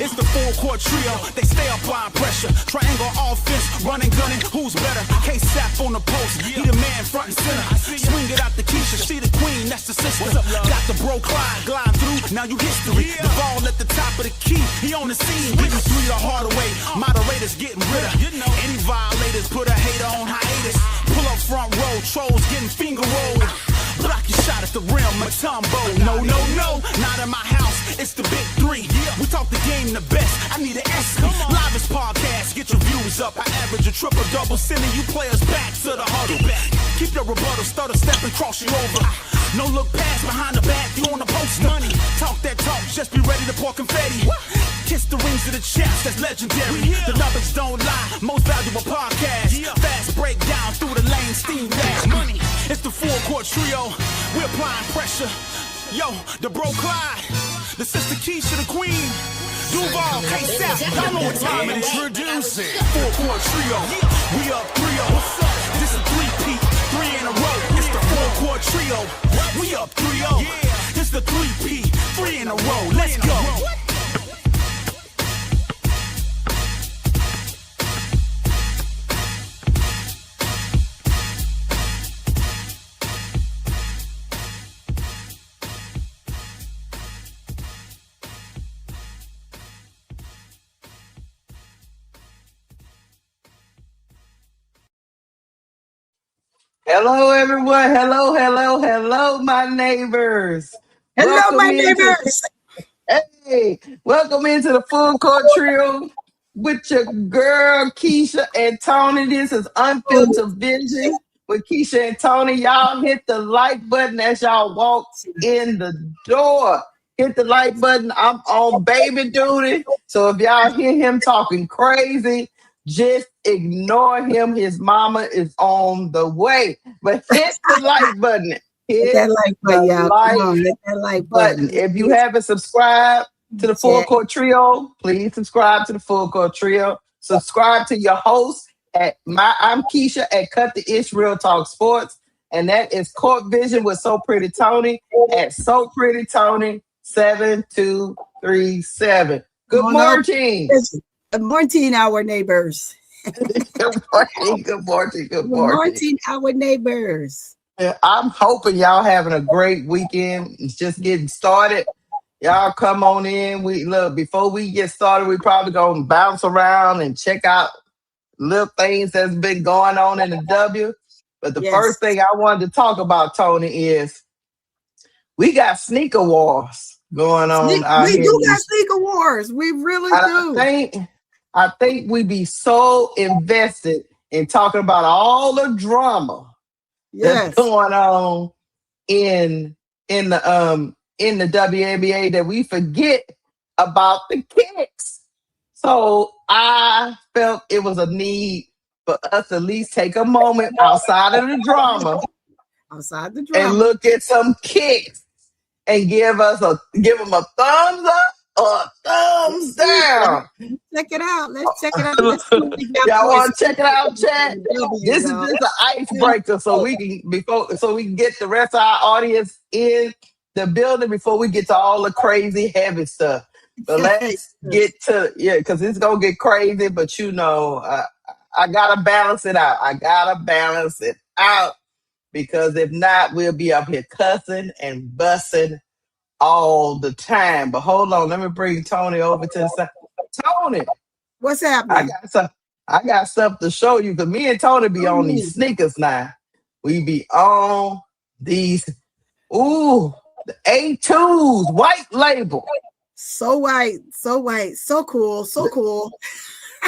It's the full court trio. They stay applying pressure. Triangle offense, running, gunning. Who's better? K-Sap on the post. He the man front and center. Swing it out to Keisha. She the queen, that's the sister. Got the bro Clyde glide through. Now you history. The ball at the top of the key. He on the scene. Getting three the hard way. Moderators getting rid of. Any violators put a hater on hiatus. Pull up front row. Trolls getting finger rolled. Block your shot at the rim, Matumbo. No, no, no, not in my house. It's the big three. We talk the game the best. I need an S. Livest podcast, get your views up. I average a triple double, sending you players back to the huddle. Keep your rebuttal, stutter, step and cross you over. No look past behind the back, you on the post. Money, talk that talk, just be ready to pour confetti. Kiss the rings of the champs, that's legendary. The numbers don't lie, most valuable podcast. Fast breakdown through the lane, steam back. Money, it's the full court trio. We're applying pressure. Yo, the bro Clyde, the sister Keisha, the queen. Duval, K-Sap, y'all know what time it is. Introducing full court trio. We up 3-0. What's up? This is 3-peat, 3 in a row. It's the full court trio. We up 3-0. Yeah, it's the 3-peat, 3 in a row. Let's go. Hello, everyone. Hello, my neighbors. Hello, my neighbors. Hey, welcome into the full court trio with your girl, Keisha and Tony. This is Unfiltered Vision with Keisha and Tony. Y'all hit the like button as y'all walk in the door. Hit the like button. I'm on baby duty. So if y'all hear him talking crazy, just ignore him. His mama is on the way. But hit the like button. Hit that like button, y'all. Come on, hit that like button. If you haven't subscribed to the Full Court Trio, please subscribe to the Full Court Trio. Subscribe to your host I'm Keisha at Cut the Ish Real Talk Sports. And that is Court Vision with So Pretty Tony at So Pretty Tony 7237. Good morning. Good morning, our neighbors. Good morning, our neighbors. I'm hoping y'all having a great weekend. It's just getting started. Y'all come on in. Before we get started, we probably gonna bounce around and check out little things that's been going on in the W. But the first thing I wanted to talk about, Tony, is we got sneaker wars going on out here. We do got sneaker wars. We really do. I think we be so invested in talking about all the drama that's going on in the WNBA that we forget about the kicks. So I felt it was a need for us to at least take a moment outside of the drama, and look at some kicks and give them a thumbs up or a thumbs down. Check it out. Let's check it out. Y'all want to check it out, chat? This is just an icebreaker, so we can get the rest of our audience in the building before we get to all the crazy heavy stuff. But let's get to because it's gonna get crazy. But I gotta balance it out. Because if not, we'll be up here cussing and bussing all the time. But hold on, let me bring Tony over to the side. Tony, what's happening? I got stuff to show you because me and Tony be on these sneakers now. We be on these, the A2s, white label. So white, so cool.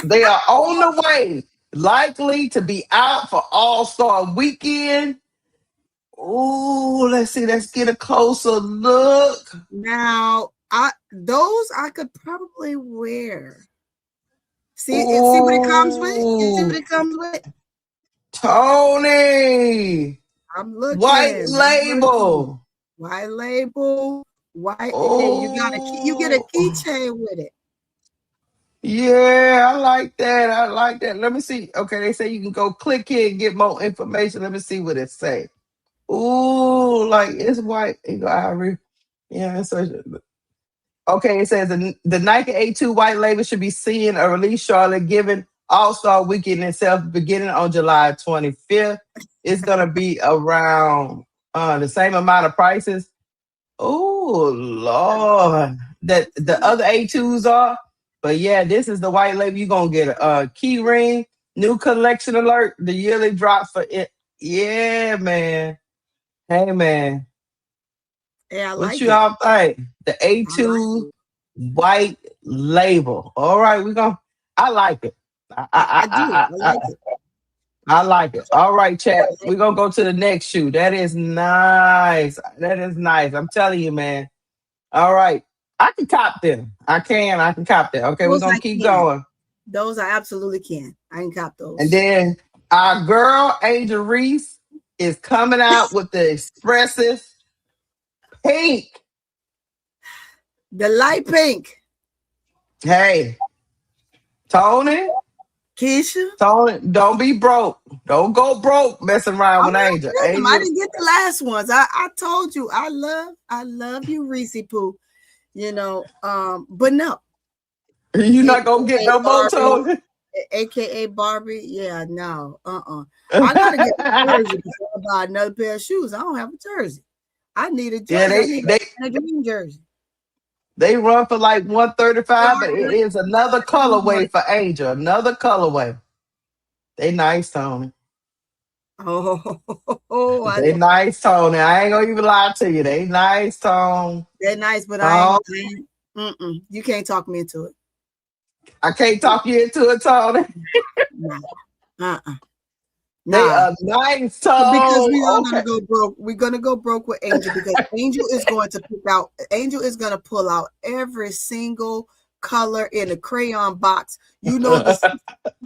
They are on the way, likely to be out for All-Star Weekend. Let's see. Let's get a closer look. Now, those I could probably wear. See what it comes with. Tony, I'm looking. White label. White. You get a keychain with it. Yeah, I like that. Let me see. Okay, they say you can go click here and get more information. Let me see what it say. Like it's white. Ivory. Yeah, Okay, it says the Nike A2 white label should be seeing a release shortly, given All-Star Weekend itself beginning on July 25th. It's gonna be around the same amount of prices. Oh Lord, that the other A2s are, but yeah, this is the white label. You're gonna get a key ring, new collection alert, the yearly drop for it. Yeah, man. Hey, man. Yeah, I What like you it. all think? The I like A2 it. white label. All right, we gonna. I like it. I I I do. I I I, I, like it. I like it. All right, I chat. like We're gonna go to the next shoe. That is nice. That is nice. I'm telling you, man. All right. I can cop them. I can cop them. Okay, we're those. gonna I keep can. going. Those I absolutely can. I can cop And those. then our girl Angel Reese is coming out with the expressive pink. The light pink. Hey, Tony. Keisha. Tony, don't be broke. Don't go broke messing around I'm with not Angel. getting them. I Angel, didn't get the last ones. I told you I love you, Reese Poo. But no, you not gonna get AKA no more, Barbie, Tony. AKA Barbie. Yeah, no, I gotta get a jersey before I buy another pair of shoes. I don't have a jersey. I need a Yeah, jersey. I need they a dream jersey. they run for like 135, but Dark it green. is another colorway for Angel. Another colorway. They nice, Tony. I They know nice, Tony. I ain't gonna even lie to you. They nice, Tony. they're nice, but Tony. you can't talk me into it. I can't talk you into it, Tony. Nah, uh-uh. They Nah. are nice, Because Tony. we are Okay. gonna go broke. We're gonna go broke with Angel because Angel is gonna pull out every single color in the crayon box. You know the 60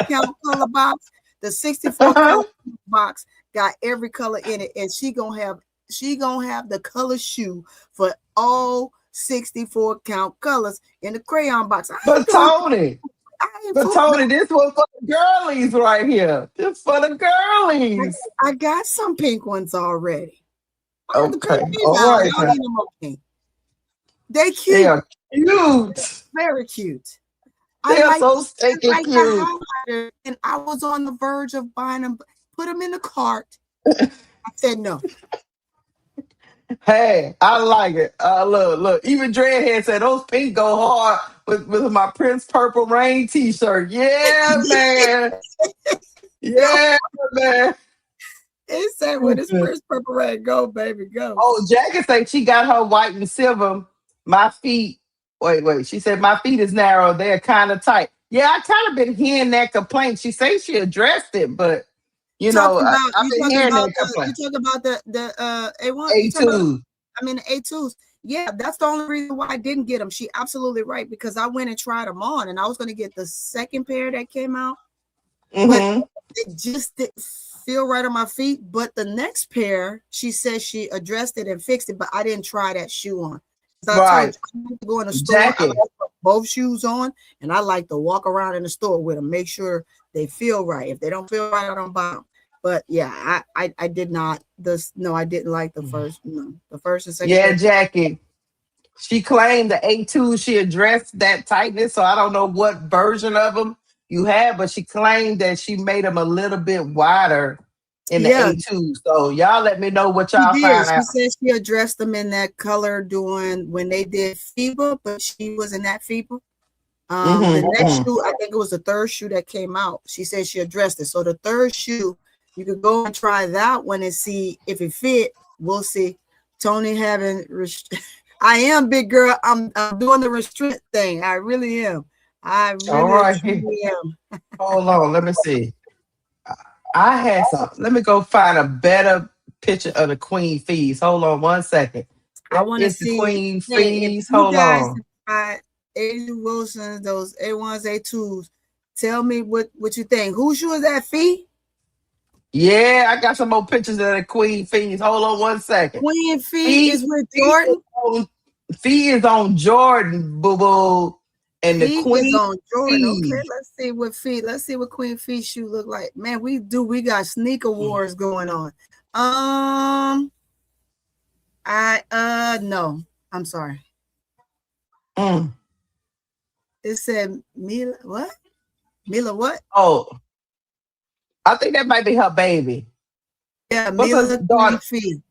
count color box, the 64 color box got every color in it, and she gonna have the color shoe for all 64 count colors in the crayon box. But Tony, I ain't but fool- Tony, this was for the girlies right here. This for the girlies. I got some pink ones already. I got the pink Okay. ones All now. I right. don't need no more pink. They They cute. are cute. Very cute. They are so I stinking like cute. the highlighter, and I was on the verge of buying them. Put them in the cart. I said no. Hey, I like it. Look. Even Dreadhead said those pink go hard with my Prince Purple Rain t-shirt. Yeah, man. Yeah, man. It said when it's first purple red, go baby, go. Oh, Jackie said she got her white and silver. My feet. Wait. She said my feet is narrow. They're kind of tight. Yeah, I kind of been hearing that complaint. She says she addressed it, but I've been hearing that complaint. You talk about the A1. You talking about? A2. I mean the A2s. Yeah, that's the only reason why I didn't get them. She absolutely right because I went and tried them on, and I was going to get the second pair that came out, but it just didn't feel right on my feet. But the next pair, she says she addressed it and fixed it, but I didn't try that shoe on. I Right. told you, I like to go in the store. Jackie. I like to put both shoes on, and I like to walk around in the store with them, make sure they feel right. If they don't feel right, I don't buy them. But yeah, I did not. I didn't like the first. No, the first and second. Yeah, Jackie. She claimed the A2, she addressed that tightness. So I don't know what version of them you had, but she claimed that she made them a little bit wider in the Yeah, A2. So y'all let me know what she y'all did. find She out. said she addressed them in that color doing when they did FIBA, but she was in that FIBA. The next shoe, I think it was the third shoe that came out. She said she addressed it. So the third shoe, you could go and try that one and see if it fit. We'll see. Tony having I am big girl. I'm doing the restrict thing. I really am. I All really right. truly am. Hold on. Let me see. I had some. Let me go find a better picture of the Queen Fees. Hold on 1 second. I want to It's the see Queen if Fees. you Hold guys on. tried A Wilson's, those A1s, A2s. Tell me what you think. Whose shoe is that, Fee? Yeah, I got some more pictures of the Queen Fees. Hold on 1 second. Queen Fee is with Jordan. Fee is on Jordan, boo boo. And the Fee is Queen on Jordan. Fee. Okay, let's see what Fee. Let's see what Queen Fee shoe look like. Man, we got sneaker wars going on. No. I'm sorry. Mm. It said Mila what? Mila what? Oh, I think that might be her baby. Yeah, What's her Mila Queen daughter? Fee.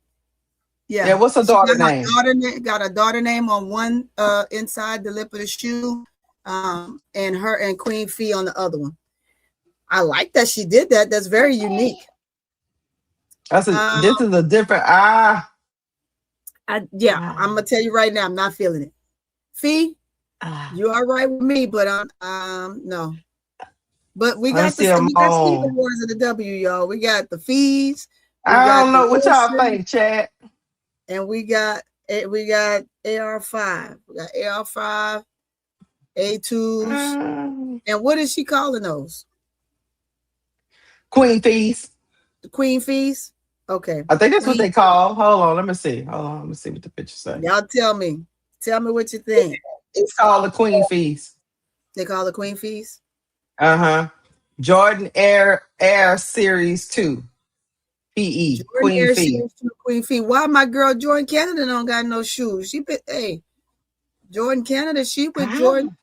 Yeah, Yeah. what's her She daughter name? got a daughter name on one inside the lip of the shoe. And her and Queen Fee on the other one. I like that she did that. That's very unique. This is a different I'm gonna tell you right now, I'm not feeling it. Fee, you all right with me, but no. But we got see them we got Steve all. Awards of the W, y'all. We got the Fees. I don't know what y'all think, Chad. And we got AR5. We got AR5, A2s. And what is she calling those? Queen Fees. The Queen Fees? Okay. I think that's what they call. Hold on, let me see. Hold on, let me see what the picture says. Y'all tell me. Tell me what you think. It's called the Queen Fees. They call the Queen Fees? Uh-huh. Jordan Air Series 2. PE. Jordan Queen Air Fee. Series 2 Queen Fee. Why my girl Jordan Canada don't got no shoes? Jordan Canada, she with Jordan.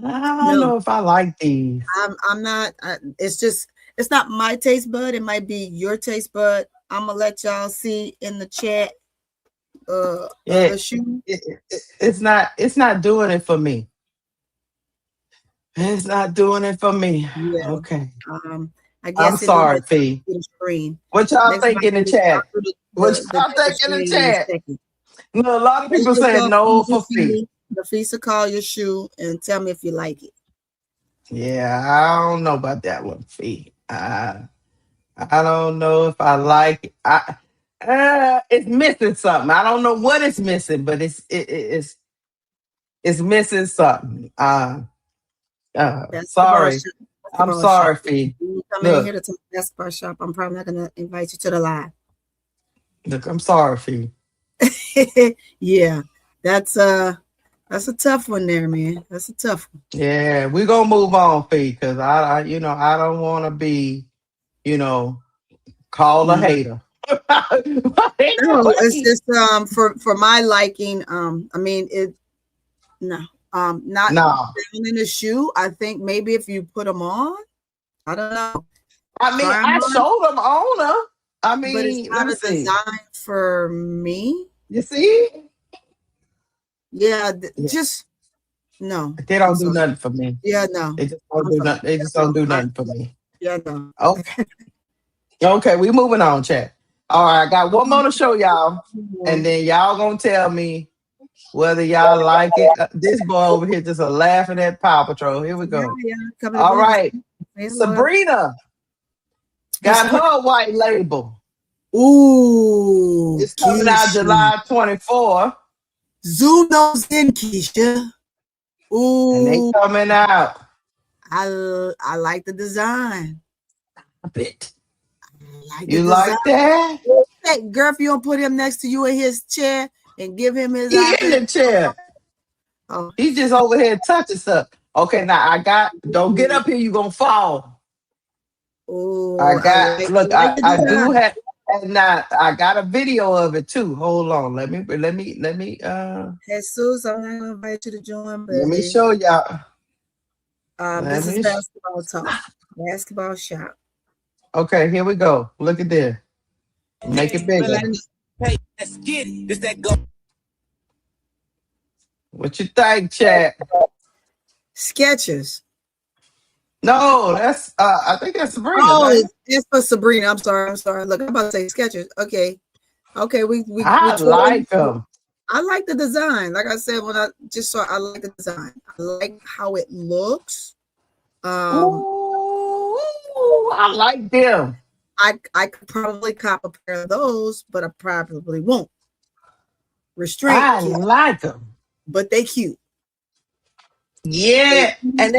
I don't know if I like these. I'm not. It's not my taste bud. It might be your taste bud. I'm gonna let y'all see in the chat. The shoe. It's not doing it for me. It's not doing it for me. Yeah. Okay. I guess I'm sorry, Fee. What y'all think in the chat? What y'all think in the chat? A lot of people said no for Fee. The Fees will call your shoe and tell me if you like it. Yeah, I don't know about that one, Fee. I don't know if I like it. It's missing something. I don't know what it's missing, but it's missing something. Sorry. I'm sorry, Fee. You come in here to talk basketball shop, I'm probably not gonna invite you to the live. Look, I'm sorry, Fee. Yeah, that's a tough one there, man. That's a tough one. Yeah, we're gonna move on, Fee, because I don't want to be, called a hater. No, it's just for my liking. Not down in the shoe. I think maybe if you put them on, I don't know. I mean, I showed them on her. I mean, but it's not a design for me. You see? Yeah, just no. They don't do nothing for me. Yeah, no. They just don't do nothing. They just don't do nothing for me. Yeah, no. Okay. Okay, we moving on, chat. All right, I got one more to show y'all, and then y'all gonna tell me whether y'all like it. This boy over here just laughing at Paw Patrol. Here we go. All right, Sabrina got her white label. Ooh, it's coming out July 24. Zoom those in, Keisha. Ooh, and they coming out. I like the design. A bit. You like that? Hey, girl, if you don't put him next to you in his chair and give him his in the chair. Oh, he's just over here touching stuff. Okay, now don't get up here, you're gonna fall. Oh, I do have, and now I got a video of it too. Hold on, let me Jesus, I'm not gonna invite you to join, baby. Let me show y'all. This is basketball talk. Basketball shop. Okay, here we go. Look at this. Make it bigger. Hey, let's get it. This that go. What you think, chat? Skechers. No, that's I think that's Sabrina. Oh, it's for Sabrina. I'm sorry. Look, I'm about to say Skechers. Okay. We like them. I like the design. Like I said, when I just saw, I like the design. I like how it looks. I like them. I could probably cop a pair of those, but I probably won't. Restraint. I like them, but they cute. Yeah, and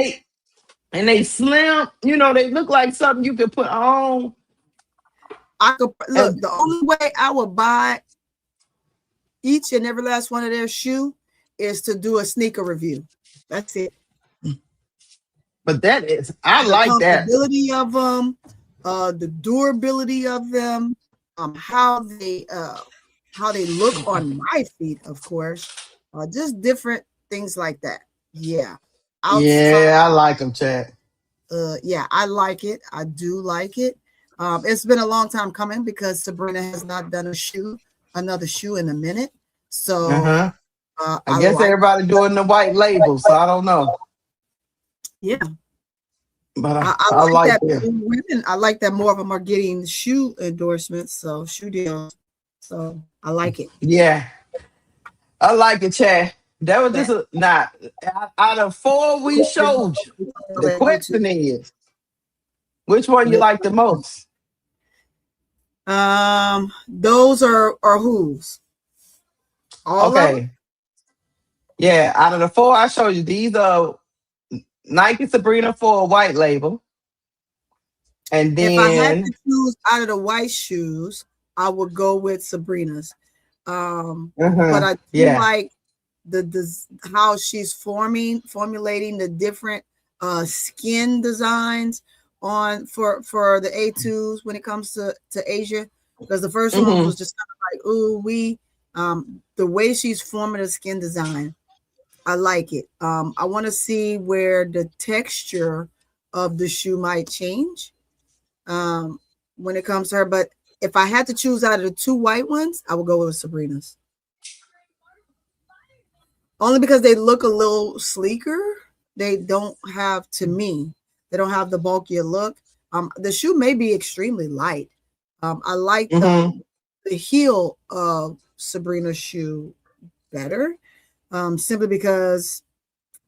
they slim. They look like something you could put on. I could look. The only way I would buy each and every last one of their shoe is to do a sneaker review. That's it. But I like that. The comfortability of them, the durability of them, how they look on my feet, of course. just different things like that. Yeah. Outside, Yeah, I like them, Chad. yeah, I like it. I do like it. It's been a long time coming because Sabrina has not done another shoe in a minute. So Uh-huh. I I guess like, everybody doing the white label, so I don't know. yeah, But I I like like that them. women. I like that more of them are getting shoe endorsements, so shoe deals. So I like it. Yeah, I like it, Chad. That was just not out of 4 we showed you. The question is, which one you like the most? Those are whose? All of them? Okay. Yeah, out of the 4 I showed you, these are Nike Sabrina for a white label. And If I had then to choose out of the white shoes, I would go with Sabrina's. But I do yeah. like the how she's formulating the different skin designs on for the A2s when it comes to Asia. Because the first one was just kind of like, the way she's forming the skin design, I like it. I want to see where the texture of the shoe might change when it comes to her. But if I had to choose out of the 2 white ones, I would go with Sabrina's. Only because they look a little sleeker. They don't have, to me, they don't have the bulkier look. The shoe may be extremely light. I like the heel of Sabrina's shoe better, simply because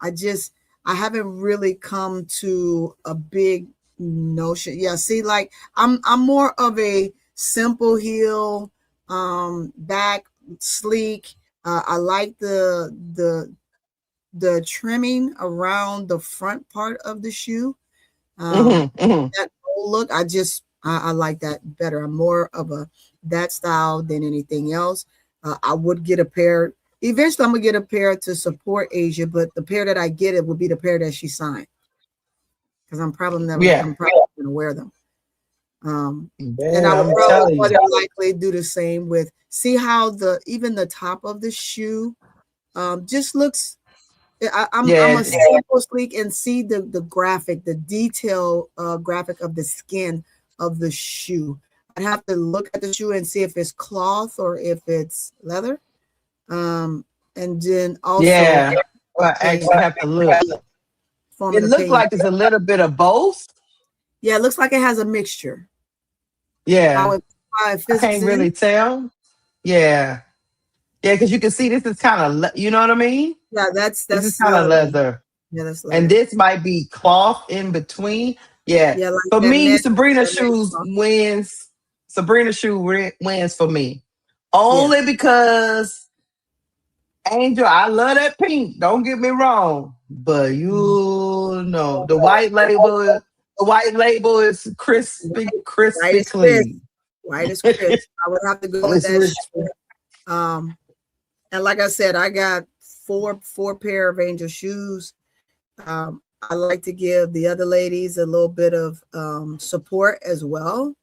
I haven't really come to a big notion. Yeah, see, like I'm more of a simple heel, back sleek. I like the trimming around the front part of the shoe. That whole look, I like that better. I'm more of that style than anything else. I would get a pair. Eventually, I'm gonna get a pair to support Asia, but the pair that I get it will be the pair that she signed because I'm probably gonna wear them. And I Man, would I'm probably telling more you. than likely do the same with see how even the top of the shoe just looks. I'm Yeah. a simple sleek and see the graphic, the detail graphic of the skin of the shoe. I'd have to look at the shoe and see if it's cloth or if it's leather. And then also Yeah. Well, I actually have to look. form It an looked opinion. like it's a little bit of both. Yeah, it looks like it has a mixture. How Yeah. it I fits can't in. really tell. Yeah. Yeah, because you can see this is kind of, you know what I mean? Yeah, This is that's kind of leather. leather. Yeah, that's And leather. this might be cloth in between. Yeah. Yeah, like For that me, net. Sabrina That net shoes cloth. wins. Sabrina shoe wins for me. Yeah. Only because Angel, I love that pink. Don't get me wrong. But you know, the white label is crispy, White crispy is crisp. clean. White is crisp. I would have to go with It's that rich. shoe. Um, and like I said, I got four pair of Angel shoes. I like to give the other ladies a little bit of support as well.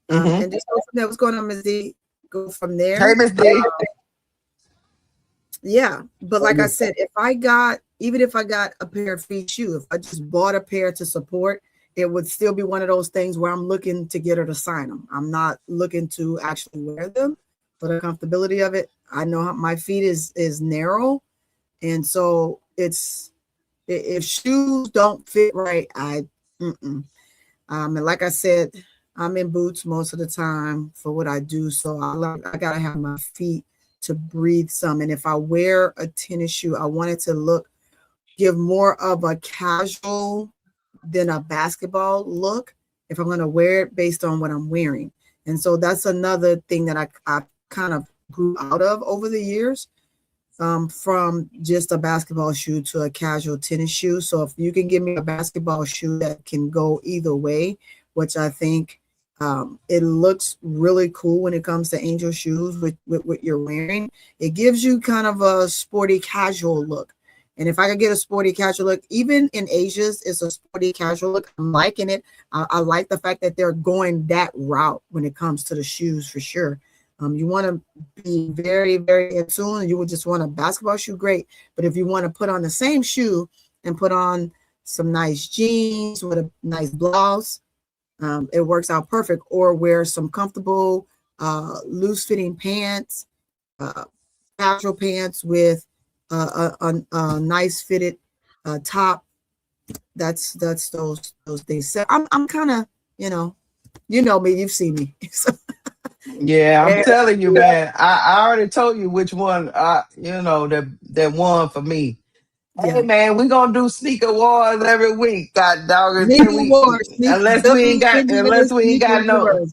And just go from there. What's going on, Ms. D? Go from Hey, there. Miss D. Yeah, but like I said, even if I got a pair of feet shoe, if I just bought a pair to support, it would still be one of those things where I'm looking to get her to sign them. I'm not looking to actually wear them for the comfortability of it. I know how my feet is narrow, and so it's if shoes don't fit right, and like I said, I'm in boots most of the time for what I do, so I gotta have my feet to breathe some. And if I wear a tennis shoe, I want it to give more of a casual than a basketball look if I'm going to wear it based on what I'm wearing. And so that's another thing that I kind of grew out of over the years, from just a basketball shoe to a casual tennis shoe. So if you can give me a basketball shoe that can go either way, which I think it looks really cool when it comes to Angel shoes with what you're wearing. It gives you kind of a sporty casual look. And if I could get a sporty casual look, even in Asia's, it's a sporty casual look. I'm liking it. I like the fact that they're going that route when it comes to the shoes for sure. You want to be very, very in tune. You would just want a basketball shoe, great. But if you want to put on the same shoe and put on some nice jeans with a nice blouse, it works out perfect. Or wear some comfortable, loose-fitting pants, casual pants with a nice fitted top. That's those things. So I'm kind of, you know me, you've seen me. So, Yeah, I'm telling you, man. I already told you which one. That one for me. Hey, yeah. man, we gonna do sneaker wars every week. God dog it. Sneaker Can we? wars, Unless we ain't got. WNBA Unless we ain't sneaker got no. wars.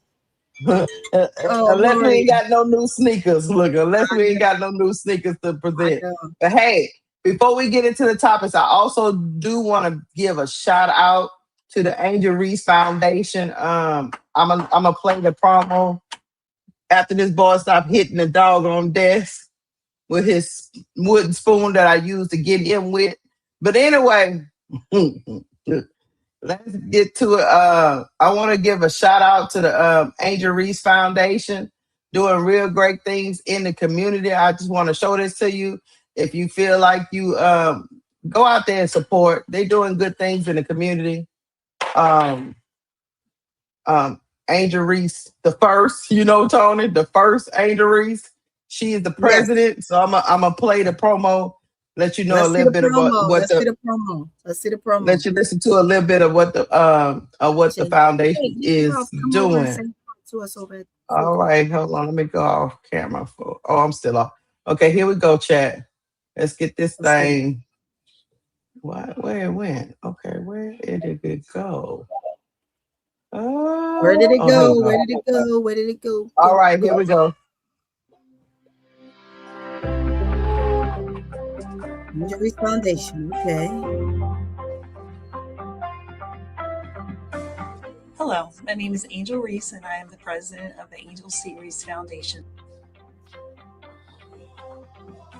Oh Unless we Lordy, ain't got no new sneakers. Look, unless I we ain't know, got no new sneakers to I present. know. But hey, before we get into the topics, I also do want to give a shout out to the Angel Reese Foundation. I'm gonna play the promo after this boy stopped hitting the doggone desk with his wooden spoon that I used to get him with. But anyway, let's get to it. I want to give a shout out to the Angel Reese Foundation, doing real great things in the community. I just want to show this to you. If you feel like you go out there and support, they're doing good things in the community. Um, Angel Reese, the first, Tony, the first Angel Reese. She is the Yes, president. So I'm gonna play the promo, let you know a let's see little the bit about promo. what Let's see the the promo. Let's see the promo. let you listen to a little bit of what the Hey, foundation you is girls, come over and doing. say hi to us over at All right, hold on. Let me go off camera for. Oh, I'm still off. Okay, here we go, chat. Let's get this Let's see. thing. What? Where it went? Okay, where did it go? Where did it Here we go? go. Where did it go? Where did it go? All Go, right, here go. we go. Injury Foundation. Okay. Hello, my name is Angel Reese, and I am the president of the Angel C. Reese Foundation.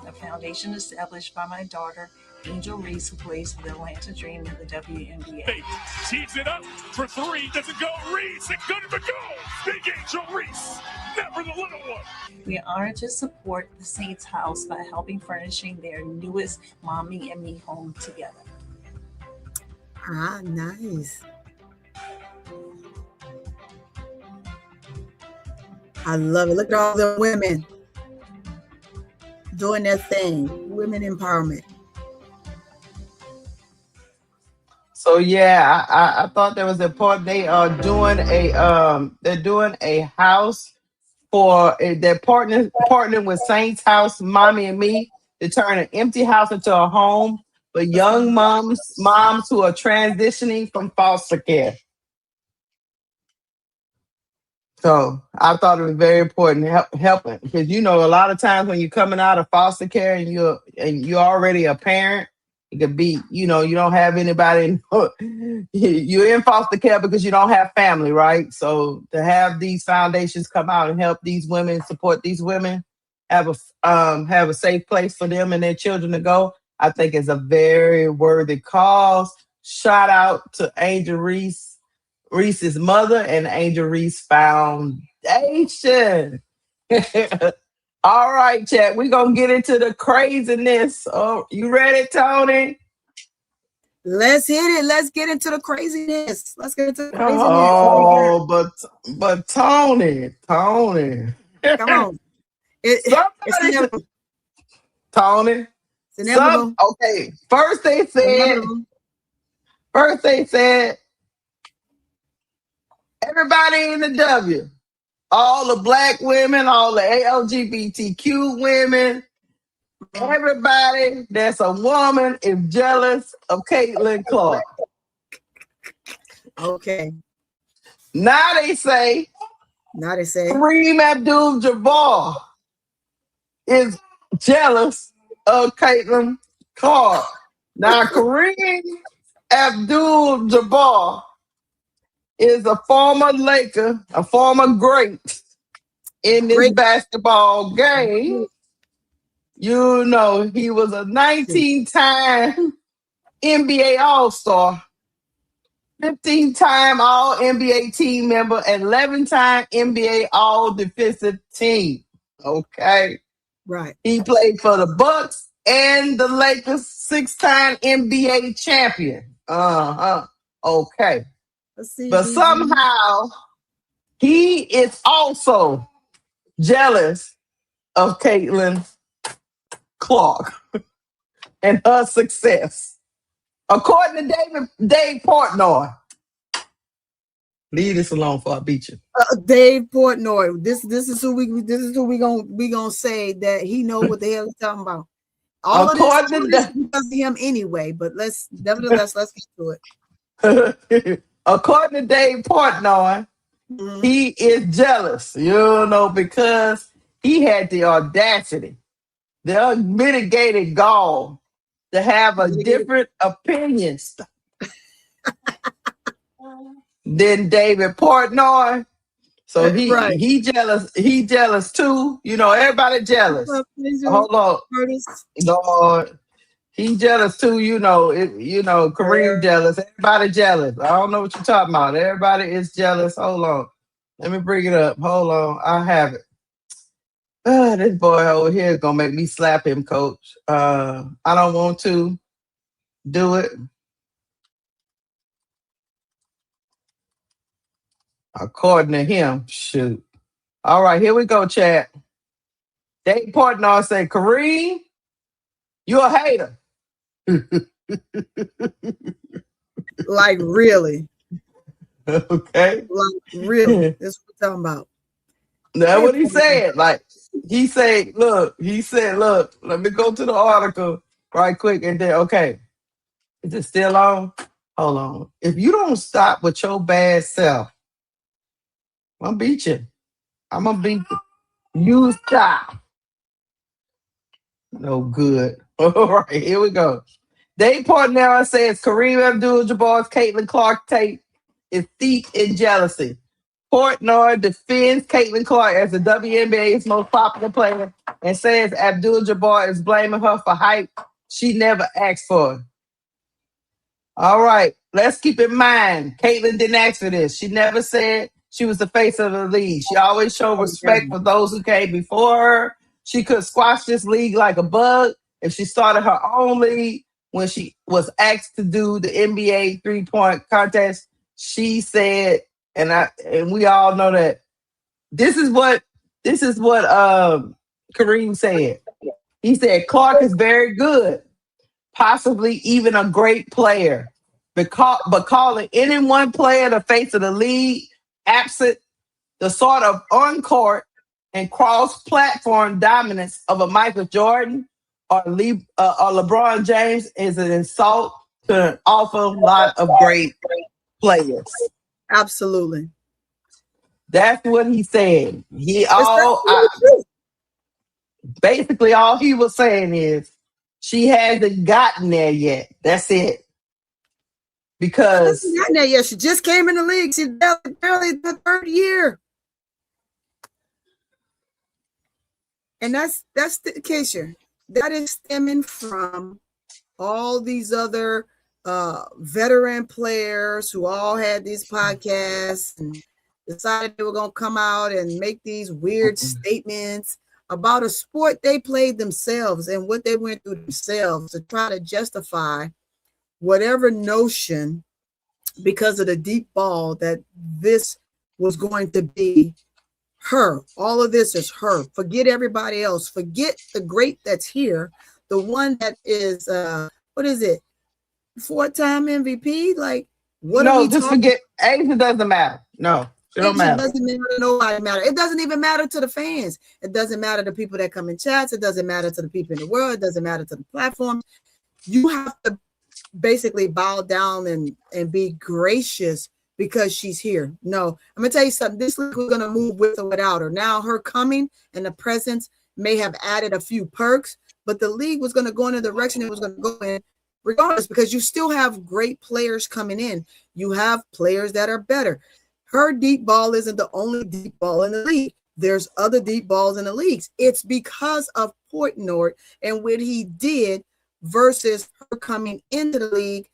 A foundation established by my daughter, Angel Reese, who plays for the Atlanta Dream in the WNBA. Tees it up for three. Doesn't go. Reese and good for goal. Big Angel Reese. Never the little one. We are honored to support the Saints House by helping furnishing their newest Mommy and Me home together. Ah, nice. I love it. Look at all the women doing their thing. Women empowerment. So yeah, I thought that was important. They are doing they're doing a house for they're partnering with Saints House, Mommy and Me, to turn an empty house into a home for young moms who are transitioning from foster care. So I thought it was very important helping, because a lot of times when you're coming out of foster care and you're already a parent, it could be you don't have anybody. You're in foster care because you don't have family, right? So to have these foundations come out and help these women, support these women, have a safe place for them and their children to go, I think is a very worthy cause. Shout out to Angel Reese's mother and Angel Reese Foundation. All right, chat. We're going to get into the craziness. Oh, you ready, Tony? Let's hit it. Let's get into the craziness. Let's get into the craziness. Oh, but Tony. Come on. It's inevitable. Tony. It's inevitable. Okay. First they said everybody in the W, all the black women, all the LGBTQ women, everybody that's a woman is jealous of Caitlin Clark. Okay. Now they say Kareem Abdul-Jabbar is jealous of Caitlin Clark. Now Kareem Abdul-Jabbar is a former Laker, a former great in this basketball game. He was a 19-time NBA All-Star. 15-time All NBA team member, 11-time NBA All Defensive Team. Okay. Right. He played for the Bucks and the Lakers, 6-time NBA champion. Okay. Let's see. But DG. somehow he is also jealous of Caitlin Clark and her success. According to Dave Portnoy. Leave this alone before I beat you. Dave Portnoy. This is who we gonna say that he know what the hell he's talking about. All According of this is because of him anyway. But let's get to it. According to Dave Portnoy, he is jealous, because he had the audacity, the unmitigated gall to have a different opinion than David Portnoy. So he jealous. He jealous too. Everybody jealous. Hold on, Lord. He jealous too. Kareem jealous. Everybody jealous. I don't know what you're talking about. Everybody is jealous. Hold on. Let me bring it up. Hold on. I have it. This boy over here is gonna make me slap him, coach. I don't want to do it. According to him, shoot. All right, here we go, chat. Dave Portnoy said, Kareem, you a hater. Like, really? Okay. Like, really? That's what we're talking about. That's what he said. Like, he said, look, let me go to the article right quick and then, okay. Is it still on? Hold on. If you don't stop with your bad self, I'm gonna beat you. I'm gonna beat you. You stop. No good. All right, here we go. Dave Portnoy says Kareem Abdul-Jabbar's Caitlin Clark tape is steeped in jealousy. Portnoy defends Caitlin Clark as the WNBA's most popular player and says Abdul-Jabbar is blaming her for hype she never asked for. All right, let's keep in mind, Caitlin didn't ask for this. She never said she was the face of the league. She always showed respect for those who came before her. She could squash this league like a bug if she started her own league. When she was asked to do the NBA 3-point contest, she said, and we all know that this is what Kareem said. He said Clark is very good, possibly even a great player, but calling any one player the face of the league, absent the sort of on-court and cross-platform dominance of a Michael Jordan or LeBron James, is an insult to an awful lot of great players. Absolutely. That's what he said. Basically all he was saying is she hasn't gotten there yet. That's it. Because she hasn't gotten there yet. She just came in the league. She's barely the third year. And that's the case here. That is stemming from all these other veteran players who all had these podcasts and decided they were going to come out and make these weird statements about a sport they played themselves and what they went through themselves to try to justify whatever notion because of the deep ball that this was going to be her. All of this is her. Forget everybody else. Forget the great that's here. The one that is, what is it? 4-time MVP? Like, what? No, just forget. Age doesn't matter. No, it don't matter. It doesn't matter to nobody. Matter. It doesn't even matter to the fans. It doesn't matter to people that come in chats. It doesn't matter to the people in the world. It doesn't matter to the platforms. You have to basically bow down and be gracious because she's here. No, I'm gonna tell you something. This league was gonna move with or without her. Now her coming and the presence may have added a few perks, but the league was gonna go in the direction it was gonna go in regardless, because you still have great players coming in. You have players that are better. Her deep ball isn't the only deep ball in the league. There's other deep balls in the leagues. It's because of Portnoy and what he did versus her coming into the league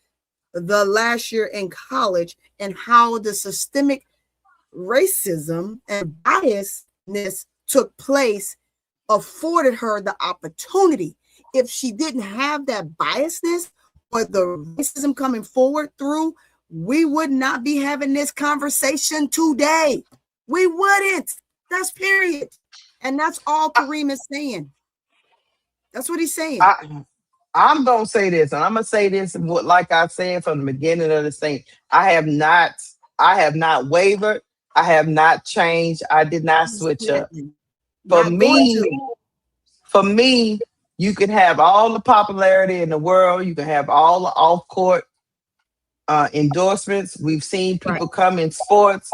the last year in college and how the systemic racism and biasness took place afforded her the opportunity. If she didn't have that biasness or the racism coming forward through, we would not be having this conversation today. We wouldn't. That's period. And that's all Kareem is saying. That's what he's saying. I'm going to say this, and I'm going to say this like I said from the beginning of this thing. I have not wavered. I have not changed. I did not switch up. For me, you can have all the popularity in the world. You can have all the off-court endorsements. We've seen people come in sports,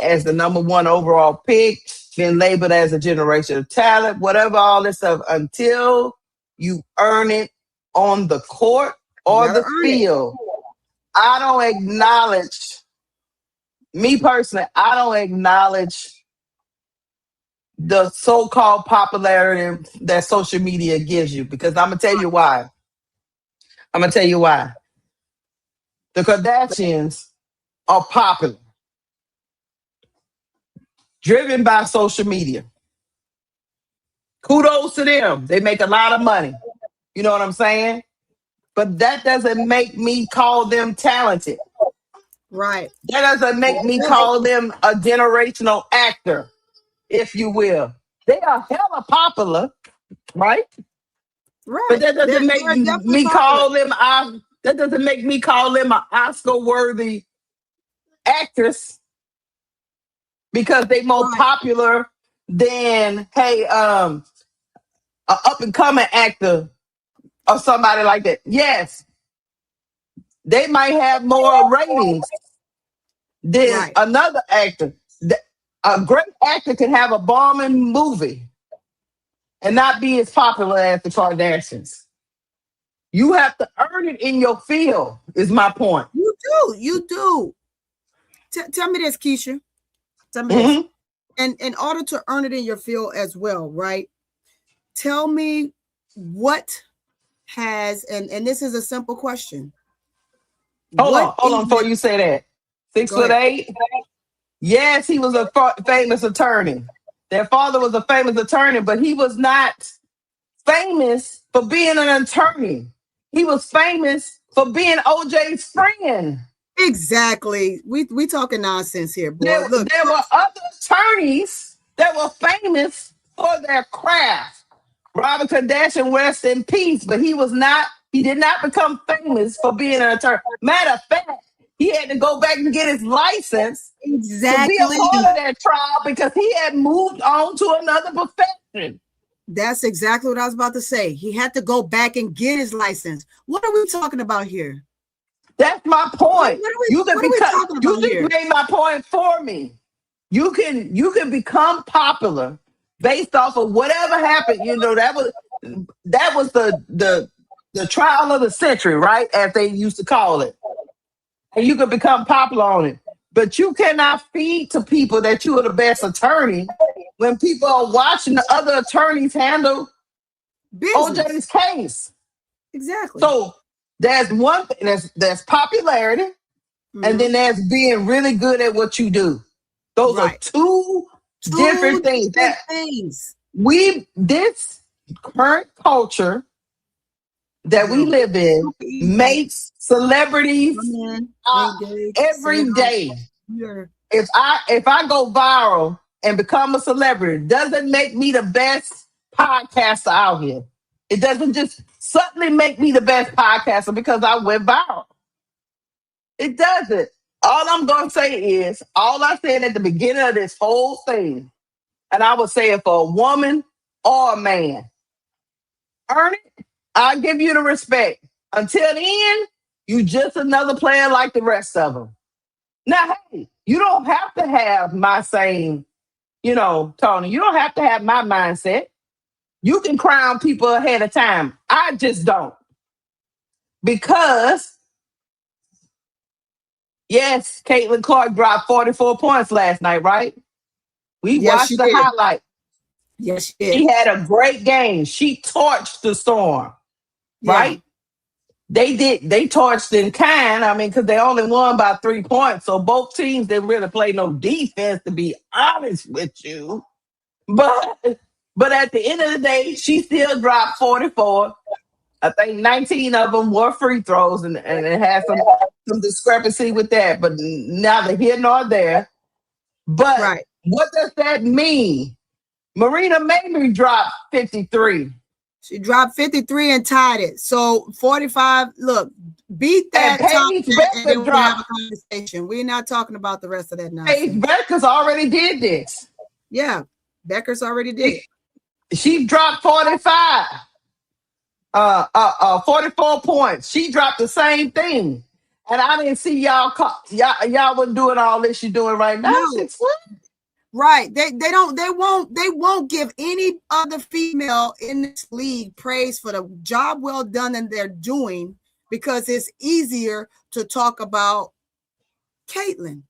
as the number one overall pick, been labeled as a generational talent, whatever, all this stuff, until you earn it on the court or the field. I don't acknowledge, me personally, I don't acknowledge the so-called popularity that social media gives you, because I'm going to tell you why. The Kardashians are popular, driven by social media. Kudos to them. They make a lot of money. You know what I'm saying? But that doesn't make me call them talented. Right. That doesn't make me call them a generational actor, if you will. They are hella popular, right? Right. But that doesn't make me call them. That doesn't make me call them an Oscar-worthy actress, because they more popular than an up-and-coming actor or somebody like that. Yes, they might have more ratings than another actor. A great actor can have a bombing movie and not be as popular as the Kardashians. You have to earn it in your field, is my point. You do. Tell me this, Keisha. Tell me this. And in order to earn it in your field as well, right? Tell me what has, and this is a simple question. Hold on before you say that. 6'8"? Yes, he was a famous attorney. Their father was a famous attorney, but he was not famous for being an attorney. He was famous for being OJ's friend. Exactly. We talking nonsense here, boy. There were other attorneys that were famous for their craft. Robert Kardashian, rest in peace, but he did not become famous for being an attorney. Matter of fact, he had to go back and get his license to be a part of that trial, because he had moved on to another profession. That's exactly what I was about to say. He had to go back and get his license. What are we talking about here? That's my point. You just here? made my point for me. You can become popular based off of whatever happened. You know, that was the trial of the century, right? As they used to call it. And you can become popular on it. But you cannot feed to people that you are the best attorney when people are watching the other attorneys handle OJ's case. Exactly. So there's one thing, there's popularity, and then there's being really good at what you do. Those are two different things. This current culture that we live in makes celebrities every day. If I go viral and become a celebrity, doesn't make me the best podcaster out here. It doesn't just suddenly make me the best podcaster because I went viral. It doesn't. All I'm going to say is, all I said at the beginning of this whole thing, and I would say it for a woman or a man, earn it. I'll give you the respect. Until then, you just another player like the rest of them. Now, hey, you don't have to have my same, Tony, you don't have to have my mindset. You can crown people ahead of time. I just don't. Because, yes, Caitlin Clark dropped 44 points last night, right? We watched the highlight. Yes, she did. She had a great game. She torched the Storm, right? they torched in kind. I mean, because they only won by 3 points. So both teams didn't really play no defense, to be honest with you. But at the end of the day, she still dropped 44. I think 19 of them were free throws, and it had some discrepancy with that. But neither here nor there. But Right. what does that mean? Marina Mamie dropped 53. She dropped 53 and tied it. So 45. Look, beat that And top Paige 10, Becker and then we'll have dropped. a conversation. We're not talking about the rest of that Paige nonsense. Becker's already did this. Yeah, Becker's already did it. She dropped 45. 44 points. She dropped the same thing. And I didn't see y'all wasn't doing all this you're doing right now. No. Right. They won't give any other female in this league praise for the job well done and they're doing, because it's easier to talk about Caitlin.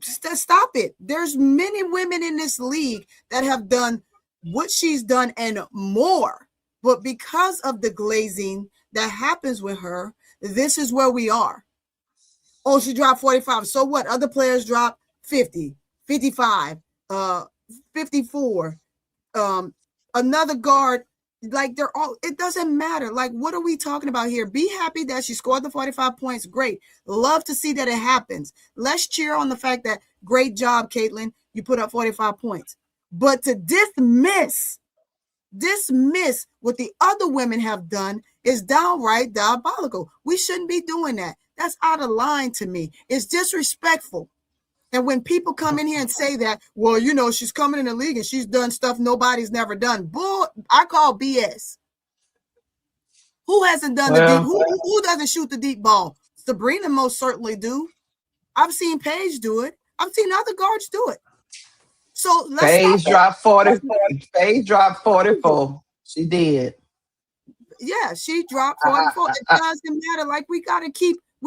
Stop it. There's many women in this league that have done what she's done and more. But because of the glazing that happens with her, this is where we are. Oh, she dropped 45. So what? Other players drop 50, 55. 54, another guard, like they're all, it doesn't matter. Like, what are we talking about here? Be happy that she scored the 45 points. Great. Love to see that it happens. Let's cheer on the fact that great job, Caitlin. You put up 45 points. But to dismiss what the other women have done is downright diabolical. We shouldn't be doing that. That's out of line to me. It's disrespectful. And when people come in here and say that, well, you know, she's coming in the league and she's done stuff nobody's never done. Bull, I call BS. Who hasn't done the deep? Who doesn't shoot the deep ball? Sabrina most certainly do. I've seen Paige do it. I've seen other guards do it. So let's Paige dropped 40. Paige dropped 44. She did. Yeah, she dropped 44. It doesn't matter. Like, we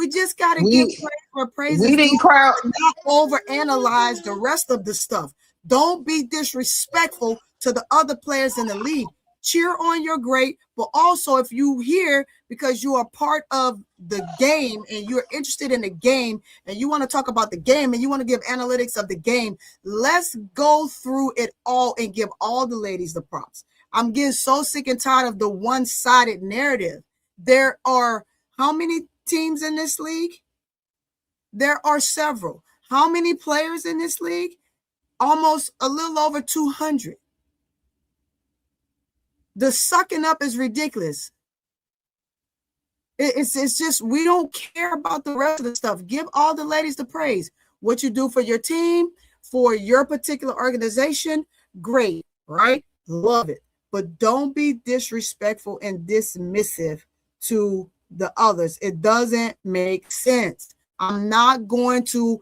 just gotta give praise for praise. We didn't crowd. Not overanalyze the rest of the stuff. Don't be disrespectful to the other players in the league. Cheer on your great, but also if you here because you are part of the game and you're interested in the game and you want to talk about the game and you want to give analytics of the game, let's go through it all and give all the ladies the props. I'm getting so sick and tired of the one-sided narrative. There are how many teams in this league? There are several. How many players in this league? Almost a little over 200. The sucking up is ridiculous. It's just, we don't care about the rest of the stuff. Give all the ladies the praise. What you do for your team, for your particular organization, great, right? Love it. But don't be disrespectful and dismissive to the others. It doesn't make sense. I'm not going to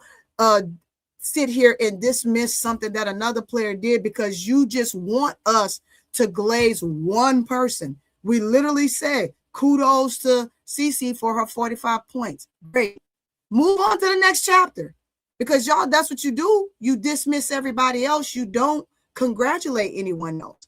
sit here and dismiss something that another player did because you just want us to glaze one person. We literally say kudos to Cece for her 45 points. Great. Move on to the next chapter, because y'all, that's what you do. You dismiss everybody else. You don't congratulate anyone else.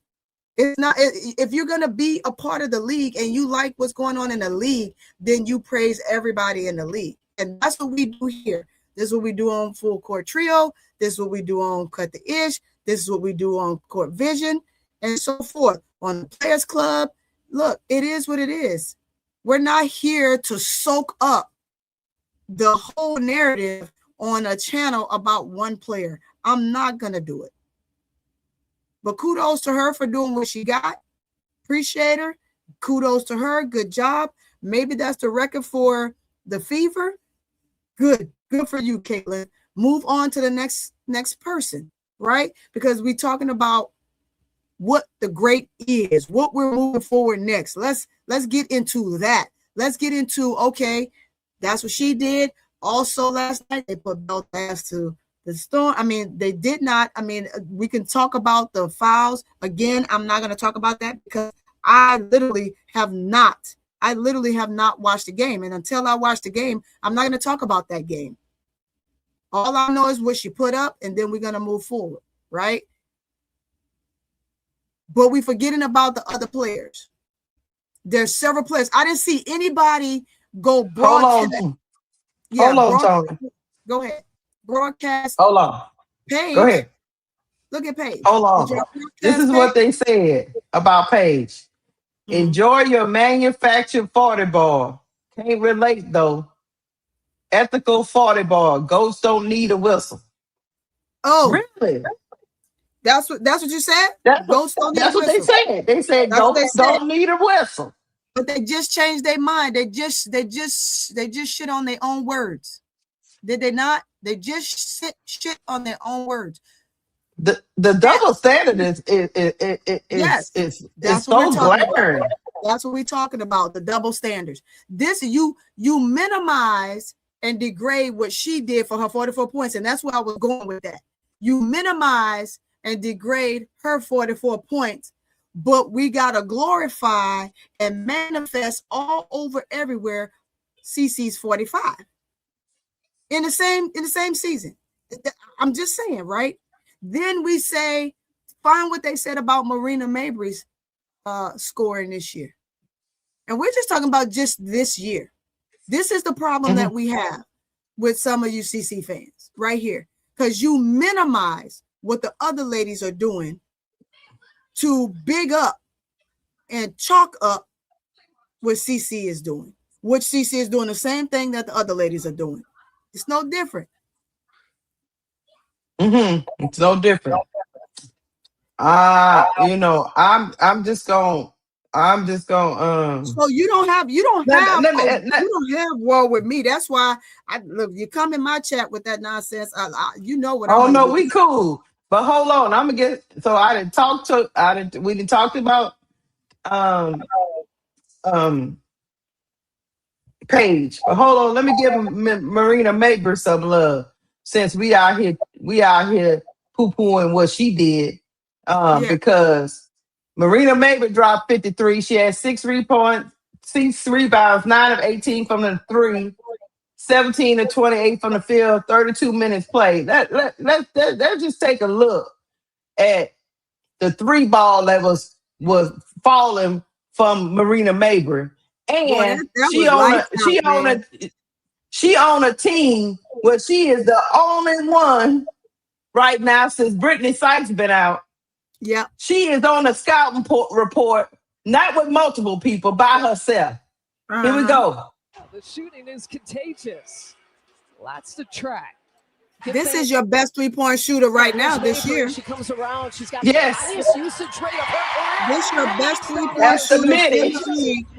It's not, if you're going to be a part of the league and you like what's going on in the league, then you praise everybody in the league. And that's what we do here. This is what we do on Full Court Trio. This is what we do on Cut the Ish. This is what we do on Court Vision and so forth. On the Players Club, look, it is what it is. We're not here to soak up the whole narrative on a channel about one player. I'm not going to do it. But kudos to her for doing what she got. Appreciate her. Kudos to her. Good job. Maybe that's the record for the Fever. Good. Good for you, Caitlin. Move on to the next person, right? Because we're talking about what the great is, what we're moving forward next. Let's get into that. Let's get into, okay, that's what she did. Also last night, they put belt ass to the Storm. I mean, they did not. I mean, we can talk about the fouls. Again, I'm not going to talk about that because I literally have not watched the game. And until I watch the game, I'm not going to talk about that game. All I know is what she put up, and then we're going to move forward, right? But we're forgetting about the other players. There's several players. I didn't see anybody go broadcast. Hold on, Tony. Go ahead. Broadcast. Hold on. Paige. Go ahead. Look at Paige. Hold on. This is what they said about Paige. Enjoy your manufactured 40 ball. Can't relate though. Ethical 40 ball. Ghosts don't need a whistle. Oh, really? That's what you said? Ghosts don't need a whistle. That's what they said. They said ghosts don't need a whistle. But they just changed their mind. They just shit on their own words. Did they not? They just shit on their own words. The double standard is so glaring. That's what we're talking about. The double standards. This you minimize and degrade what she did for her 44 points, and that's where I was going with that. You minimize and degrade her 44 points, but we gotta glorify and manifest all over everywhere CC's 45 in the same season. I'm just saying, right? Then we say, find what they said about Marina Mabry's scoring this year. And we're just talking about just this year. This is the problem that we have with some of you CC fans right here. Because you minimize what the other ladies are doing to big up and chalk up what CC is doing. Which CC is doing the same thing that the other ladies are doing. It's no different. It's no different. I'm just gonna So you don't have war with me. That's why look, you come in my chat with that nonsense. You know what I'm no, we cool. But hold on, I'm gonna get we didn't talk about Paige. But hold on, let me give Marina Mabry some love since we out here poo-pooing what she did. Because Marina Mabry dropped 53. She had 6 rebounds, 9 of 18 from the 3, 17 of 28 from the field, 32 minutes played. Let's just take a look at the 3 ball that was falling from Marina Mabry. And she on a team where she is the only one right now since Brittany Sykes been out. Yeah, she is on a scouting report, not with multiple people, by herself. Here we go. The shooting is contagious. Lots to track. This is your best 3-point shooter right now this year. She comes around. She's got the highest usage rate of her. This your best 3-point shooter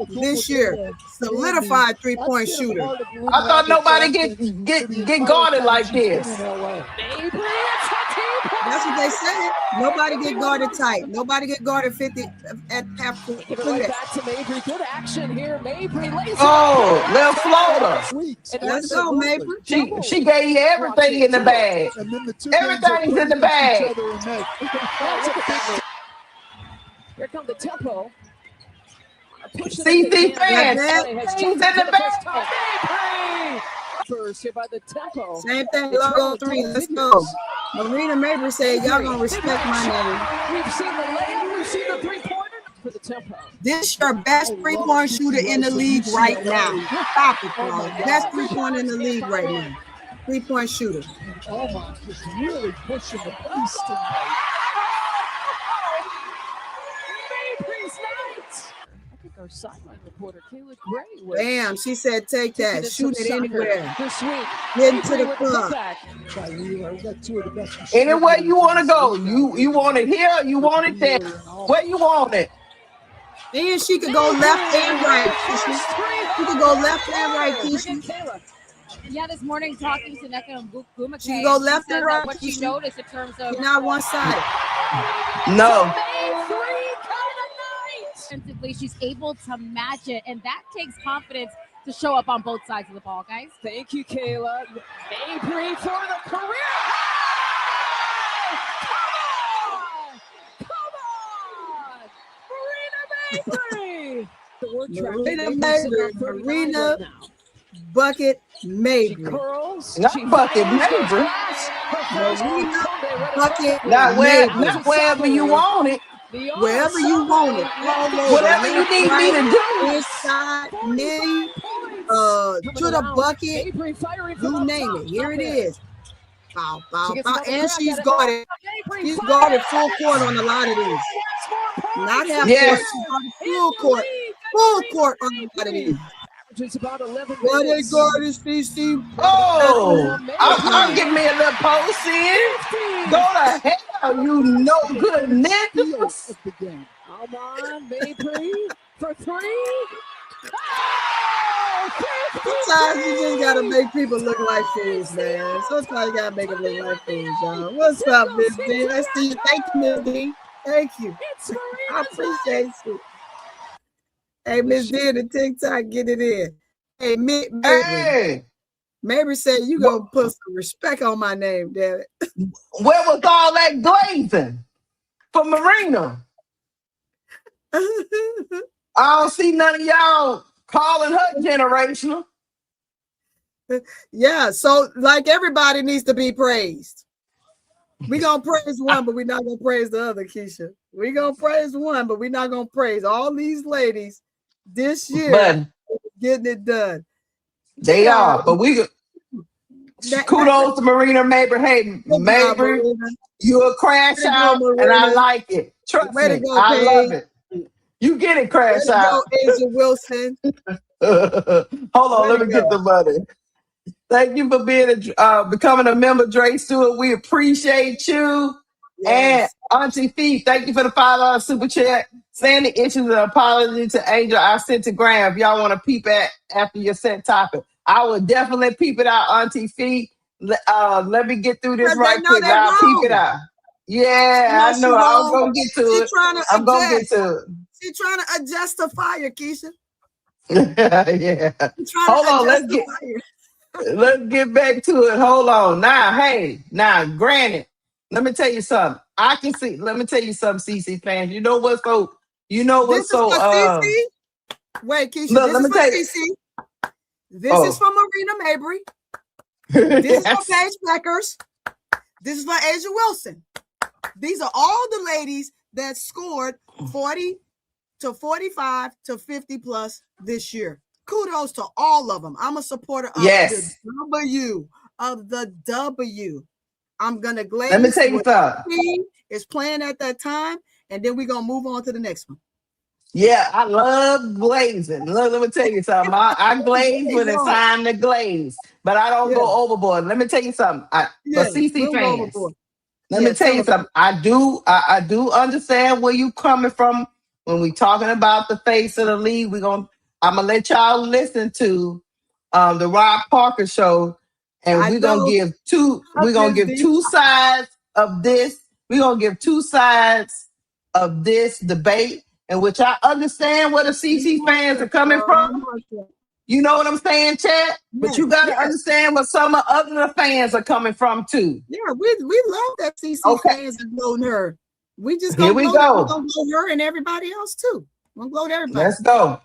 this year. Solidified 3-point shooter. I thought nobody get guarded like this. That's what they said. Nobody get guarded tight. Nobody get guarded 50 at half court. Back to Mabry. Good action here. Mabry lays left floater. Let's go, Mabry. She gave you everything in the bag. Everything's in the bag. Here comes the tempo. CC fans, she's in the bag. First here by the tempo. Same thing. Logo 3. Let's go. Marina Mabry said, "Y'all gonna respect my name." We've seen the layup. We've seen the 3-pointer for the tempo. This your best 3-point shooter in the league right now. Stop it, bro. Best 3-pointer in the league right now. 3-point shooter. Oh my! Just really pushing the pace tonight. Mabry's night. Our sideline reporter, Kayla Gray. Bam, she said, take that. Shoot it anywhere. This week. Get into the club. Anywhere you want to go. You want it here, you want it there. Where you want it. And she could go left and right. She could go left and right, Keisha. Yeah, this morning talking to Nneka and Gumake, she go left and right. What she noticed in terms of not one-sided. No. Offensively, she's able to match it, and that takes confidence to show up on both sides of the ball, guys. Thank you, Kayla. Mabry for the career. Come on! Marina Bucket Mabry. Not Bucket Mabry. Marina Bucket Not wherever you want it. Wherever you want it. Whatever you need me to do. Inside, mid, to the bucket, you name it. Here it is. Bow, bow, bow. And she's guarded. She's guarded full court on a lot of these. Not half court. She's guarded full court. Full court on a lot of these. What they guarded, CC? Oh, I'm getting me a little post in. Go to hell, you no good niggas. Come on, Mayberry for three. Sometimes you just gotta make people look like fools, man. Sometimes you gotta make them look like fools, y'all. What's up, Miss D? Let's see you. Thank you, Miss D. Thank you. I appreciate you. Hey, Miss D, the TikTok, get it in. Hey, Hey, Maybe say you gonna put some respect on my name, damn it. where was all that glazing for Marina? I don't see none of y'all calling her generational. Yeah, so like everybody needs to be praised. We gonna praise one, but we're not gonna praise the other, Keisha. We gonna praise one, but we're not gonna praise all these ladies this year But getting it done. they are. But we kudos to Marina Mabry. Hey, Mabry, you a crash out, and I like it. Trust me, I love it. You get it, crash out. Asia Wilson. Hold on, let me get the money. Thank you for becoming a member, Dre Stewart. We appreciate you. Yes. And Auntie Fee, thank you for the $5 super chat. Saying the issues and apology to Angel. I sent to Graham. If y'all want to peep at after your set topic, I will definitely peep it out, Auntie Fee. Let me get through this right quick. I'll peep it out. Yeah, I know. I'm gonna get to it. I'm gonna get to it. She's trying to adjust the fire, Keisha. Yeah. Hold on. Let's get back to it. Hold on. Now, granted, let me tell you something. I can see. Let me tell you something, CC fans. You know what's so. CC? Wait, Keisha. Look, this is for CC. This is for Marina Mabry. This is for Paige Beckers. This is for Asia Wilson. These are all the ladies that scored 40 to 45 to 50 plus this year. Kudos to all of them. I'm a supporter of the W. I'm gonna glaze. Let me tell you something. Is playing at that time, and then we're gonna move on to the next one. Yeah, I love glazing. Let me tell you something. I glaze when it's time to glaze, but I don't go overboard. Let me tell you something. For CC fans, let me tell you something. I do understand where you coming from when we talking about the face of the league. I'm gonna let y'all listen to the Rob Parker show, and we're gonna give two sides of this. We're gonna give two sides of this debate, in which I understand where the CC fans are coming from. You know what I'm saying, Chad? But you got to understand where some of other fans are coming from too. Yeah, we love that CC fans are gloating her. We just here we go. We're gonna gloat her and everybody else too. We're gonna gloat everybody. Let's go.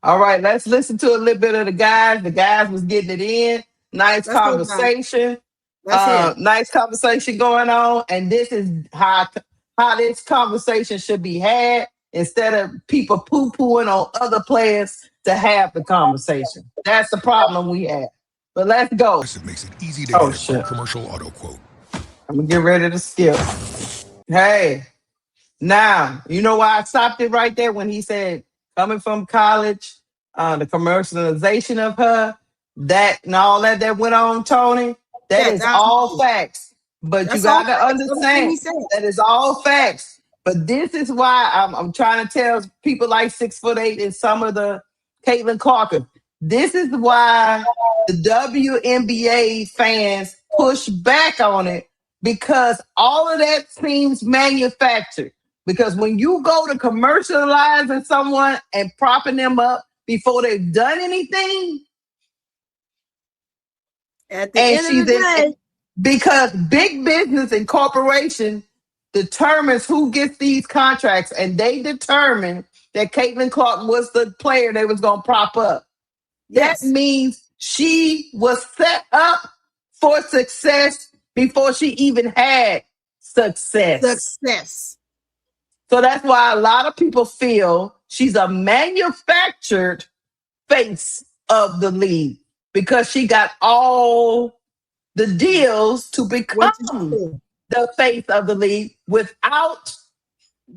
All right, let's listen to a little bit of the guys. The guys was getting it in. Nice conversation. Nice conversation going on. And this is how this conversation should be had, instead of people poo-pooing on other players to have the conversation. That's the problem we have. But let's go. It makes it easy to get a commercial auto quote. I'm gonna get ready to skip. Hey, now you know why I stopped it right there when he said coming from college, the commercialization of her, that and all that went on, Tony. That is all facts. But you got to understand that is all facts. But this is why I'm trying to tell people like 6'8" and some of the Caitlin Clark. This is why the WNBA fans push back on it, because all of that seems manufactured. Because when you go to commercializing someone and propping them up before they've done anything, at the end of the day, because big business and corporation determines who gets these contracts, and they determined that Caitlin Clark was the player they was going to prop up. Yes. That means she was set up for success before she even had success. So that's why a lot of people feel she's a manufactured face of the league because she got all the deals to become the face of the league without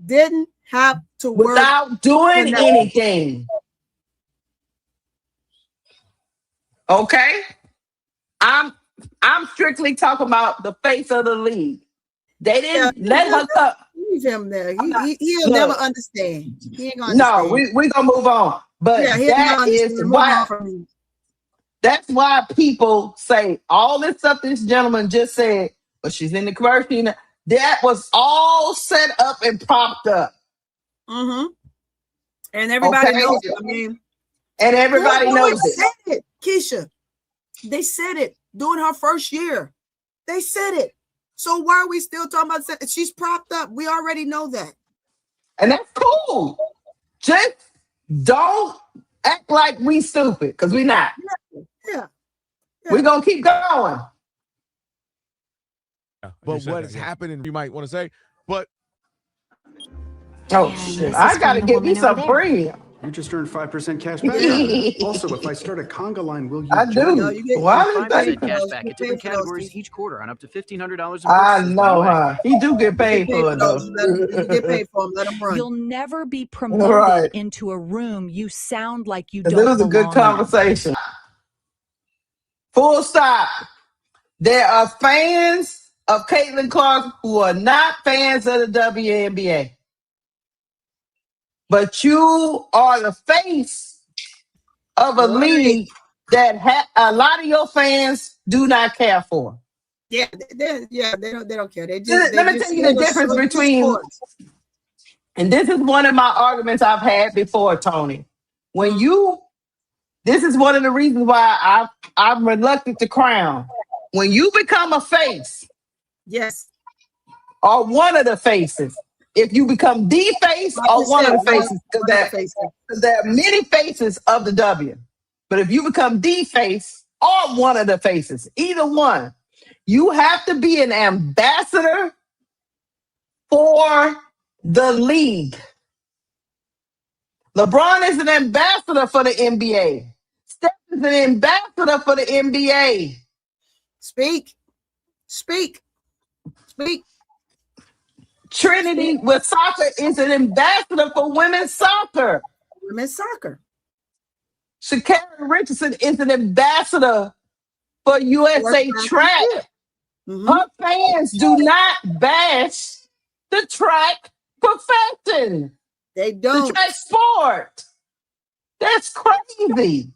didn't have to work without doing anything. Okay, I'm strictly talking about the face of the league. They didn't let her come. Leave him there. He'll never understand. He ain't gonna No, understand. we're gonna move on. But that is why. That's why people say all this stuff this gentleman just said, but she's in the commercial. That was all set up and propped up. Mm-hmm. And everybody knows it. I mean, and everybody knows it. Said it, Keisha. They said it during her first year. They said it. So why are we still talking about it? She's propped up. We already know that. And that's cool. Just don't act like we stupid, because we're not. Yeah. We're going to keep going. But what has happened, and you might want to say, but. Oh, shit. I got to get me some premium. You just earned 5% cash back. Also, if I start a conga line, will you? I do. No, you get 5% cash back at different categories each quarter on up to $1,500. I know, huh? He do get paid for it, though. You get paid for him. Let him run. You'll never be promoted into a room you sound like you don't. It was a good conversation. Full stop. There are fans of Caitlin Clark who are not fans of the WNBA. But you are the face of a league that a lot of your fans do not care for. Yeah, they don't care. Let me tell you the difference between, and this is one of my arguments I've had before, Tony. This is one of the reasons why I'm reluctant to crown. When you become a face, yes, or one of the faces. If you become the face or one of the faces, because there are many faces of the W. But if you become the face or one of the faces, either one, you have to be an ambassador for the league. LeBron is an ambassador for the NBA. Steph is an ambassador for the NBA. Speak. Trinity with soccer is an ambassador for women's soccer. Sha'Carri Richardson is an ambassador for USA Track. Her fans do not bash the track profession. They don't. The track sport. That's crazy.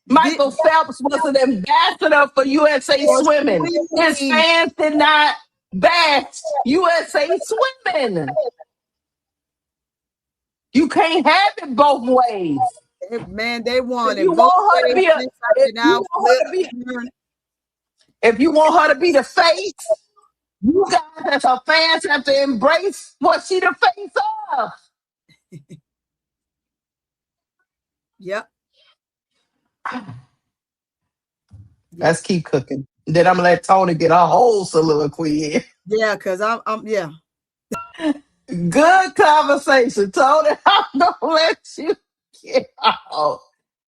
Michael Phelps was an ambassador for USA Swimming. His fans did not bash USA Swimming. You can't have it both ways. Man, they want it. If you want her to be the face, you guys as her fans have to embrace what she the face of. Yep. Let's keep cooking. Then I'm gonna let Tony get a whole soliloquy in. Yeah, because I'm Good conversation, Tony. I'm gonna let you get out.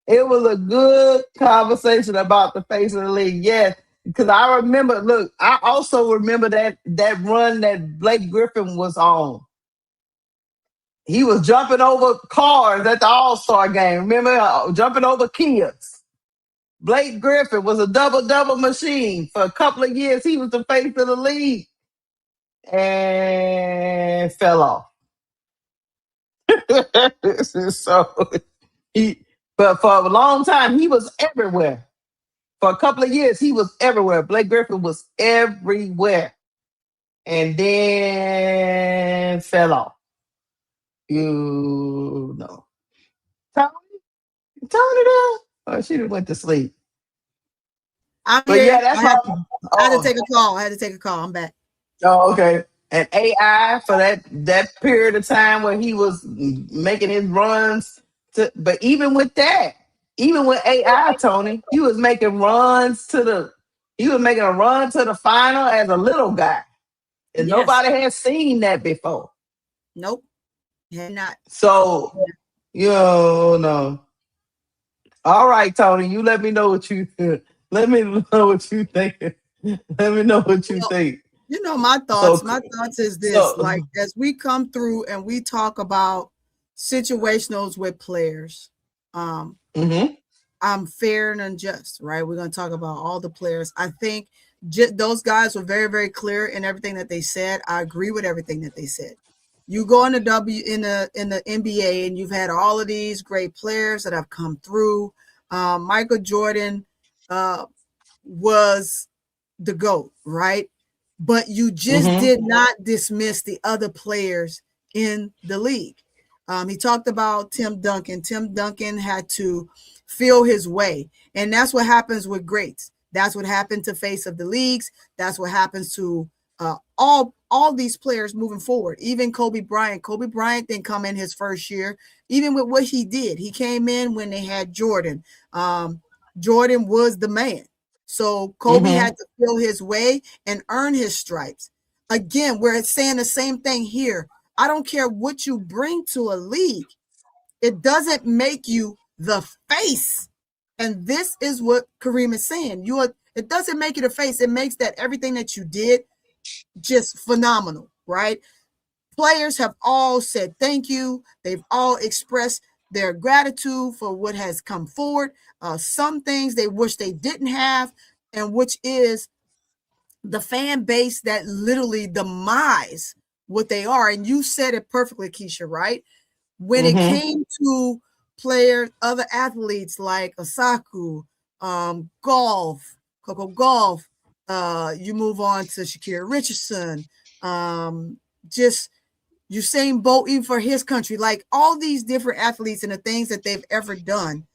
It was a good conversation about the face of the league. Yes, because I remember. Look, I also remember that run that Blake Griffin was on. He was jumping over cars at the All-Star game. Remember, jumping over kids. Blake Griffin was a double-double machine. For a couple of years, he was the face of the league. And fell off. But for a long time, he was everywhere. For a couple of years, he was everywhere. Blake Griffin was everywhere. And then fell off. You know. Tony there? Oh, she went to sleep. I'm but here. yeah, that's I had to take a call. I'm back. Oh, okay. And AI for that period of time when he was making his runs. But even with that, even with AI, Tony, he was making a run to the final as a little guy. And nobody had seen that before. Nope. Had not. So, no. All right, Tony, you let me know what you let me know what you think. Let me know what you think. You know, my thoughts is this, like, as we come through and we talk about situationals with players, I'm fair and unjust, right? We're going to talk about all the players. I think those guys were very, very clear in everything that they said. I agree with everything that they said. You go in the NBA and you've had all of these great players that have come through. Michael Jordan was the GOAT, right? But you just did not dismiss the other players in the league. He talked about Tim Duncan. Tim Duncan had to feel his way. And that's what happens with greats. That's what happened to face of the leagues. That's what happens to all these players moving forward. Even Kobe Bryant. Kobe Bryant didn't come in his first year, even with what he did. He came in when they had Jordan. Jordan was the man. So Kobe had to feel his way and earn his stripes. Again, we're saying the same thing here. I don't care what you bring to a league. It doesn't make you the face. And this is what Kareem is saying. It doesn't make you the face. It makes that everything that you did just phenomenal, right? Players have all said thank you. They've all expressed their gratitude for what has come forward. Some things they wish they didn't have, and which is the fan base that literally demise what they are. And you said it perfectly, Keisha, right? When it came to players, other athletes like Osaku, golf, Coco Golf, you move on to Shakira Richardson, just Usain Bolt, even for his country, like all these different athletes and the things that they've ever done.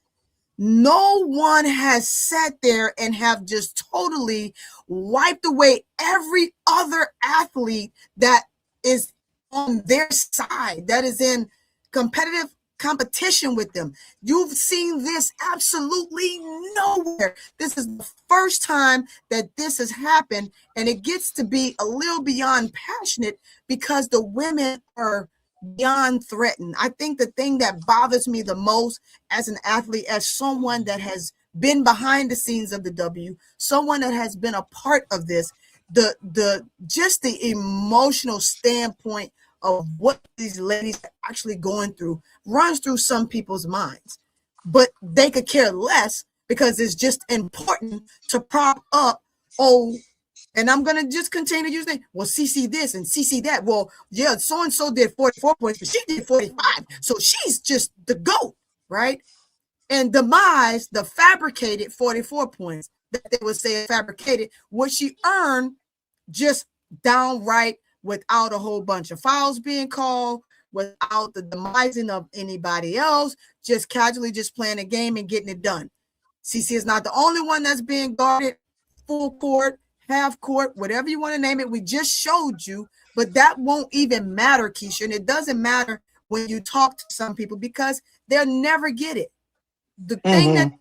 No one has sat there and have just totally wiped away every other athlete that is on their side, that is in competitive competition with them. You've seen this absolutely nowhere. This is the first time that this has happened, and it gets to be a little beyond passionate because the women are beyond threatened. I think the thing that bothers me the most as an athlete, as someone that has been behind the scenes of the W, someone that has been a part of this, the just the emotional standpoint of what these ladies are actually going through runs through some people's minds. But they could care less because it's just important to prop up, and I'm going to just continue to use it. Well, CC this and CC that. Well, yeah, so-and-so did 44 points, but she did 45. So she's just the GOAT, right? And demise the fabricated 44 points that they would say fabricated, what she earned just downright without a whole bunch of fouls being called, without the demising of anybody else, just casually just playing a game and getting it done. CC is not the only one that's being guarded full court, half court, whatever you want to name it. We just showed you, but that won't even matter, Keisha. And it doesn't matter when you talk to some people because they'll never get it. The thing that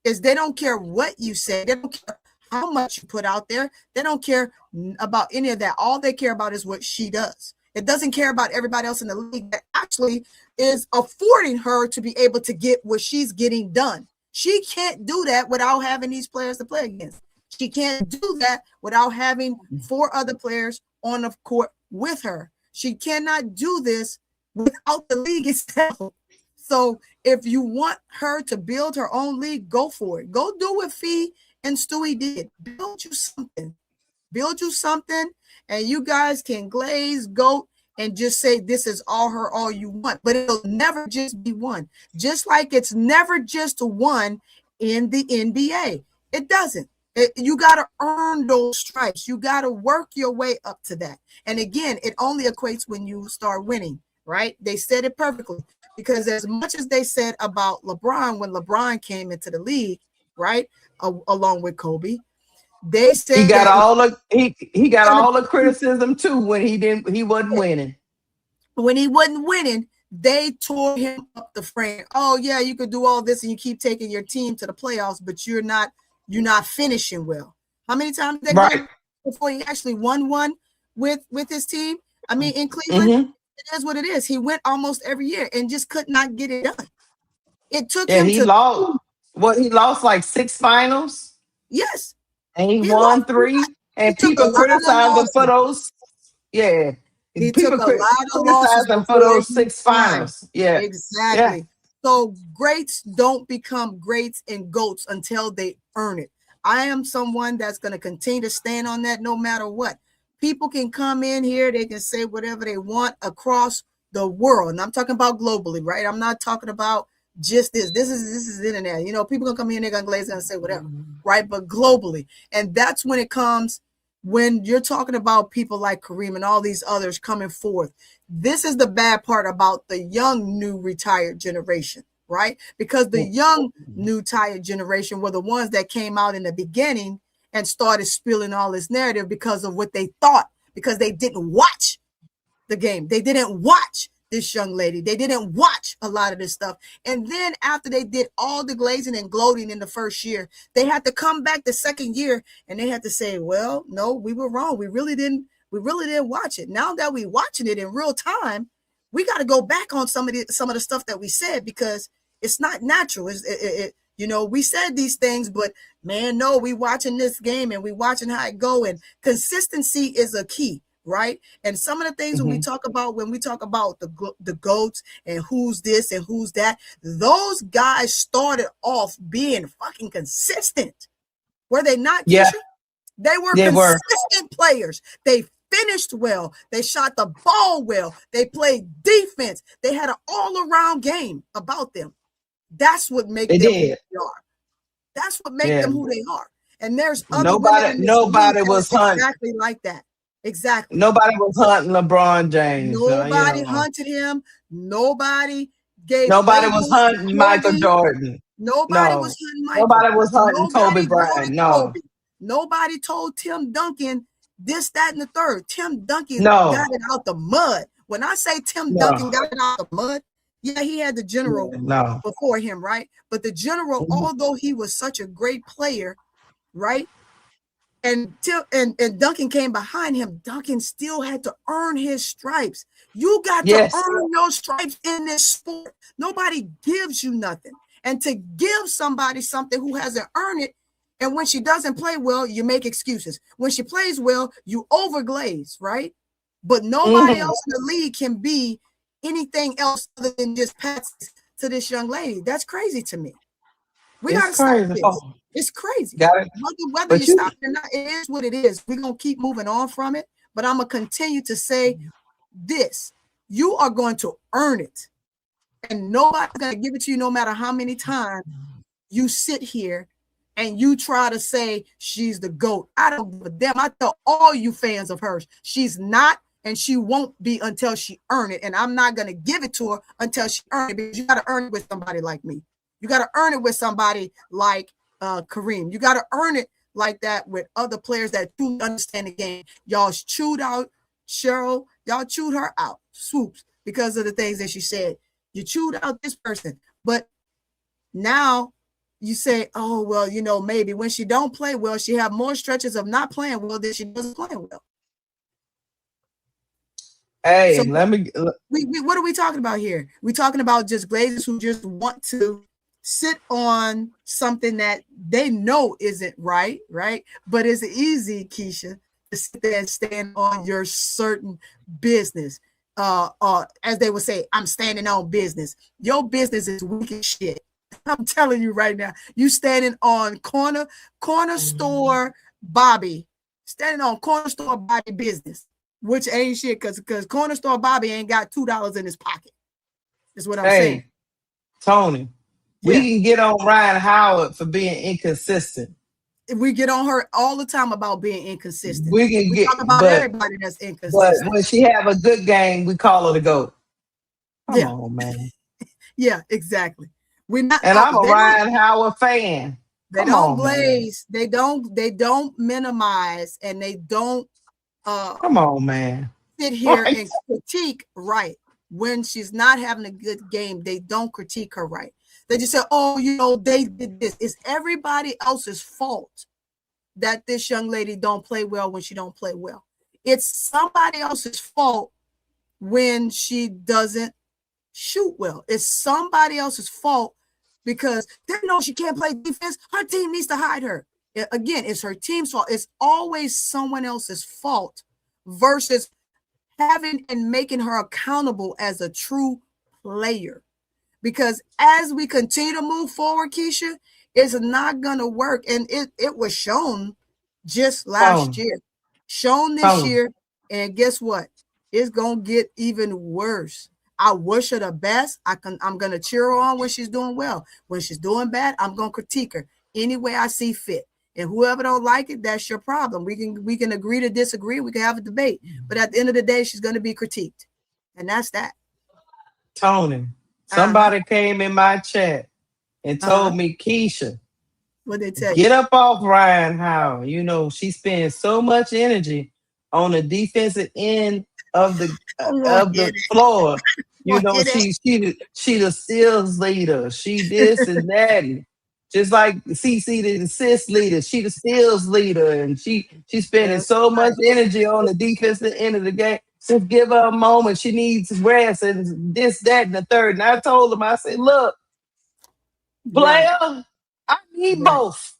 is they don't care what you say. They don't care how much you put out there. They don't care about any of that. All they care about is what she does. It doesn't care about everybody else in the league that actually is affording her to be able to get what she's getting done. She can't do that without having these players to play against. She can't do that without having 4 other players on the court with her. She cannot do this without the league itself. So if you want her to build her own league, go for it. Go do what Fee and Stewie did. Build you something. Build you something, and you guys can glaze, goat, and just say this is all you want. But it'll never just be one. Just like it's never just one in the NBA. It doesn't. You got to earn those stripes. You got to work your way up to that. And again, it only equates when you start winning, right? They said it perfectly. Because as much as they said about LeBron when LeBron came into the league, right, along with Kobe, they said he got all the criticism too when he wasn't winning. When he wasn't winning, they tore him up the frame. Oh yeah, you could do all this and you keep taking your team to the playoffs, but you're not finishing well. How many times did they go before he actually won one with his team? I mean, in Cleveland, it is what it is. He went almost every year and just could not get it done. It took Yeah, him he to lost. What, he lost like 6 finals, yes, and he he lost. won 3. He And took a people lot of criticize him for losses. those. Yeah, He took people a lot of losses criticize him for before those he 6 won. finals. Yeah, yeah, Exactly. So greats don't become greats and goats until they earn it. I am someone that's going to continue to stand on that no matter what. People can come in here, they can say whatever they want across the world. And I'm talking about globally, right? I'm not talking about just this. This is internet. You know, people gonna come in, they're gonna glaze and say whatever, right? But globally. And that's when it comes when you're talking about people like Kareem and all these others coming forth. This is the bad part about the young, new retired generation, right? Because the young, new retired generation were the ones that came out in the beginning and started spilling all this narrative because of what they thought, because they didn't watch the game. They didn't watch this young lady. They didn't watch a lot of this stuff. And then after they did all the glazing and gloating in the first year, they had to come back the second year and they had to say, well, no, we were wrong. We really didn't watch it. Now that we're watching it in real time, we got to go back on some of the stuff that we said because it's not natural. You know, we said these things, but man, no, we watching this game and we watching how it go. And consistency is a key, right? And some of the things when we talk about the GOATs and who's this and who's that, those guys started off being fucking consistent. Were they not, yeah. Keisha? They were They were. consistent players. They finished well. They shot the ball well. They played defense. They had an all-around game about them. That's what makes They them who did. they are. That's what makes Yeah. them who they are. And there's other women in this league Nobody that was are hunting. exactly like that. Exactly. Nobody was hunting LeBron James. Nobody hunted him. Nobody gave Nobody was labels to hunting Michael Kobe. Jordan. Nobody was No. hunting Michael. Nobody was hunting Kobe Nobody Bryant. wanted No. Kobe. Nobody told Tim Duncan this, that, and the third. Tim Duncan No. got it out the mud. When I say Tim Duncan got it out the mud, yeah, he had the general before him, right? But the general, although he was such a great player, right? And Duncan came behind him. Duncan still had to earn his stripes. You got to earn your stripes in this sport. Nobody gives you nothing. And to give somebody something who hasn't earned it, and when she doesn't play well, you make excuses. When she plays well, you overglaze, right? But nobody else in the league can be anything else other than just passes to this young lady. That's crazy to me. We got to stop this. It's crazy. Whether you stop it or not, it is what it is. We're going to keep moving on from it. But I'm going to continue to say this. You are going to earn it. And nobody's going to give it to you no matter how many times you sit here and you try to say she's the GOAT. I don't give a damn. I tell all you fans of hers, she's not and she won't be until she earn it. And I'm not going to give it to her until she earn it because you got to earn it with somebody like me. You got to earn it with somebody like Kareem. You got to earn it like that with other players that do understand the game. Y'all chewed out Cheryl. Y'all chewed her out, swoops, because of the things that she said. You chewed out this person. But now you say, oh, well, you know, maybe when she don't play well, she have more stretches of not playing well than she doesn't play well. Hey, so what are we talking about here? We're talking about just glazers who just want to sit on something that they know isn't right? But it's easy, Keisha, to sit there and stand on your certain business. As they would say, I'm standing on business. Your business is weak as shit. I'm telling you right now. You standing on corner store Bobby, standing on corner store Bobby business, which ain't shit because corner store Bobby ain't got $2 in his pocket. Is what I'm saying. Tony. We can get on Ryan Howard for being inconsistent. We get on her all the time about being inconsistent. We talk about everybody that's inconsistent. But when she have a good game, we call her the GOAT. Come on, man. Yeah, exactly. We're not. And I'm a Ryan Howard fan. They don't glaze. They don't minimize, and they don't. Come on, man. Sit here and critique when she's not having a good game. They don't critique her right. They just say, oh, you know, they did this. It's everybody else's fault that this young lady don't play well when she don't play well. It's somebody else's fault when she doesn't shoot well. It's somebody else's fault because they know she can't play defense. Her team needs to hide her. Again, it's her team's fault. It's always someone else's fault versus having and making her accountable as a true player. Because as we continue to move forward, Keisha, it's not going to work. And it was shown just last year, shown this year. And guess what? It's going to get even worse. I wish her the best. I'm going to cheer her on when she's doing well. When she's doing bad, I'm going to critique her any way I see fit. And whoever don't like it, that's your problem. We can agree to disagree. We can have a debate. But at the end of the day, she's going to be critiqued. And that's that. Tony, somebody came in my chat and told me, Keisha, what they tell get you? up off Ryan Howell. You know, she spends so much energy on the defensive end of the floor. You know, she the steals leader. She this and that. And just like CC the assist leader, she the steals leader, and she's spending so much energy on the defensive end of the game. Just give her a moment. She needs rest and this, that, and the third. And I told him, I said, look, player, I need both.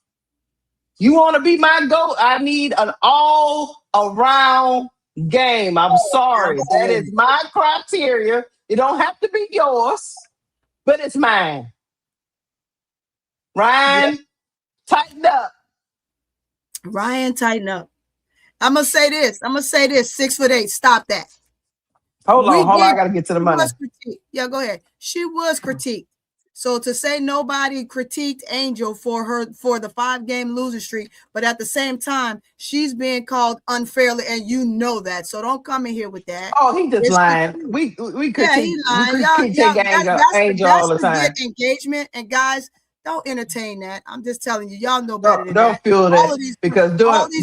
You want to be my GOAT? I need an all-around game. I'm sorry. That is my criteria. It don't have to be yours, but it's mine. Ryan, tighten up. Ryan, tighten up. I'm gonna say this. 6'8". Stop that. Hold on. I gotta get to the money. Yeah, go ahead. She was critiqued. So to say nobody critiqued Angel for the 5-game losing streak, but at the same time, she's being called unfairly, and you know that. So don't come in here with that. Oh, he just lying. We critique Angel all the time. Get engagement, and guys, don't entertain that. I'm just telling you, y'all know better than don't that. Feel that because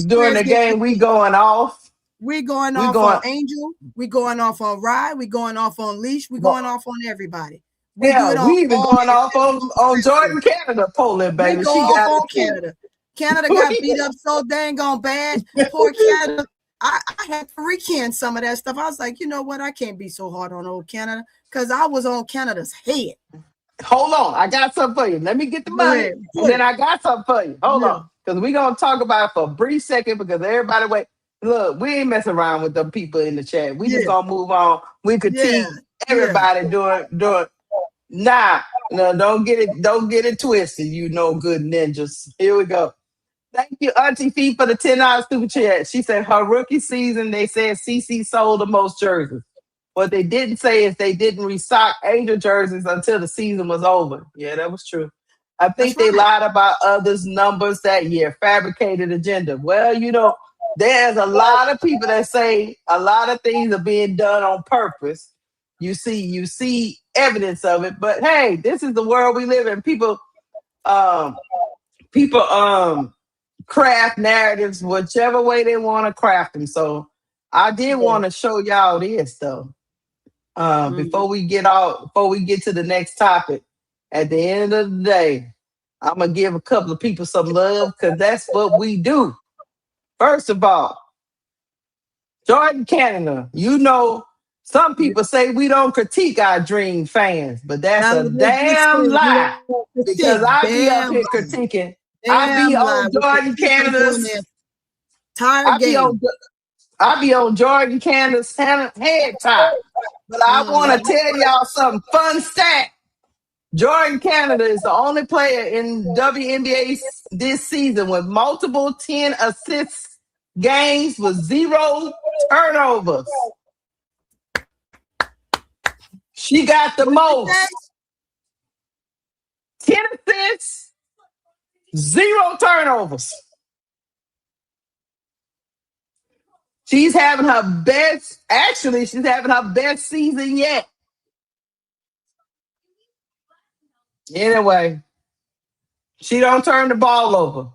during the game we going off. We're going off on Angel. We're going off on Rye. We're going off on Leash. We're going off on everybody. We even going off on Jordan Canada polling, baby. We go off on Canada. Canada got beat up so dang on bad. Poor Canada. I had to recant some of that stuff. I was like, you know what? I can't be so hard on old Canada because I was on Canada's head. Hold on. I got something for you. Let me get the money. And then I got something for you. Hold on. Because we're going to talk about it for a brief second because everybody wait. Look, we ain't messing around with the people in the chat. We just going to move on. We critique everybody doing. Nah, no, don't get it twisted. You know, good ninjas. Here we go. Thank you, Auntie Fee, for the $10 super chat. She said her rookie season, they said CC sold the most jerseys. What they didn't say is they didn't restock Angel jerseys until the season was over. Yeah, that was true. I think they lied about others' numbers that year, fabricated agenda. Well, you know, there's a lot of people that say a lot of things are being done on purpose. You see evidence of it, but hey, this is the world we live in. People craft narratives whichever way they want to craft them. So I did want to show y'all this though. Before we get to the next topic, at the end of the day, I'm gonna give a couple of people some love because that's what we do. First of all, Jordan Canada, you know, some people say we don't critique our Dream fans, but that's a damn lie. Because I be up here critiquing. I be on Jordan Canada's tired game. I be on Jordan Canada's head top. But I want to tell y'all some fun stat. Jordan Canada is the only player in WNBA this season with multiple 10 assists games with 0 turnovers. She got the most. 10 assists, 0 turnovers. She's having her best season yet. Anyway, she don't turn the ball over.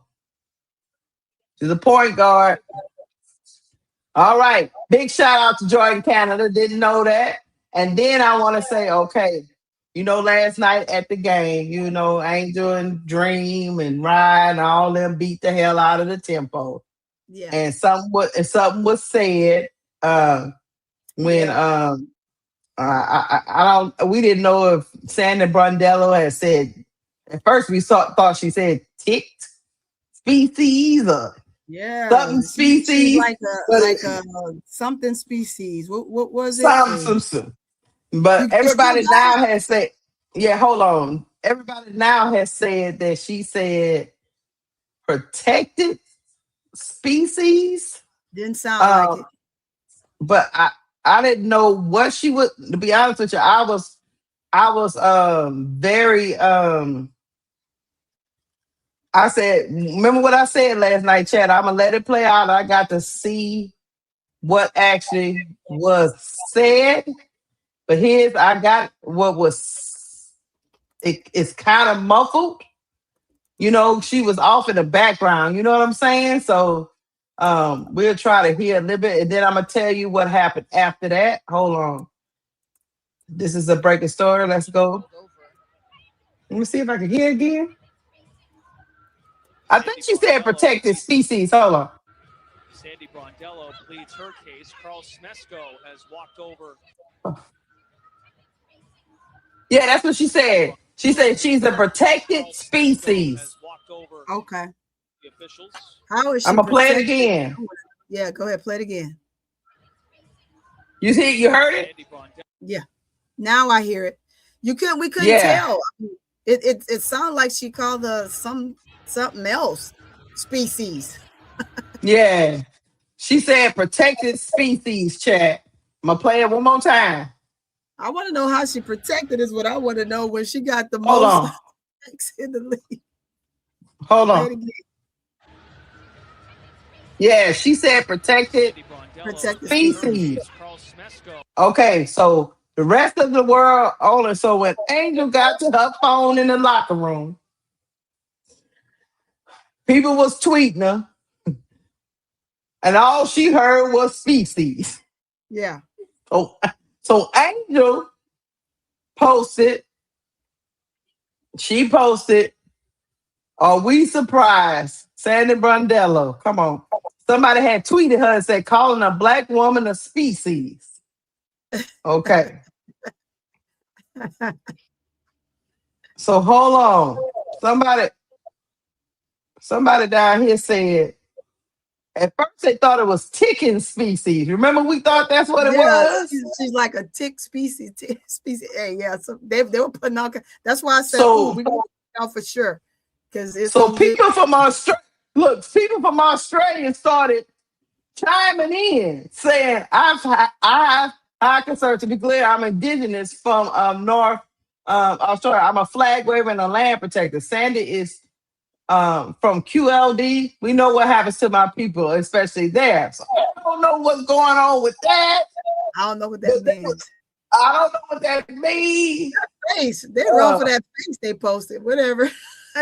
She's a point guard. All right. Big shout out to Jordan Canada. Didn't know that. And then I want to say, okay, you know, last night at the game, you know, Angel and Dream and Ryan and all them beat the hell out of the tempo. Yeah. And something was said when we didn't know if Sandy Brondello had said At first, we thought she said ticked species or something she's species, like but a something species. What was it? some. But You still everybody got now it? has said, yeah, hold on. Everybody now has said that she said protected species. Didn't sound like it. But I didn't know what she would. To be honest with you, I was very I said, remember what I said last night, Chad? I'm gonna let it play out. I got to see what actually was said. But here's I got what was it's kind of muffled. You know, she was off in the background, you know what I'm saying? So we'll try to hear a little bit, and then I'm gonna tell you what happened after that. Hold on. This is a breaking story. Let's go. Let me see if I can hear again. I think she said protected species. Hold on. Sandy Brondello pleads her case. Carl Smesko has walked over. Yeah, that's what she said. She said she's a protected species. Okay. The officials. How is she I'm gonna play it protected? again. Yeah, go ahead, play it again. You see, you heard it? Yeah. Now I hear it. We couldn't Yeah. tell. It sounded like she called something else species. Yeah. She said protected species, chat. I'm gonna play it one more time. I want to know how she protected is what I want to know when she got the Hold most on. in the league. Hold Play it on. again. Yeah, she said protected species. Okay, so the rest of the world only. So when Angel got to her phone in the locker room, people was tweeting her, and all she heard was species. Yeah. So Angel posted. She posted. Are we surprised? Sandy Brondello. Come on. Somebody had tweeted her and said, calling a black woman a species. Okay. So hold on. Somebody down here said, at first they thought it was ticking species. Remember, we thought that's what it was? She's like a tick species. Hey, yeah. So they were putting out. That's why I said, "Ooh, we want to out for sure." Because it's so people from Australia started chiming in, saying, "I have high concern. To be clear, I'm indigenous from North Australia. I'm a flag waver and a land protector. Sandy is from QLD. We know what happens to my people, especially there. So I don't know what's going on with that. I don't know what that means. I don't know what that means. Face. They wrong for that face they posted. Whatever.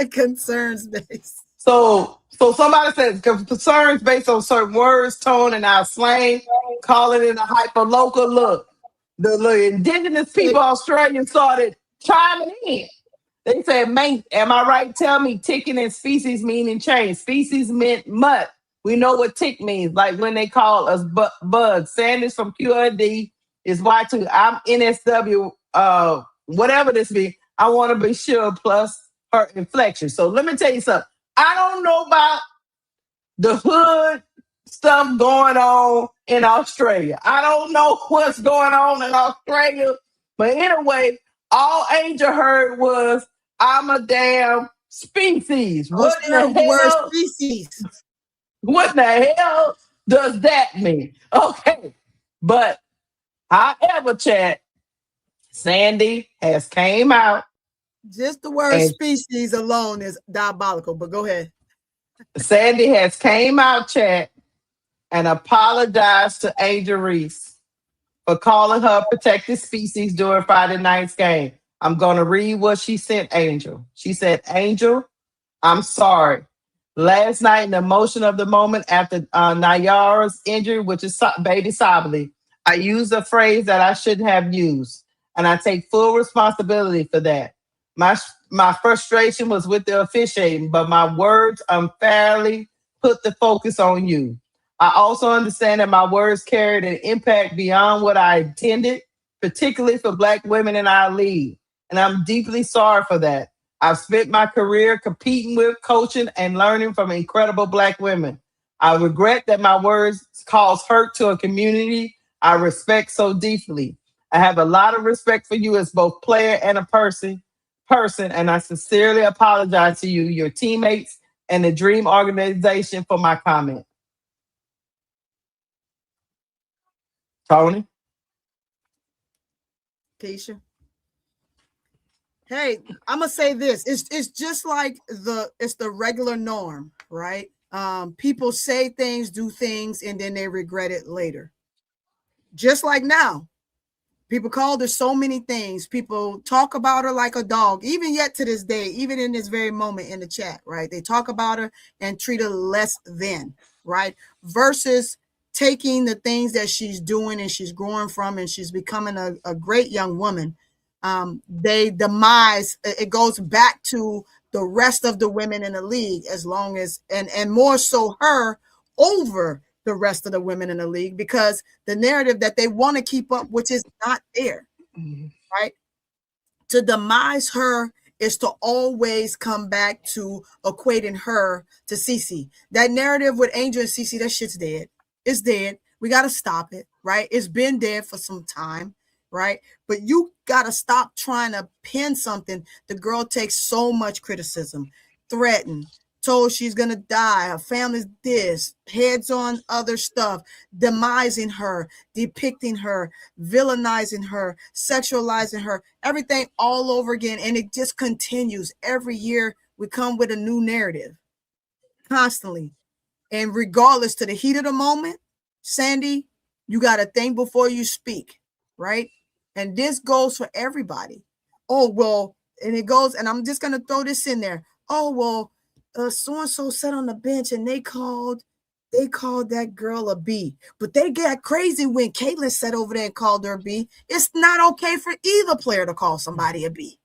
Concerns based. So somebody says concerns based on certain words, tone, and our slang, calling it a hyper-local look. The indigenous people, Australians, started chiming in. They said, "Mate, am I right? Tell me, ticking and species meaning change. Species meant mutt. We know what tick means, like when they call us bugs. Sanders from QRD is Y2. I'm NSW, whatever this be. I want to be sure, plus her inflection." So let me tell you something. I don't know about the hood stuff going on in Australia. I don't know what's going on in Australia. But anyway, all Angel heard was, "I'm a damn species." What in the hell? Species. What the hell does that mean? Okay. But however, chat, Sandy has came out. Just the word species alone is diabolical, but go ahead. Sandy has came out, chat, and apologized to Angel Reese for calling her protected species during Friday night's game. I'm going to read what she sent Angel. She said, "Angel, I'm sorry. Last night, in the emotion of the moment after Nayara's injury, which is baby Sabali, I used a phrase that I shouldn't have used, and I take full responsibility for that. My frustration was with the officiating, but my words unfairly put the focus on you. I also understand that my words carried an impact beyond what I intended, particularly for Black women in our league, and I'm deeply sorry for that. I've spent my career competing with, coaching, and learning from incredible Black women. I regret that my words cause hurt to a community I respect so deeply. I have a lot of respect for you as both player and a person, and I sincerely apologize to you, your teammates, and the Dream organization for my comment. Tony? Keisha. Hey, I'm gonna say this. It's just like it's the regular norm, right? People say things, do things, and then they regret it later. Just like now. People called her so many things. People talk about her like a dog, even yet to this day, even in this very moment in the chat, right? They talk about her and treat her less than, right? Versus taking the things that she's doing and she's growing from and she's becoming a great young woman. They demise, it goes back to the rest of the women in the league as long as, and more so her over the rest of the women in the league because the narrative that they want to keep up, which is not there, right? To demise her is to always come back to equating her to Cece. That narrative with Angel and Cece, that shit's dead. It's dead. We got to stop it, right? It's been dead for some time, right? But you got to stop trying to pin something. The girl takes so much criticism, threatened, told she's gonna die, her family's this, heads on other stuff, demising her, depicting her, villainizing her, sexualizing her, everything all over again. And it just continues. Every year we come with a new narrative constantly. And regardless to the heat of the moment, Sandy, you got to think before you speak, right? And this goes for everybody. Oh, well, and it goes, and I'm just gonna throw this in there. Oh, well, so-and-so sat on the bench and they called that girl a B. But they got crazy when Caitlin sat over there and called her a B. It's not okay for either player to call somebody a B.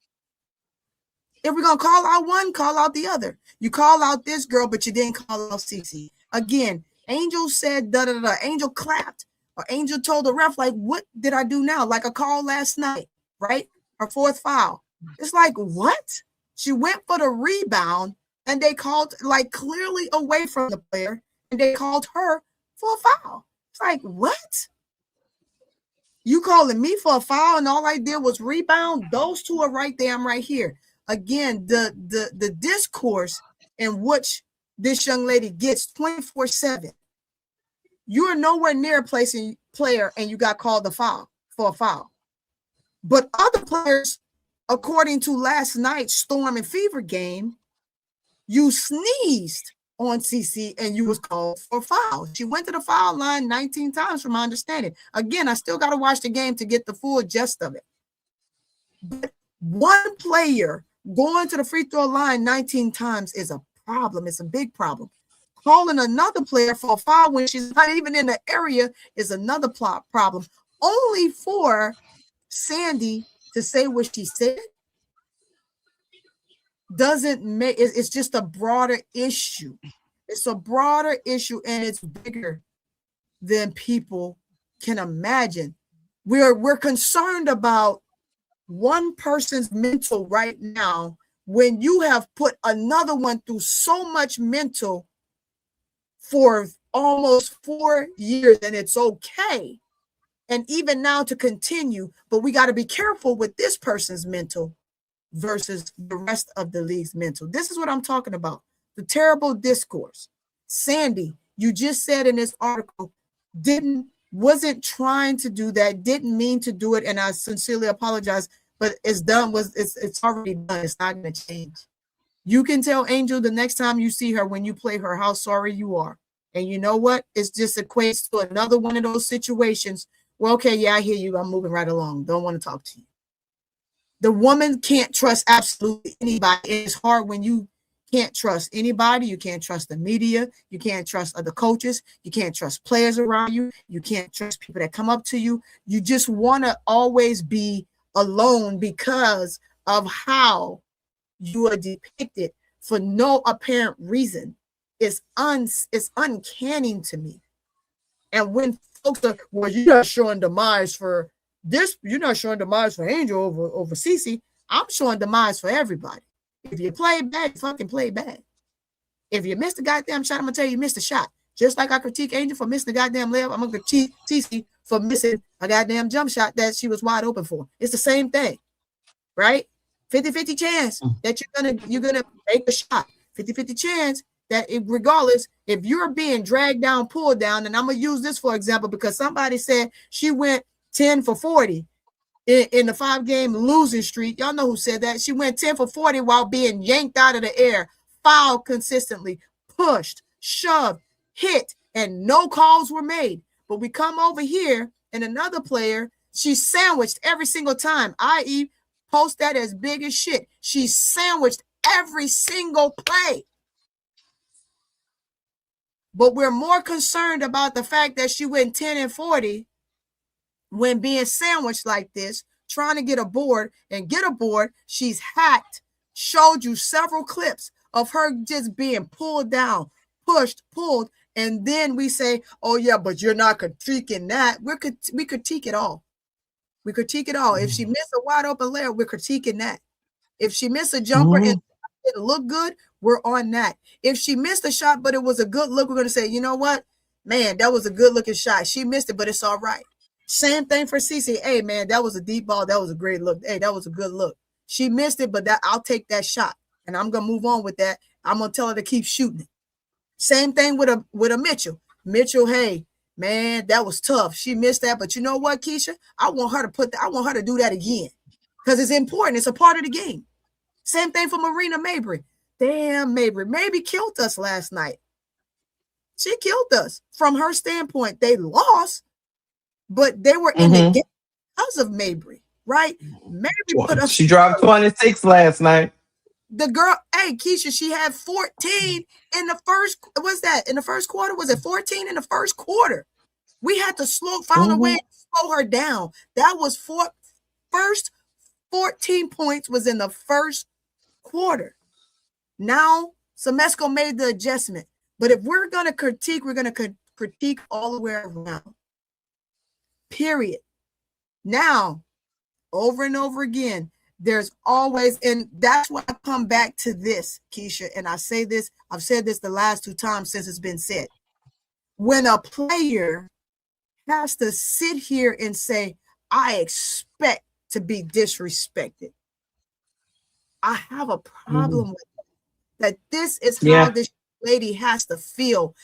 If we're going to call out one, call out the other. You call out this girl, but you didn't call out Cece. Again, Angel said da-da-da-da. Angel clapped. Or Angel told the ref, like, what did I do now? Like a call last night, right? Her fourth foul. It's like, what? She went for the rebound, and they called, like, clearly away from the player, and they called her for a foul. It's like, what? You calling me for a foul, and all I did was rebound? Those two are right there. I'm right here. Again, the discourse in which this young lady gets 24/7. You are nowhere near a player, and you got called for a foul. But other players, according to last night's Storm and Fever game, you sneezed on CC and you was called for a foul. She went to the foul line 19 times from my understanding. Again, I still got to watch the game to get the full gist of it. But one player going to the free throw line 19 times is a problem. It's a big problem. Calling another player for a foul when she's not even in the area is another problem. Only for Sandy to say what she said doesn't make it's just a broader issue. It's a broader issue and it's bigger than people can imagine. We're concerned about one person's mental right now when you have put another one through so much mental for almost 4 years, and it's okay. And even now to continue, but we got to be careful with this person's mental versus the rest of the league's mental. This is what I'm talking about. The terrible discourse. Sandy, you just said in this article, wasn't trying to do that, didn't mean to do it, and I sincerely apologize, but it's done, it's already done. It's not going to change. You can tell Angel the next time you see her when you play her how sorry you are. And you know what? It just equates to another one of those situations. Well, okay, yeah, I hear you. I'm moving right along. Don't want to talk to you. The woman can't trust absolutely anybody. It's hard when you can't trust anybody. You can't trust the media. You can't trust other coaches. You can't trust players around you. You can't trust people that come up to you. You just want to always be alone because of how you are depicted for no apparent reason. It's uncanny to me. And when folks are, well, you're not showing demise for this, you're not showing demise for Angel over Cece. I'm showing demise for everybody. If you play bad, fucking play bad. If you missed the goddamn shot, I'm gonna tell you missed a shot. Just like I critique Angel for missing the goddamn layup, I'm gonna critique TC for missing a goddamn jump shot that she was wide open for. It's the same thing, right? 50-50 chance that you're gonna make a shot. 50-50 chance that regardless, if you're being dragged down, pulled down, and I'm gonna use this for example because somebody said she went 10 for 40 in the 5-game losing streak. Y'all know who said that. She went 10 for 40 while being yanked out of the air, fouled consistently, pushed, shoved, hit, and no calls were made. But we come over here and another player, she's sandwiched every single time, i.e. post that as big as shit. She's sandwiched every single play. But we're more concerned about the fact that she went 10 and 40 when being sandwiched like this, trying to get a board and get a board. She's hacked, showed you several clips of her just being pulled down, pushed, pulled, and then we say, oh yeah, but you're not critiquing that. We critique it all. We critique it all. If she missed a wide open layup, we're critiquing that. If she missed a jumper and it looked good, we're on that. If she missed a shot, but it was a good look, we're going to say, you know what? Man, that was a good looking shot. She missed it, but it's all right. Same thing for CC. Hey, man, that was a deep ball. That was a great look. Hey, that was a good look. She missed it, but I'll take that shot. And I'm going to move on with that. I'm going to tell her to keep shooting it. Same thing with a Mitchell. Mitchell, hey, man, that was tough. She missed that. But you know what, Keisha? I want her to do that again. Because it's important. It's a part of the game. Same thing for Marina Mabry. Damn, Mabry killed us last night. She killed us. From her standpoint, they lost, but they were in the game because of Mabry, right? Mabry put us. She dropped 26 last night. The girl, hey, Keisha, she had 14 in the first. What's that? In the first quarter? Was it 14 in the first quarter? We had to find a way to slow her down. That was first 14 points was in the first quarter. Now, Semesco made the adjustment. But if we're going to critique, we're going to critique all the way around. Period. Now, over and over again, there's always, and that's why I come back to this, Keisha, and I say this, I've said this the last 2 times since it's been said. When a player has to sit here and say, I expect to be disrespected, I have a problem with that. This is how this lady has to feel.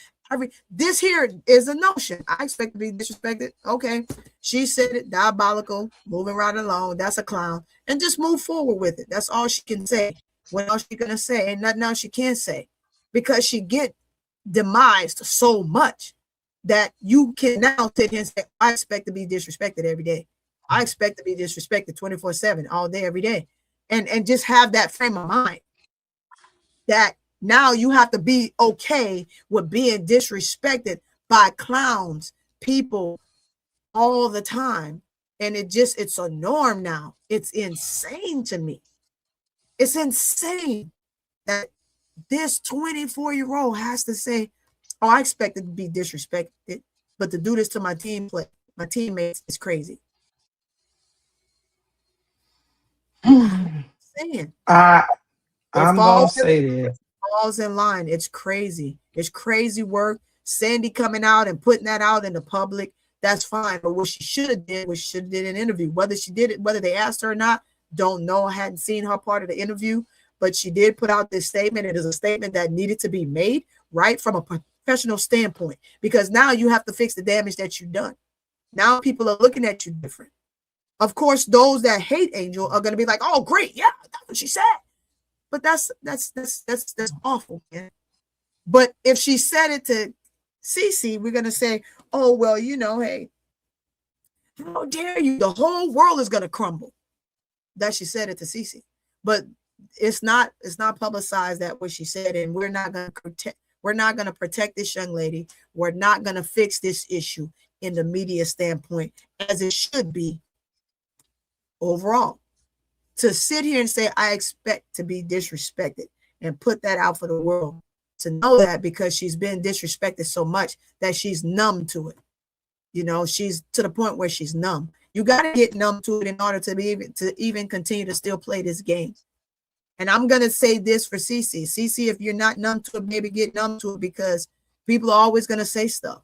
This here is a notion. I expect to be disrespected. Okay, she said it, diabolical, moving right along. That's a clown. And just move forward with it. That's all she can say. What else she gonna say? Ain't nothing else she can say. Because she get demised so much that you can now sit here and say, I expect to be disrespected every day. I expect to be disrespected 24/7, all day, every day. And just have that frame of mind that now you have to be okay with being disrespected by clowns, people all the time. And it's a norm now. It's insane to me. It's insane that this 24-year-old has to say, oh, I expected to be disrespected, but to do this to my teammates is crazy. I'm gonna say this. Falls in line. It's crazy. It's crazy work. Sandy coming out and putting that out in the public, that's fine. But what she should have did was she should have did an interview. Whether she did it, whether they asked her or not, don't know. I hadn't seen her part of the interview, but she did put out this statement. It is a statement that needed to be made, right, from a professional standpoint, because now you have to fix the damage that you've done. Now people are looking at you different. Of course, those that hate Angel are going to be like, "Oh, great, yeah, that's what she said." But that's awful, man. But if she said it to Cece, we're going to say, "Oh, well, you know, hey, how dare you? The whole world is going to crumble." That she said it to Cece, but it's not publicized that what she said, and we're not going to protect this young lady. We're not going to fix this issue in the media standpoint as it should be overall. To sit here and say, I expect to be disrespected and put that out for the world to know that, because she's been disrespected so much that she's numb to it. You know, she's to the point where she's numb. You got to get numb to it in order to be even continue to still play this game. And I'm going to say this for Cece. Cece, if you're not numb to it, maybe get numb to it, because people are always going to say stuff.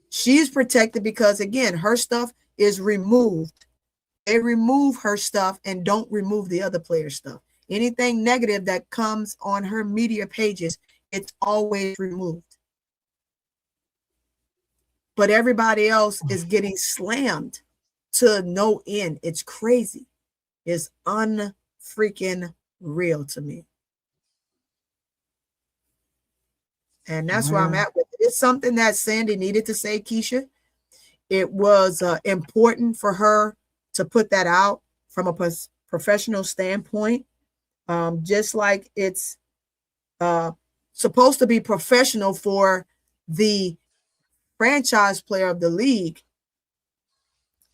She's protected because, again, her stuff is removed. They remove her stuff and don't remove the other player's stuff. Anything negative that comes on her media pages, it's always removed. But everybody else is getting slammed to no end. It's crazy. It's unfreaking real to me. And that's where I'm at with it. It's something that Sandy needed to say, Keisha. It was important for her to put that out from a professional standpoint. Just like it's supposed to be professional for the franchise player of the league,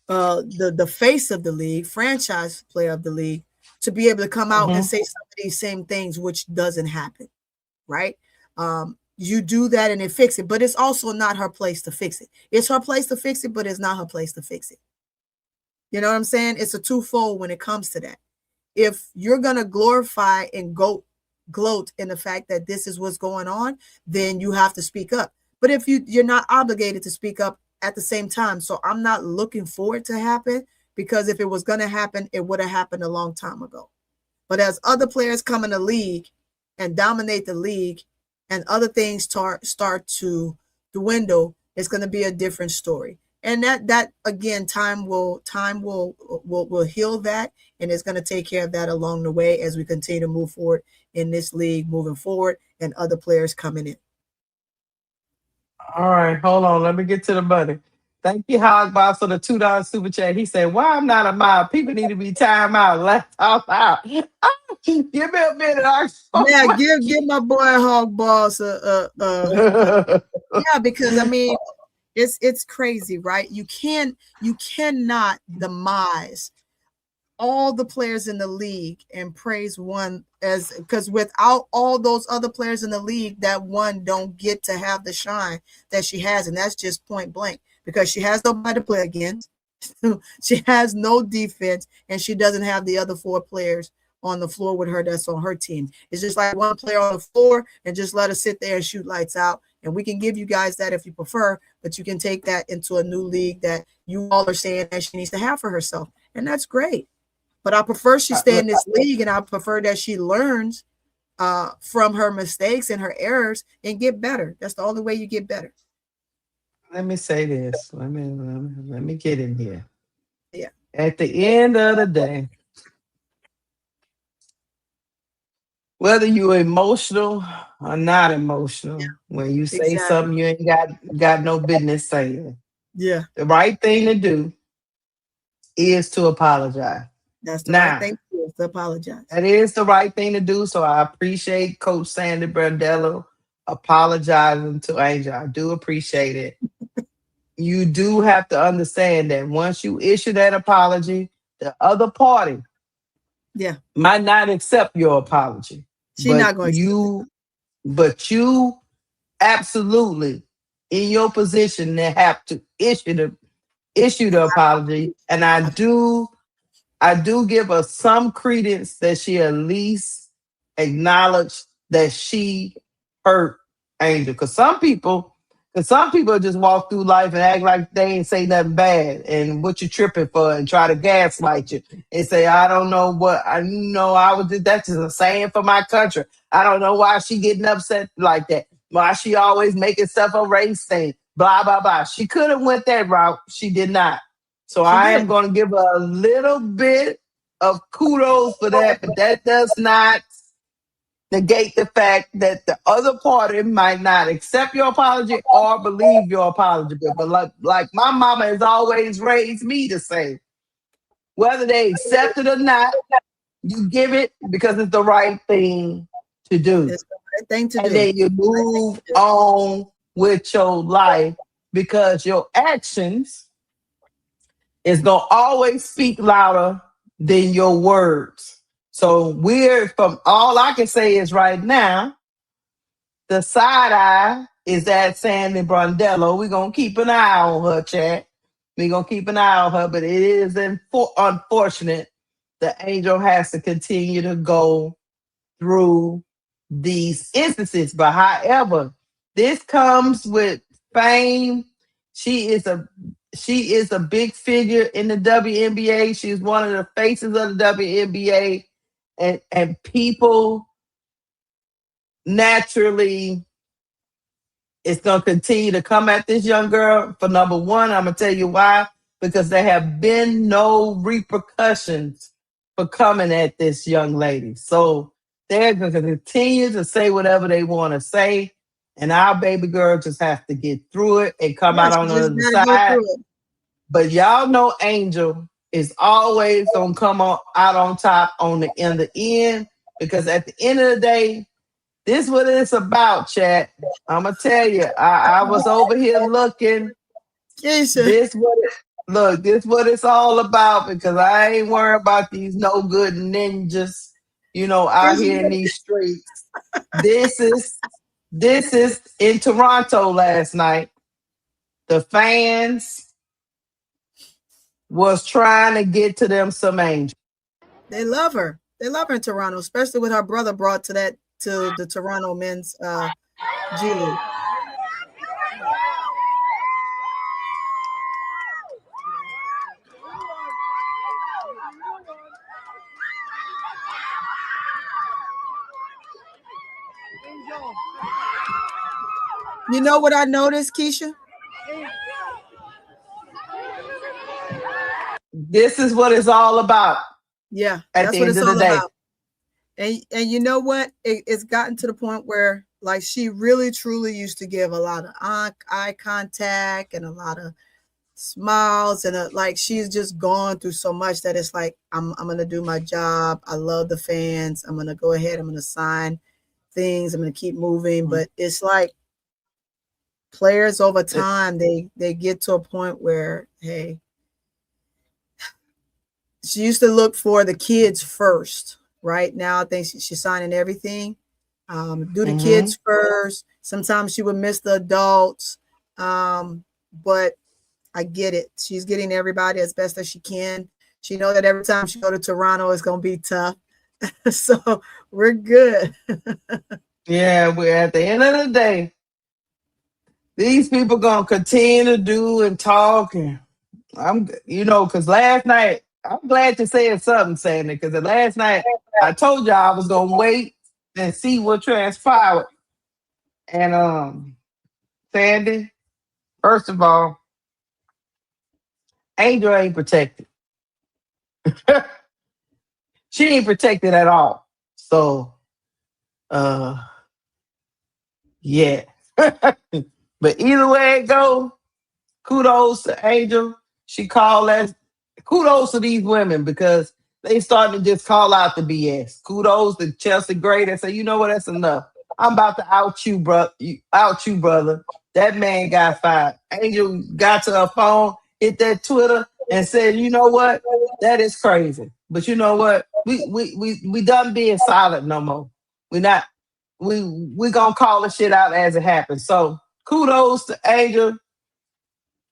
the face of the league, franchise player of the league, to be able to come out and say some of these same things, which doesn't happen, right? You do that and then fix it, but it's also not her place to fix it. It's her place to fix it, but it's not her place to fix it. You know what I'm saying? It's a twofold when it comes to that. If you're going to glorify and gloat in the fact that this is what's going on, then you have to speak up. But if you're not obligated to speak up at the same time. So I'm not looking for it to happen, because if it was going to happen, it would have happened a long time ago. But as other players come in the league and dominate the league and other things start to dwindle, it's going to be a different story. And that again, time will heal that, and it's going to take care of that along the way as we continue to move forward in this league moving forward and other players coming in. All right, hold on. Let me get to the money. Thank you, Hog Boss, for the $2 super chat. He said, "Why I'm not a mob? People need to be time out, left out." Give me a minute. Yeah, give my boy Hog Boss yeah, because I mean, it's crazy, right? You cannot demise all the players in the league and praise one as, because without all those other players in the league, that one don't get to have the shine that she has, and that's just point blank, because she has nobody to play against. She has no defense, and she doesn't have the other 4 players on the floor with her that's on her team. It's just like one player on the floor, and just let her sit there and shoot lights out. And we can give you guys that if you prefer, but you can take that into a new league that you all are saying that she needs to have for herself, and that's great. But I prefer she stay in this league, and I prefer that she learns from her mistakes and her errors and get better. That's the only way you get better. Let me say this. Let me get in here. Yeah. At the end of the day, whether you're emotional or not emotional, when you say something you ain't got no business saying, yeah, the right thing to do is to apologize. That's the right thing to do, to apologize. That is the right thing to do. So I appreciate Coach Sandy Brandello apologizing to Angel. I do appreciate it. You do have to understand that once you issue that apology, the other party might not accept your apology. She's not going to. But you absolutely in your position to have to issue the apology. And I do give her some credence that she at least acknowledged that she hurt Angel. Because some people just walk through life and act like they ain't say nothing bad, and what you tripping for, and try to gaslight you and say, I don't know what that's just a saying for my country. I don't know why she getting upset like that. Why she always making stuff a race thing. Blah, blah, blah. She could have went that route. She did not. So I am going to give her a little bit of kudos for that, but that does not negate the fact that the other party might not accept your apology or believe your apology. But like my mama has always raised me to say, whether they accept it or not, you give it because it's the right thing to do. It's the right thing to do. And then you move on with your life, because your actions is going to always speak louder than your words. So from all I can say is right now, the side eye is at Sandy Brandello. We're going to keep an eye on her, chat. We're going to keep an eye on her, but it is unfortunate the Angel has to continue to go through these instances. But however, this comes with fame. She is a big figure in the WNBA. She's one of the faces of the WNBA, and people naturally is going to continue to come at this young girl. For number one, I'm going to tell you why, because there have been no repercussions for coming at this young lady. So they're going to continue to say whatever they want to say, and our baby girl just has to get through it and come out on the other side. But y'all know Angel is always going to come out on top in the end, because at the end of the day, this is what it's about, chat. I'm going to tell you, I was over here looking. This what it's all about, because I ain't worried about these no good ninjas, out here in these streets. This is in Toronto last night. The fans was trying to get to them some Angel. They love her. They love her in Toronto, especially what her brother brought to the Toronto men's G League. You know what I noticed, Keisha? This is what it's all about. Yeah, at the end of the day. About. And you know what? It's gotten to the point where, like, she really truly used to give a lot of eye contact and a lot of smiles, and like she's just gone through so much that it's like, I'm gonna do my job. I love the fans. I'm gonna go ahead. I'm gonna sign things. I'm gonna keep moving. Mm-hmm. But it's like players over time, they get to a point where, hey, she used to look for the kids first. Right now, I think she's signing everything. Do the kids first. Sometimes she would miss the adults, but I get it. She's getting everybody as best as she can. She knows that every time she go to Toronto, it's going to be tough. So we're good. Yeah, we're at the end of the day. These people going to continue to do and talk. And because last night, I'm glad you said something, Sandy, because last night I told you I was going to wait and see what transpired. And Sandy, first of all, Angel ain't protected. She ain't protected at all. So, yeah. But either way it go, kudos to Angel. She called that. Kudos to these women, because they starting to just call out the BS. Kudos to Chelsea Gray that say, you know what, that's enough. I'm about to out you, brother. That man got fired. Angel got to her phone, hit that Twitter, and said, you know what? That is crazy. But you know what? We done being silent no more. We gonna call the shit out as it happens. So kudos to Angel.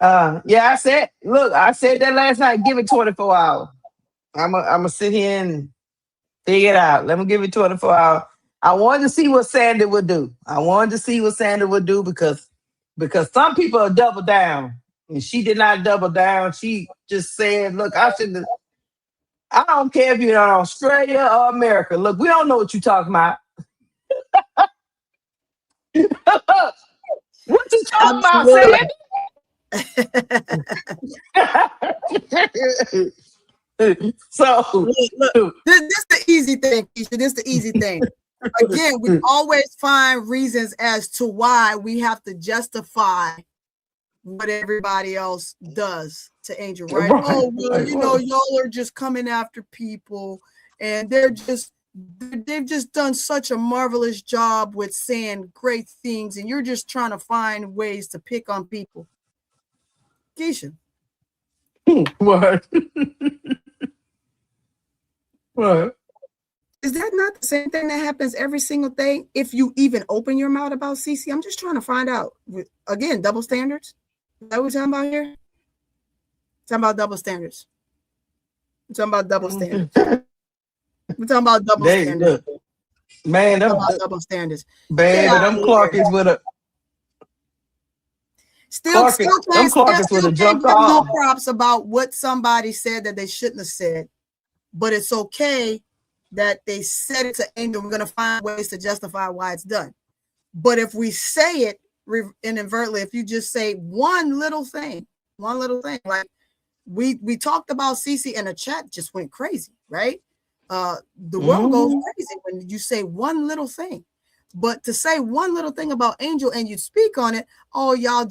Yeah, I said that last night. Give it 24 hours. I'm gonna sit here and figure it out. Let me give it 24 hours. I wanted to see what Sandy would do. Because some people are double down, and she did not double down. She just said, "Look, I don't care if you're in Australia or America. Look, we don't know what you're talking about." What you talking about, Sandy? So look, this is the easy thing, Keisha. This is the easy thing. Again, we always find reasons as to why we have to justify what everybody else does to Angel, right? Oh, well, y'all are just coming after people, and they've just done such a marvelous job with saying great things, and you're just trying to find ways to pick on people. Keisha. What? What? Is that not the same thing that happens every single thing? If you even open your mouth about CC, I'm just trying to find out. Again, double standards. Is that what we're talking about here? Talking about double standards. We're talking about double standards. We're talking about double standards. Look, man, double standards. Baby, them Clarkers with a still them Clarkers would have jumped give no off. props about what somebody said that they shouldn't have said, but it's okay that they said it to Angel. We're gonna find ways to justify why it's done. But if we say it inadvertently, if you just say one little thing, like we talked about CC and the chat just went crazy, right? The world goes crazy when you say one little thing. But to say one little thing about Angel and you speak on it, oh, y'all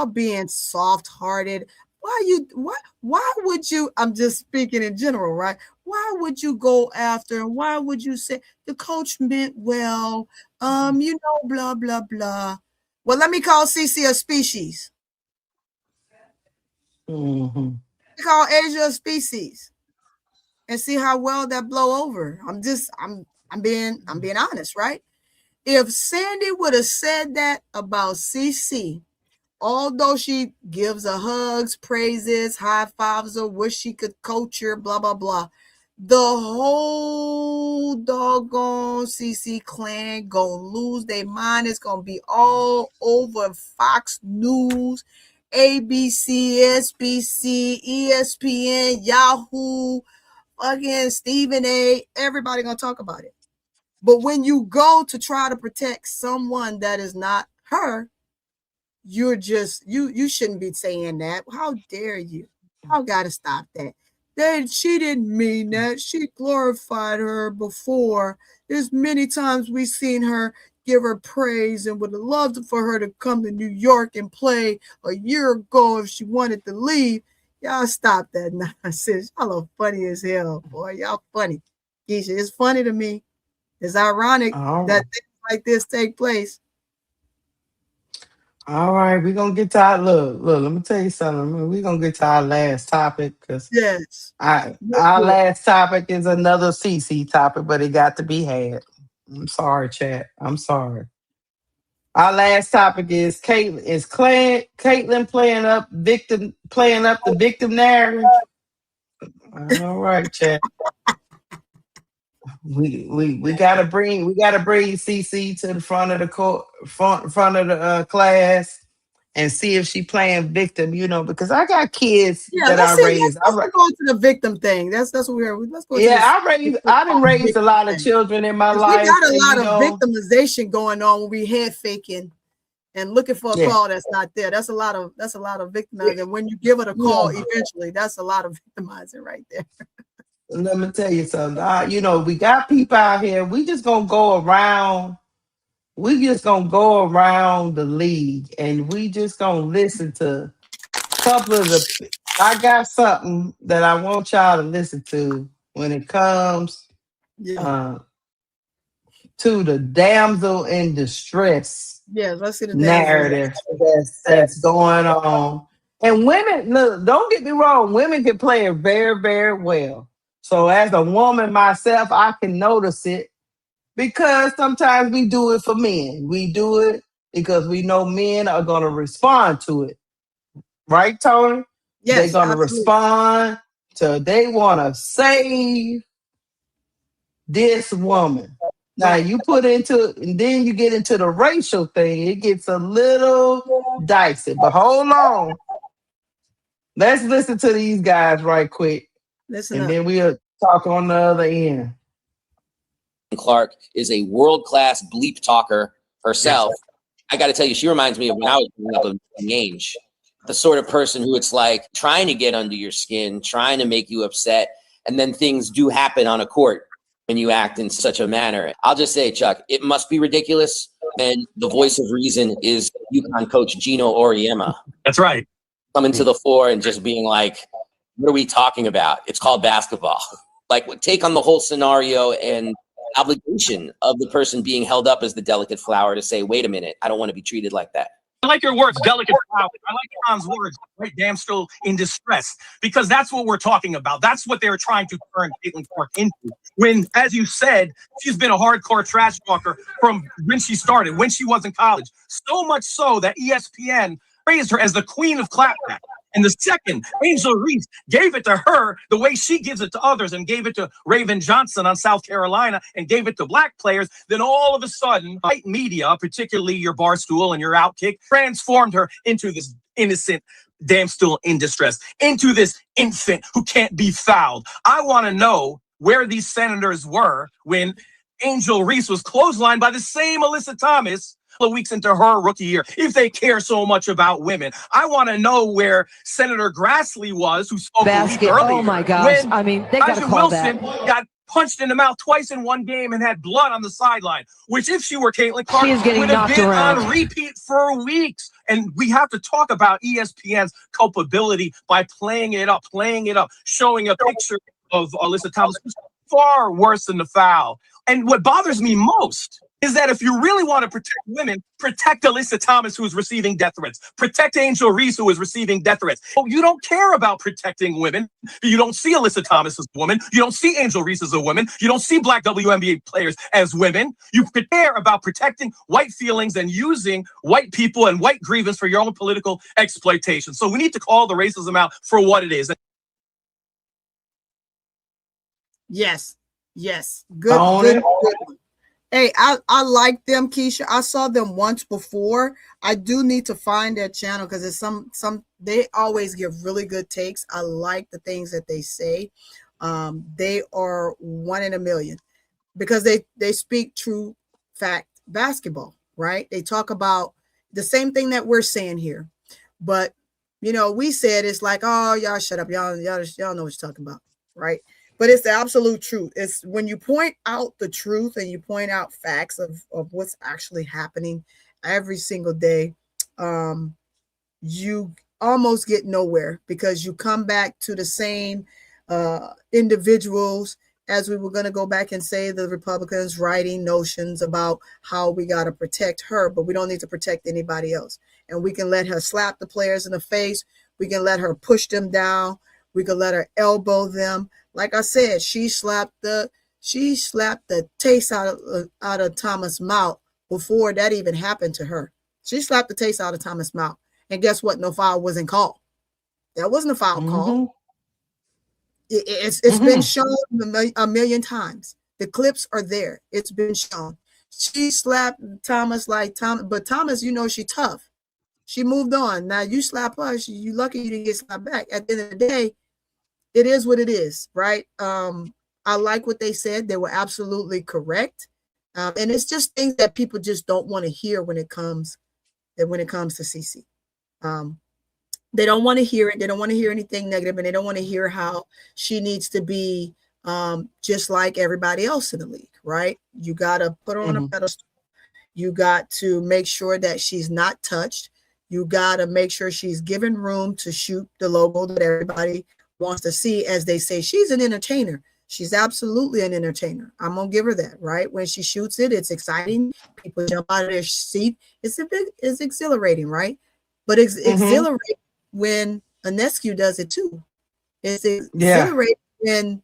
being soft-hearted. Why would you? I'm just speaking in general, right? Why would you go after? Why would you say the coach meant well? Blah blah blah. Well, let me call CC a species. Call Asia a species, and see how well that blow over. I'm being honest, right? If Sandy would have said that about CC, although she gives her hugs, praises, high fives her, wish she could coach her, blah, blah, blah, the whole doggone CC clan gonna lose their mind. It's gonna be all over Fox News, ABC, SBC, ESPN, Yahoo, again, Stephen A. Everybody gonna talk about it. But when you go to try to protect someone that is not her, you're just you shouldn't be saying that. How dare you? I gotta stop that. She didn't mean that. She glorified her before. There's many times we've seen her give her praise and would have loved for her to come to New York and play a year ago if she wanted to leave. Y'all stop that nonsense. Y'all are funny as hell, boy. Y'all funny. Keisha, it's funny to me. It's ironic that things like this take place. All right, we're gonna get to our look. Let me tell you something. We're gonna get to our last topic because our last topic is another CC topic, but it got to be had. I'm sorry, chat. I'm sorry. Our last topic is Caitlyn. Is Caitlyn playing up the victim narrative? All right, chat. We gotta bring CC to the front of the court, front of the class, and see if she playing victim. Because I got kids that I raised. Let's go to the victim thing. That's what we're. Let's go. I didn't raise a lot of children in my life. We got a lot of victimization going on when we head faking and looking for a call that's not there. That's a lot of victimizing. And when you give it a call, eventually, that's a lot of victimizing right there. Let me tell you something. We got people out here. We just gonna go around. We just gonna go around the league, and we just gonna listen to a couple of the. I got something that I want y'all to listen to when it comes to the damsel in distress. Let's see the narrative that's going on. And women, look, don't get me wrong. Women can play it very, very well. So as a woman myself, I can notice it because sometimes we do it for men. We do it because we know men are going to respond to it. Right, Tony? Yes, they're going to respond they want to save this woman. Now you and then you get into the racial thing. It gets a little dicey, but hold on. Let's listen to these guys right quick. Then we'll talk on the other end. Clark is a world-class bleep talker herself. I got to tell you, she reminds me of when I was growing up at a young age. The sort of person who it's like trying to get under your skin, trying to make you upset, and then things do happen on a court when you act in such a manner. I'll just say, Chuck, it must be ridiculous. And the voice of reason is UConn coach Gino Auriemma. That's right. Coming to the floor and just being like, what are we talking about? It's called basketball. Like, take on the whole scenario and obligation of the person being held up as the delicate flower to say, wait a minute, I don't want to be treated like that. I like your words, delicate flower. I like John's words, right? Damsel in distress, because that's what we're talking about. That's what they were trying to turn Caitlyn Clark into. When, as you said, she's been a hardcore trash talker from when she started, when she was in college. So much so that ESPN praised her as the queen of clapback. And the second, Angel Reese gave it to her the way she gives it to others and gave it to Raven Johnson on South Carolina and gave it to black players, then all of a sudden, white media, particularly your Barstool and your Outkick, transformed her into this innocent damn stool in distress, into this infant who can't be fouled. I want to know where these senators were when Angel Reese was clotheslined by the same Alyssa Thomas weeks into her rookie year, if they care so much about women. I want to know where Senator Grassley was, who spoke a week earlier. Oh my gosh. When I mean, they got to Elijah call Wilson that. got punched in the mouth twice in one game and had blood on the sideline, which if she were Caitlin Clark, She is getting would have knocked been around. on repeat for weeks. And we have to talk about ESPN's culpability by playing it up, showing a picture of Alyssa Thomas, who's far worse than the foul. And what bothers me most is that if you really want to protect women, protect Alyssa Thomas, who is receiving death threats. Protect Angel Reese, who is receiving death threats. Oh, you don't care about protecting women. You don't see Alyssa Thomas as a woman. You don't see Angel Reese as a woman. You don't see black WNBA players as women. You care about protecting white feelings and using white people and white grievance for your own political exploitation. So we need to call the racism out for what it is. Yes. Good. Hey, I like them, Keisha. I saw them once before. I do need to find their channel because it's some they always give really good takes. I like the things that they say. They are one in a million because they speak true fact basketball, right? They talk about the same thing that we're saying here. But we said it's like, oh, y'all shut up. Y'all know what you're talking about, right? But it's the absolute truth. It's when you point out the truth and you point out facts of what's actually happening every single day, you almost get nowhere because you come back to the same individuals, as we were going to go back and say the Republicans writing notions about how we got to protect her, but we don't need to protect anybody else. And we can let her slap the players in the face. We can let her push them down. We can let her elbow them. Like I said, she slapped the taste out of Thomas' mouth before that even happened to her. She slapped the taste out of Thomas' mouth. And guess what? No foul wasn't called. That wasn't a foul call. It's been shown a million times. The clips are there. It's been shown. She slapped Thomas like Thomas, but Thomas, she tough. She moved on. Now you slap her, you lucky you didn't get slapped back. At the end of the day, it is what it is, right? I like what they said. They were absolutely correct. And it's just things that people just don't want to hear when it comes to CC. They don't want to hear it. They don't want to hear anything negative, and they don't want to hear how she needs to be just like everybody else in the league, right? You got to put her on a pedestal. You got to make sure that she's not touched. You got to make sure she's given room to shoot the logo that everybody wants to see. As they say, she's an entertainer. She's absolutely an entertainer. I'm going to give her that, right? When she shoots it, it's exciting. People jump out of their seat. It's exhilarating, right? But it's exhilarating when Ionescu does it too. It's exhilarating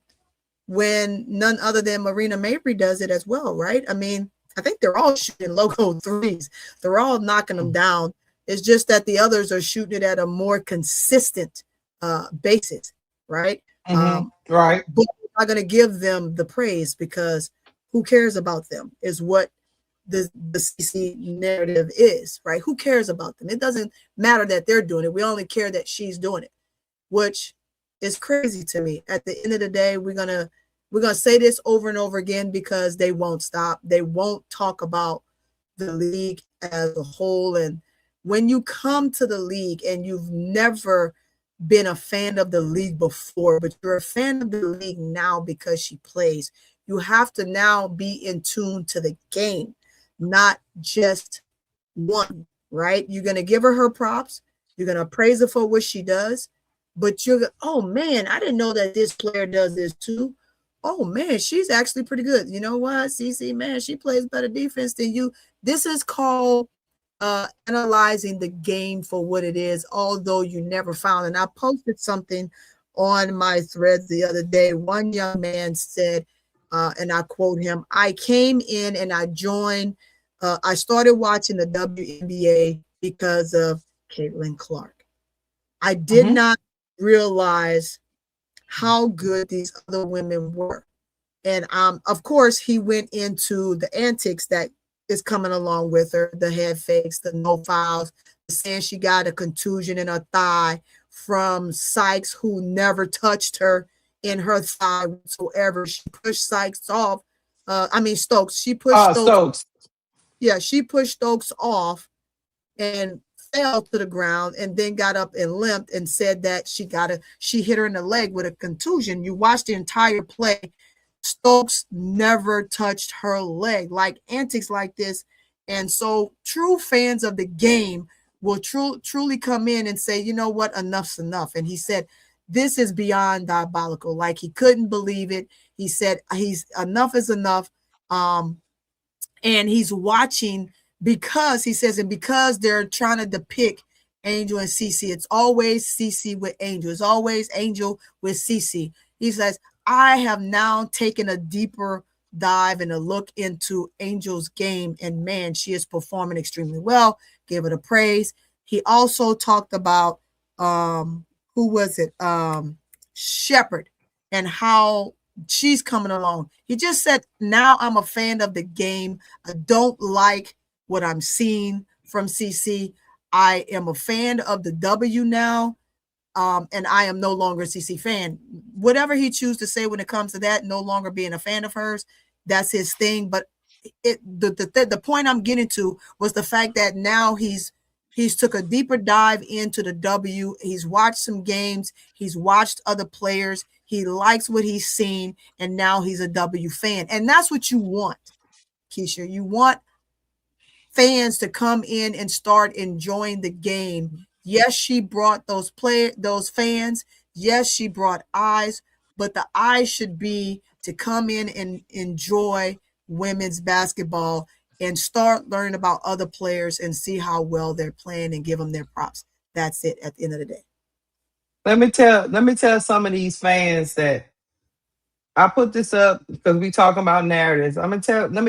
when none other than Marina Mabry does it as well, right? I mean, I think they're all shooting logo threes. They're all knocking them down. It's just that the others are shooting it at a more consistent basis, right? Right. But I'm not going to give them the praise because who cares about them is what the CC narrative is, right? Who cares about them? It doesn't matter that they're doing it. We only care that she's doing it, which is crazy to me. At the end of the day, we're gonna say this over and over again because they won't stop. They won't talk about the league as a whole. And when you come to the league and you've never been a fan of the league before, but you're a fan of the league now because she plays, you have to now be in tune to the game, not just one, right? You're going to give her props. You're going to praise her for what she does, but oh man, I didn't know that this player does this too. Oh man, she's actually pretty good. You know what, CC, man, she plays better defense than you. This is called analyzing the game for what it is, although you never found. And I posted something on my threads the other day. One young man said, and I quote him, "I came in and I joined, I started watching the WNBA because of Caitlin Clark." I did not realize how good these other women were. And of course, he went into the antics that is coming along with her, the head fakes, the no fouls, saying she got a contusion in her thigh from Sykes, who never touched her in her thigh whatsoever. She pushed Sykes off. Stokes. She pushed Stokes. Yeah, she pushed Stokes off and fell to the ground, and then got up and limped and said that she hit her in the leg with a contusion. You watch the entire play. Stokes never touched her leg, like antics like this. And so true fans of the game will truly come in and say, you know what, enough's enough. And he said, this is beyond diabolical. Like, he couldn't believe it. He said, enough is enough. And he's watching, because he says, and because they're trying to depict Angel and Cece, it's always Cece with Angel. It's always Angel with Cece. He says, I have now taken a deeper dive and a look into Angel's game, and man, she is performing extremely well. Give her the praise. He also talked about Shepherd, and how she's coming along. He just said, now I'm a fan of the game. I don't like what I'm seeing from CC. I am a fan of the W now. And I am no longer a CC fan. Whatever he chooses to say when it comes to that, no longer being a fan of hers, that's his thing. But the point I'm getting to was the fact that now he's took a deeper dive into the W. He's watched some games. He's watched other players. He likes what he's seen, and now he's a W fan. And that's what you want, Keisha. You want fans to come in and start enjoying the game. Yes, she brought those fans. Yes, she brought eyes, but the eyes should be to come in and enjoy women's basketball and start learning about other players and see how well they're playing and give them their props. That's it at the end of the day. Let me tell some of these fans that I put this up because we talking about narratives. Let me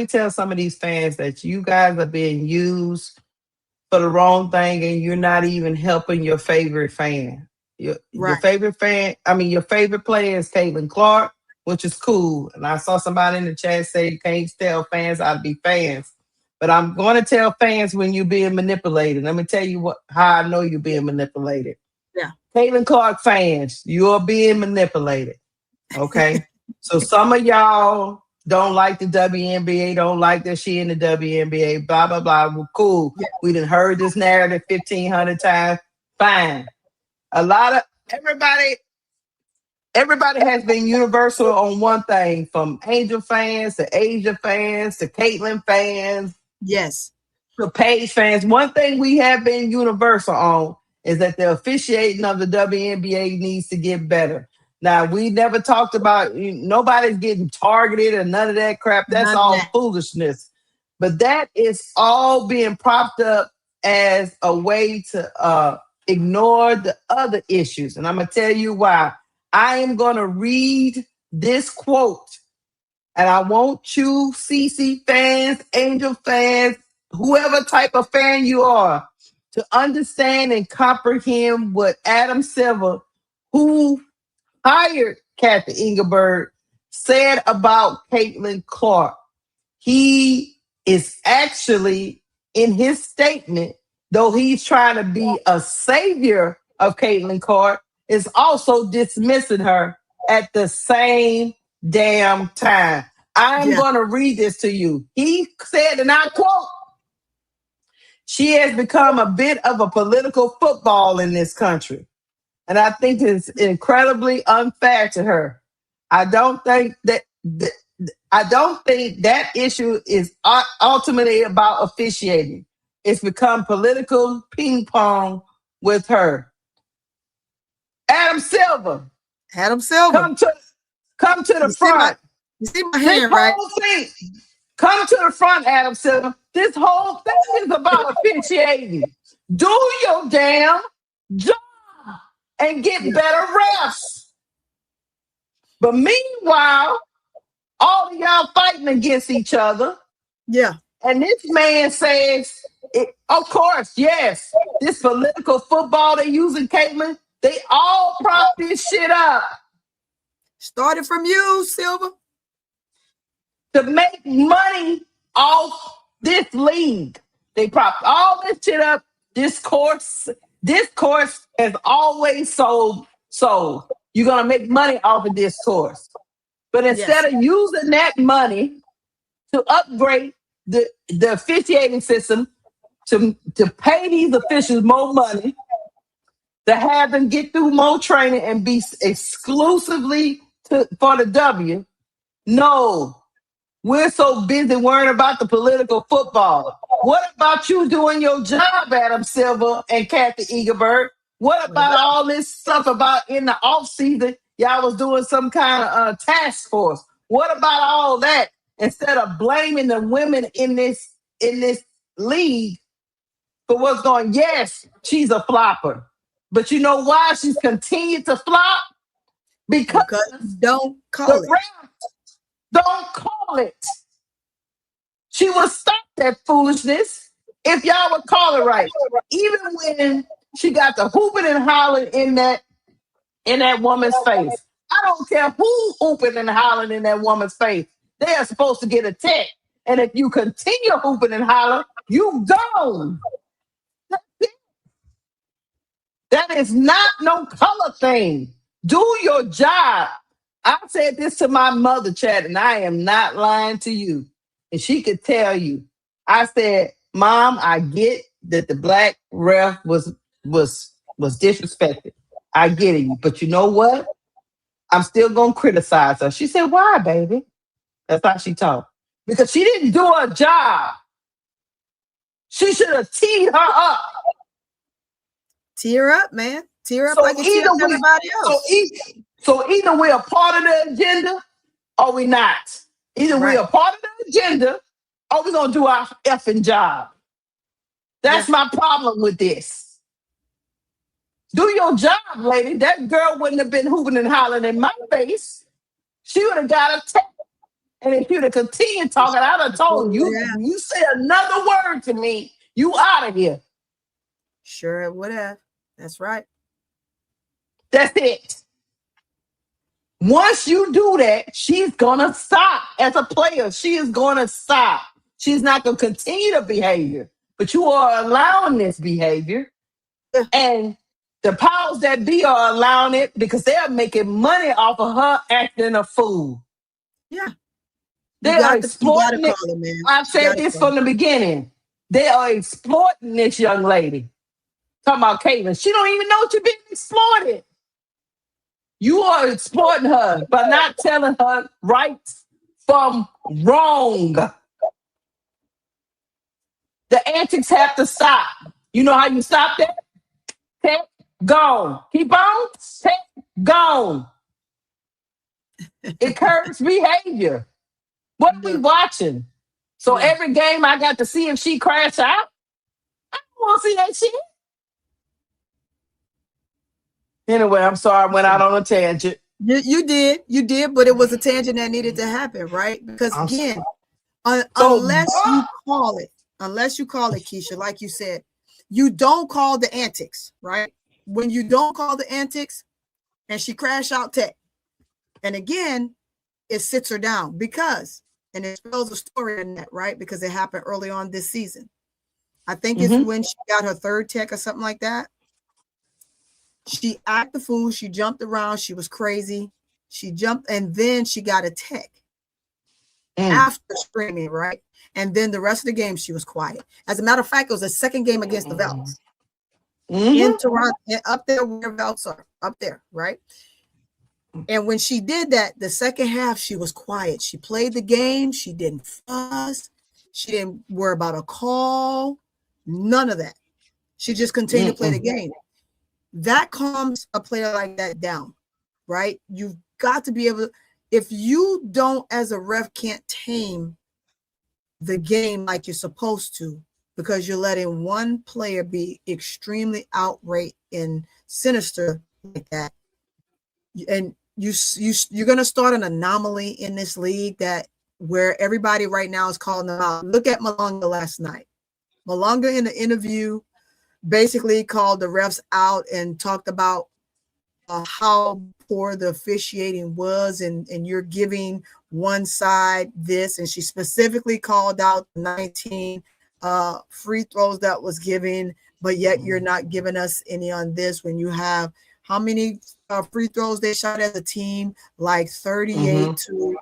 tell some of these fans that you guys are being used for the wrong thing, and you're not even helping your favorite fan. Your favorite fan, your favorite player is Caitlin Clark, which is cool. And I saw somebody in the chat say you can't tell fans how to be fans. But I'm going to tell fans when you're being manipulated. Let me tell you how I know you're being manipulated. Yeah. Caitlin Clark fans, you're being manipulated. Okay? So some of y'all don't like the WNBA, don't like that she in the WNBA, blah, blah, blah. Well, cool. Yeah. We done heard this narrative 1,500 times. Fine. A lot of everybody has been universal on one thing, from Angel fans to Asia fans to Caitlin fans. Yes. To Paige fans. One thing we have been universal on is that the officiating of the WNBA needs to get better. Now, we never talked about, nobody's getting targeted or none of that crap. That's all foolishness. But that is all being propped up as a way to ignore the other issues. And I'm going to tell you why. I am going to read this quote. And I want you, CC fans, Angel fans, whoever type of fan you are, to understand and comprehend what Adam Silver, who hired Kathy Engelberg, said about Caitlin Clark. He is actually, in his statement, though he's trying to be a savior of Caitlin Clark, is also dismissing her at the same damn time. I'm going to read this to you. He said, and I quote, "She has become a bit of a political football in this country. And I think it's incredibly unfair to her. I don't think that issue is ultimately about officiating. It's become political ping pong with her." Adam Silver. Come to the front. You see my hand, right? Come to the front, Adam Silver. This whole thing is about officiating. Do your damn job and get better refs. But meanwhile, all of y'all fighting against each other. Yeah. And this man says Of course, yes. This political football they using, Caitlin, they all prop this shit up. Started from you, Silver. To make money off this league. They prop all this shit up. This course has always sold. You're going to make money off of this course. But instead of using that money to upgrade the officiating system, to pay these officials more money, to have them get through more training and be exclusively for the W. No, we're so busy worrying about the political football. What about you doing your job, Adam Silver and Kathy Eagerberg? What about all this stuff about in the off season? Y'all was doing some kind of task force. What about all that? Instead of blaming the women in this league for what's going, yes, she's a flopper. But you know why she's continued to flop? Because don't call it. Don't call it. She will stop that foolishness if y'all would call it right. Even when she got the hooping and hollering in that woman's face. I don't care who hooping and hollering in that woman's face. They are supposed to get a tech. And if you continue hooping and hollering, you gone. That is not no color thing. Do your job. I said this to my mother, Chad, and I am not lying to you. And she could tell you. I said, Mom, I get that the black ref was disrespected. I get it. But you know what? I'm still going to criticize her. She said, why, baby? That's how she talked. Because she didn't do her job. She should have teed her up. Tee her up, man. Tee her up like you tee up everybody else. So either we're a part of the agenda or we're not. Either we're a part of the agenda or we're going to do our effing job. That's my problem with this. Do your job, lady. That girl wouldn't have been hooping and hollering in my face. She would have got a tech. And if you'd have continued talking, I'd have told you, you say another word to me, you out of here. Sure it would have. That's right. That's it. Once you do that, she's going to stop as a player. She is going to stop. She's not going to continue the behavior. But you are allowing this behavior. And the powers that be are allowing it because they are making money off of her acting a fool. Yeah. They are exploiting it. I've said this from the beginning. They are exploiting this young lady. Talking about Caitlin. She don't even know she's being exploited. You are exploiting her by not telling her right from wrong. The antics have to stop. You know how you stop that? Tech, gone. Keep on. Tech, gone. Encourage behavior. What are we watching? So every game I got to see if she crash out? I don't want to see that shit. Anyway, I'm sorry I went out on a tangent. You did, but it was a tangent that needed to happen, right? Because again, unless you call it, Keisha, like you said, you don't call the antics, right? When you don't call the antics and she crash out tech, and again, it sits her down because, and it spells a story in that, right? Because it happened early on this season. I think it's when she got her third tech or something like that. She acted the fool. She jumped around. She was crazy. She jumped, and then she got a tech after screaming, right? And then the rest of the game, she was quiet. As a matter of fact, it was the second game against the Velts in Toronto, up there where Velts are, up there, right? And when she did that, the second half, she was quiet. She played the game. She didn't fuss. She didn't worry about a call. None of that. She just continued to play the game. That calms a player like that down, right? You've got to be able to, if you don't, as a ref, can't tame the game like you're supposed to, because you're letting one player be extremely outright and sinister like that, and you're going to start an anomaly in this league that where everybody right now is calling them out. Look at Malonga last night. Malunga in the interview basically called the refs out and talked about how poor the officiating was, and you're giving one side this, and she specifically called out 19 free throws that was given, but yet you're not giving us any on this when you have how many free throws they shot as a team, like 38 to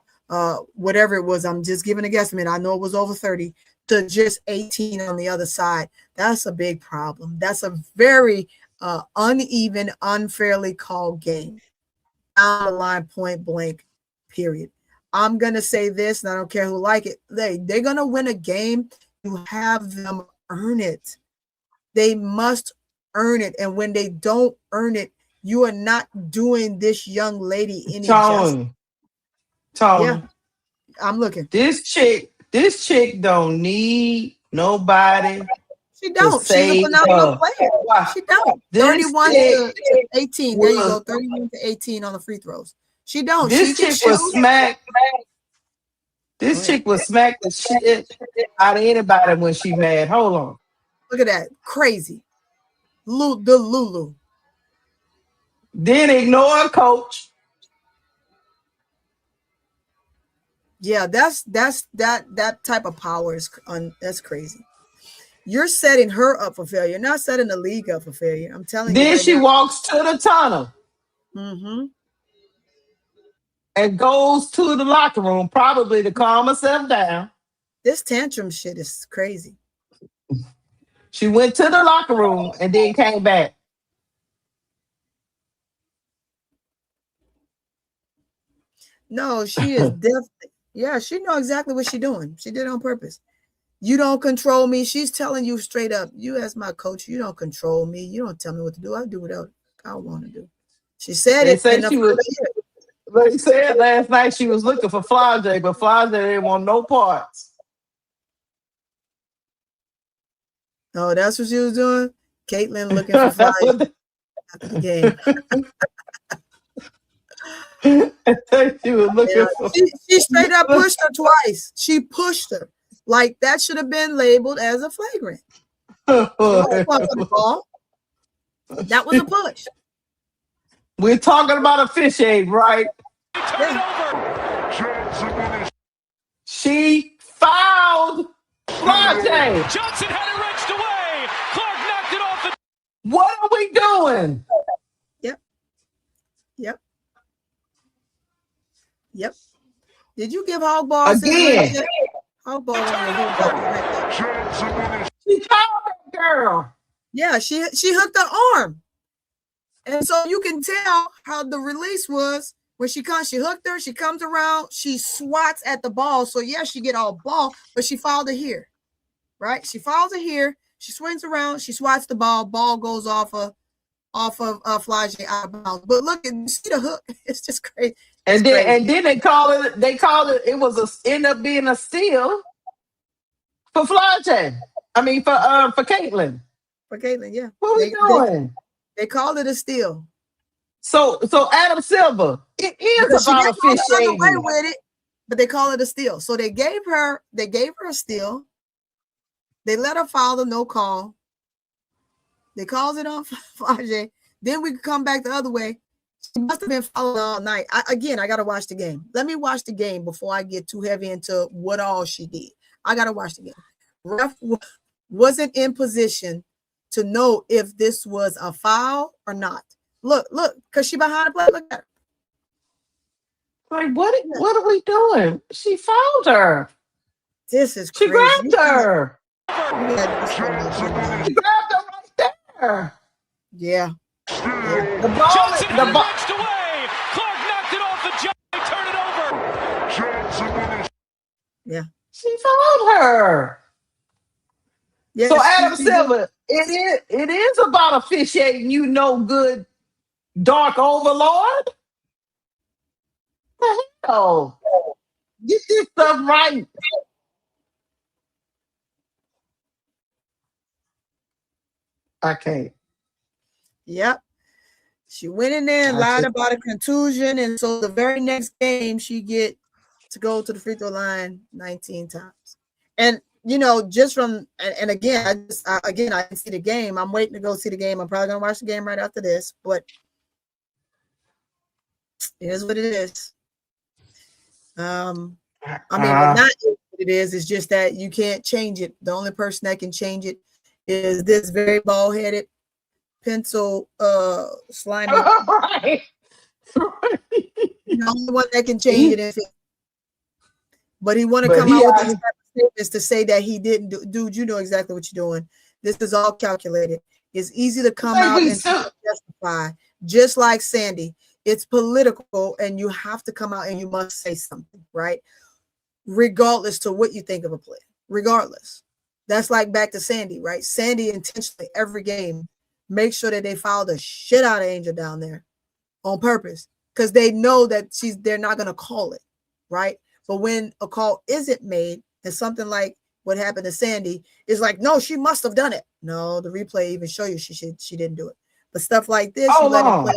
whatever it was. I'm just giving a guesstimate. I know it was over 30 to just 18 on the other side. That's a big problem. That's a very uneven, unfairly called game. Down the line, point blank, period. I'm going to say this, and I don't care who like it. They're going to win a game. You have them earn it. They must earn it. And when they don't earn it, you are not doing this young lady any justice. Tony. Yeah, I'm looking. This chick don't need nobody. She don't. She's a phenomenal player. She don't. 31 to 18. There you go. 31 to 18 on the free throws. She don't. This chick was smacked. This chick was smacked the shit out of anybody when she mad. Hold on. Look at that. Crazy. The Lulu. Then ignore coach. Yeah, that type of power is that's crazy. You're setting her up for failure, not setting the league up for failure. I'm telling you. Then right she now. walks to the tunnel. And goes to the locker room, probably to calm herself down. This tantrum shit is crazy. She went to the locker room and then came back. No, she is definitely. Yeah, she know exactly what she's doing. She did it on purpose. You don't control me. She's telling you straight up. You as my coach, you don't control me. You don't tell me what to do. I do whatever I want to do. She said it. They said last night she was looking for Flage, but Flage didn't want no parts. Oh, that's what she was doing? Caitlin looking for Flage after the game. She was looking for. She straight up pushed her twice. She pushed her. Like that should have been labeled as a flagrant. That was a push. We're talking about officiating, right? Yeah. She fouled Flage. Johnson had it wrenched away. Clark knocked it off the. What are we doing? Yep. Did you give hog balls again? Hog ball. She called that girl. Yeah, she hooked her arm. And so you can tell how the release was when she hooked her, she comes around, she swats at the ball. So yeah, she get all ball, but she fouled her here. Right? She fouls it here, she swings around, she swats the ball goes off of Flage out of bounds. But look, you see the hook, it's just crazy. And then they called it it was end up being a steal for Flage. I mean for Caitlin. For Caitlin, yeah. What are we doing? They called it a steal. So Adam Silver, it is about officiating. Away with it, but they call it a steal. So they gave her a steal. They let her foul the no call. They calls it on Flage. Then we could come back the other way. She must have been fouled all night. I got to watch the game. Let me watch the game before I get too heavy into what all she did. I got to watch the game. Ref wasn't in position to know if this was a foul or not. Look, because she behind the play. Look at her. Like, what are we doing? She fouled her. This is crazy. She grabbed her. She grabbed her right there. Yeah. The ball wrenched away. Clark knocked it off the jump. They turn it over. Yeah. She fouled her. Yeah, so Adam Silver, it is about officiating, you no good dark overlord. What the hell? Get this stuff right. I can't. Yep. She went in there and lied about a contusion. And so the very next game, she get to go to the free throw line 19 times. And you know, just from and again, I didn't see the game. I'm waiting to go see the game. I'm probably gonna watch the game right after this, but it is what it is. I mean, well, not what it is just that you can't change it. The only person that can change it is this very bald-headed, pencil slimy. Right. The only one that can change it. But he want to come out with these type of statements to say that he didn't do. Dude, you know exactly what you're doing. This is all calculated. It's easy to come out and justify, just like Sandy. It's political, and you have to come out and you must say something, right? Regardless to what you think of a play. Regardless. That's like back to Sandy, right? Sandy intentionally every game make sure that they foul the shit out of Angel down there on purpose because they know that they're not going to call it, right? But when a call isn't made and something like what happened to Sandy is like, no, she must have done it. No, the replay even show you she didn't do it. But stuff like this, you let it play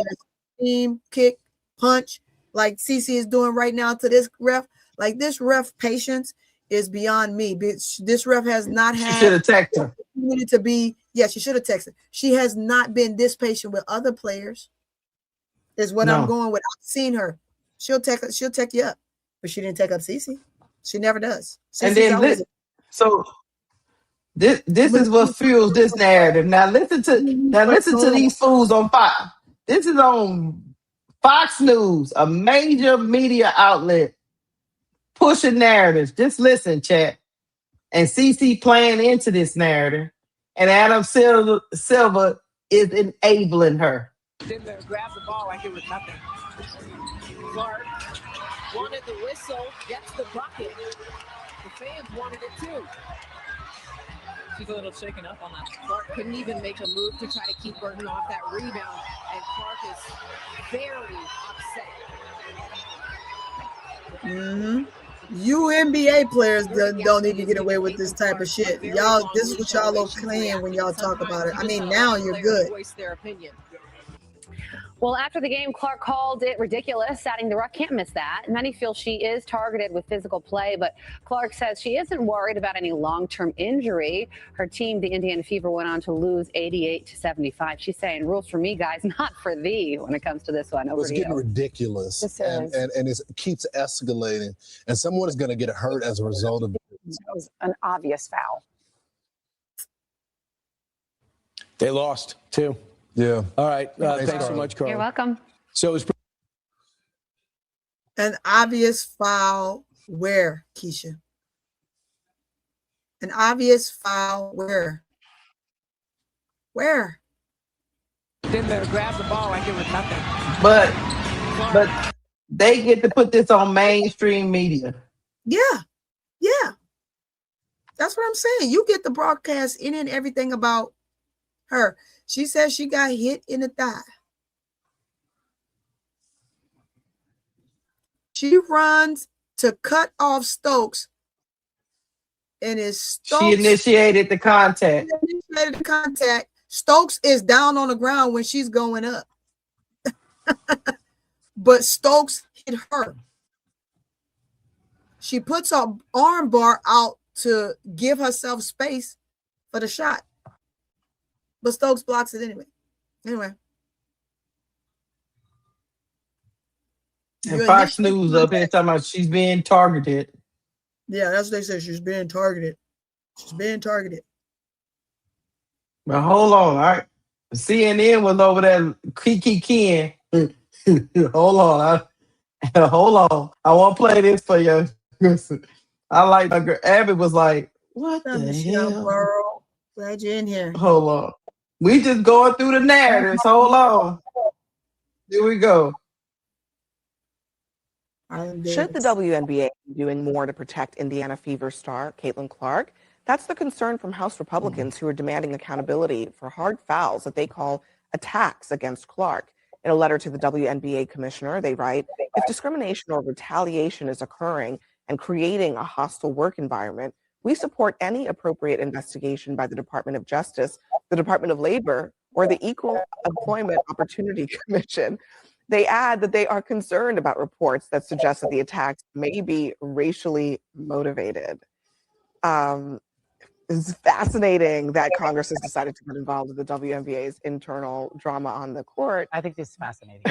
team, kick, punch, like CC is doing right now to this ref. Like this ref patience is beyond me. This ref has not had. She should have texted her. To be, yeah, she should have texted. She has not been this patient with other players. Is what I'm going with. I've seen her. She'll tech you up, but she didn't take up CC. She never does. And then this is what fuels this narrative. Now listen to these fools on Fox. This is on Fox News, a major media outlet, pushing narratives. Just listen, chat. And CC playing into this narrative, and Adam Silva is enabling her. In there, grabs the ball like it was nothing. Clark wanted the whistle, gets the bucket. The fans wanted it too. She's a little shaken up on that. Clark couldn't even make a move to try to keep Burton off that rebound, and Clark is very upset. WNBA players don't even get away with this type of shit. Y'all, this is what y'all are playing when y'all talk about it. I mean, now you're good. Well, after the game, Clark called it ridiculous, adding the Ruck can't miss that. Many feel she is targeted with physical play, but Clark says she isn't worried about any long-term injury. Her team, the Indiana Fever, went on to lose 88-75. She's saying, rules for me, guys, not for thee when it comes to this one. Over it's getting ridiculous, and it keeps escalating, and someone is going to get hurt as a result of it. It was an obvious foul. They lost, too. Yeah. All right. Thanks so much, Carl. You're welcome. So it was an obvious foul where, Keisha? An obvious foul where? Where? In there, grabs the ball like it was nothing. But they get to put this on mainstream media. Yeah. That's what I'm saying. You get the broadcast in and everything about her. She says she got hit in the thigh. She runs to cut off Stokes, and She initiated the contact. Stokes is down on the ground when she's going up. But Stokes hit her. She puts her arm bar out to give herself space for the shot. But Stokes blocks it anyway. And Fox News up here talking about she's being targeted. Yeah, that's what they say. She's being targeted. But hold on, all right. CNN was over there Kiki Ken. Hold on. I won't play this for you. I like my girl. Abby was like, what the hell? Girl. Glad you're in here. Hold on. We just going through the narratives. Hold on. Here we go. Should the WNBA be doing more to protect Indiana Fever star Caitlin Clark? That's the concern from House Republicans who are demanding accountability for hard fouls that they call attacks against Clark. In a letter to the WNBA commissioner, they write, if discrimination or retaliation is occurring and creating a hostile work environment, we support any appropriate investigation by the Department of Justice, the Department of Labor, or the Equal Employment Opportunity Commission. They add that they are concerned about reports that suggest that the attacks may be racially motivated. It's fascinating that Congress has decided to get involved in the WNBA's internal drama on the court. I think this is fascinating.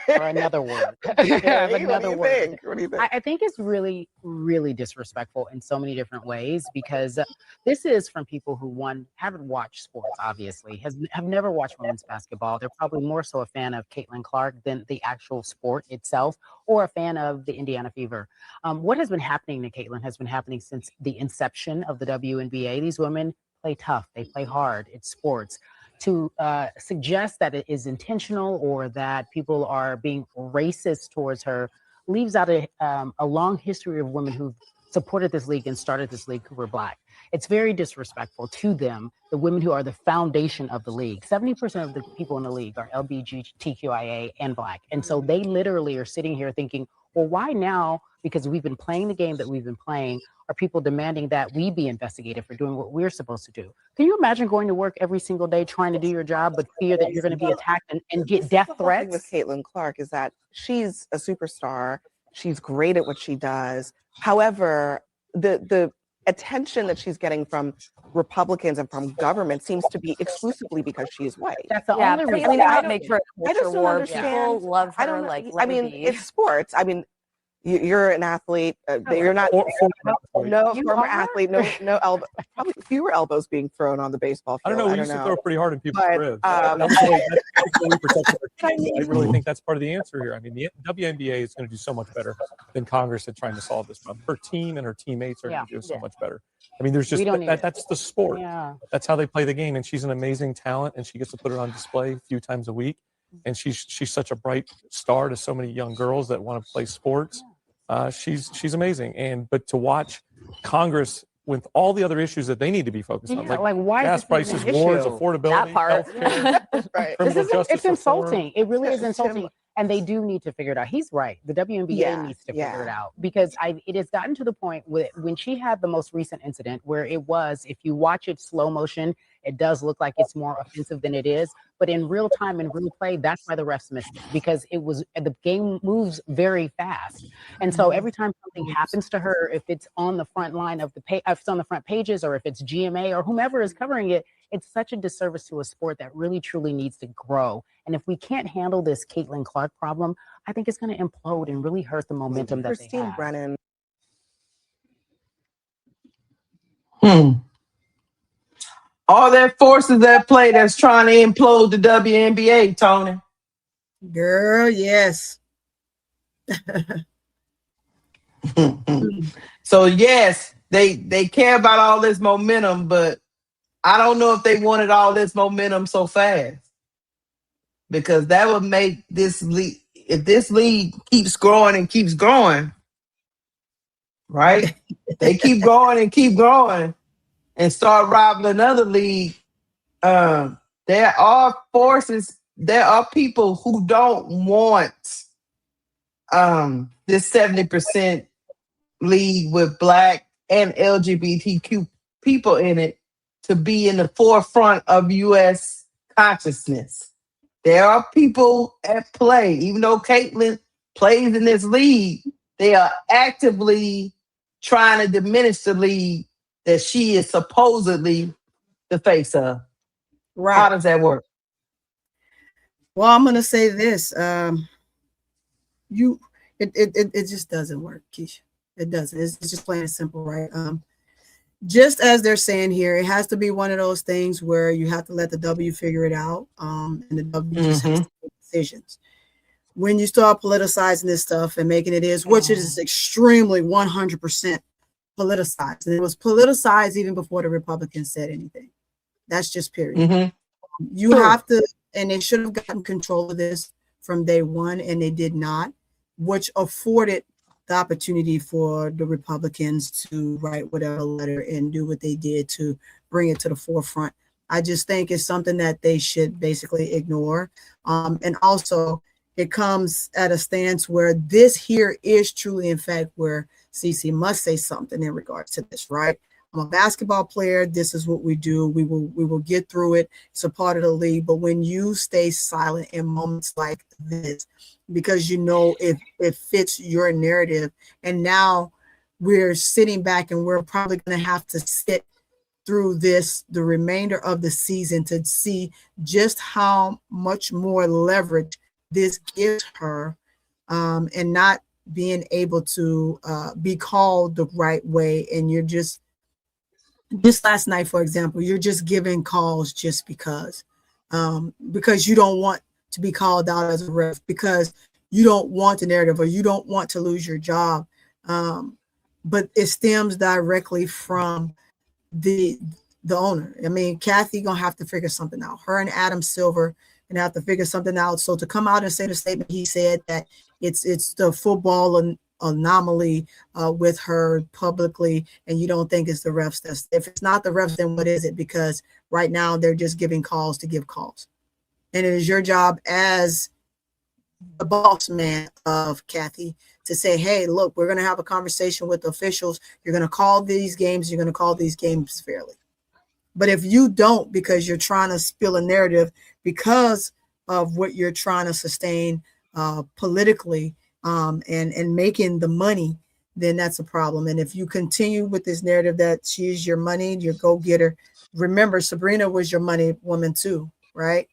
Or another word. Another word. What do you think? I think it's really, really disrespectful in so many different ways because this is from people who, one, haven't watched sports, obviously, have never watched women's basketball. They're probably more so a fan of Caitlin Clark than the actual sport itself, or a fan of the Indiana Fever. What has been happening to Caitlin has been happening since the inception of the WNBA. These women play tough. They play hard. It's sports. To suggest that it is intentional or that people are being racist towards her leaves out a long history of women who've supported this league and started this league who were Black. It's very disrespectful to them, the women who are the foundation of the league. 70% of the people in the league are LGBTQIA and Black. And so they literally are sitting here thinking, well, why now? Because we've been playing the game that we've been playing, are people demanding that we be investigated for doing what we're supposed to do? Can you imagine going to work every single day trying to do your job, but fear that you're going to be attacked and get death threats? With Caitlin Clark is that she's a superstar. She's great at what she does. However, the attention that she's getting from Republicans and from government seems to be exclusively because she is white. That's the only reason. I mean, I that makes for I just don't understand. People love her. I don't know. Like, I mean, it's sports. I mean, you're an athlete. You're not former athlete. No elbow. Probably fewer elbows being thrown on the baseball field. I don't know. We used to throw pretty hard in people's ribs. I really think that's part of the answer here. I mean, the WNBA is going to do so much better than Congress at trying to solve this problem. Her team and her teammates are going to do so much better. I mean, there's just that's the sport. Yeah. That's how they play the game. And she's an amazing talent, and she gets to put it on display a few times a week. And she's such a bright star to so many young girls that want to play sports. She's amazing. But to watch Congress with all the other issues that they need to be focused on, like why gas prices, wars, affordability, healthcare, criminal justice it's insulting. reform. It really is insulting. And they do need to figure it out. He's right. The WNBA needs to figure it out because it has gotten to the point when she had the most recent incident where it was, if you watch it slow motion, it does look like it's more offensive than it is. But in real time, in real play, that's why the refs missed it, because the game moves very fast. And so every time something happens to her, if it's on the front line of if it's on the front pages, or if it's GMA or whomever is covering it, it's such a disservice to a sport that really truly needs to grow. And if we can't handle this Caitlin Clark problem, I think it's going to implode and really hurt the momentum that they have. Brennan. All that forces at play that's trying to implode the WNBA, Tony. Girl, yes. So yes, they care about all this momentum, but I don't know if they wanted all this momentum so fast, because that would make this league, if this league keeps growing and keeps growing, right? They keep growing and keep growing and start rivaling another league. There are forces, there are people who don't want this 70% league with Black and LGBTQ people in it to be in the forefront of U.S. consciousness. There are people at play. Even though Caitlin plays in this league, they are actively trying to diminish the league that she is supposedly the face of. Right. How does that work? Well, I'm gonna say this. It just doesn't work, Keisha. It doesn't. It's just plain and simple, right? Just as they're saying here, it has to be one of those things where you have to let the W figure it out, and the W just has to make decisions. When you start politicizing this stuff and making it which it is extremely 100% politicized, and it was politicized even before the Republicans said anything. That's just period. You have to, and they should have gotten control of this from day one, and they did not, which afforded the opportunity for the Republicans to write whatever letter and do what they did to bring it to the forefront. I just think it's something that they should basically ignore. And also, it comes at a stance where this here is truly, in fact, where CC must say something in regards to this, right? I'm a basketball player. This is what we do. We will get through it. It's a part of the league. But when you stay silent in moments like this, because you know it fits your narrative, and now we're sitting back and we're probably going to have to sit through the remainder of the season to see just how much more leverage this gives her, and not being able to be called the right way. And you're just last night, for example, you're just giving calls just because you don't want to be called out as a ref, because you don't want the narrative or you don't want to lose your job. But it stems directly from the owner. I mean, Kathy gonna have to figure something out. Her and Adam Silver gonna have to figure something out. So to come out and say the statement he said that it's the football anomaly with her publicly, and you don't think it's the refs. If it's not the refs, then what is it? Because right now they're just giving calls to give calls, and it is your job as the boss man of Kathy to say, hey, look, we're going to have a conversation with the officials. You're going to call these games. You're going to call these games fairly. But if you don't, because you're trying to spill a narrative because of what you're trying to sustain politically and making the money, then that's a problem. And if you continue with this narrative that she's your money, your go-getter, remember, Sabrina was your money woman too, right?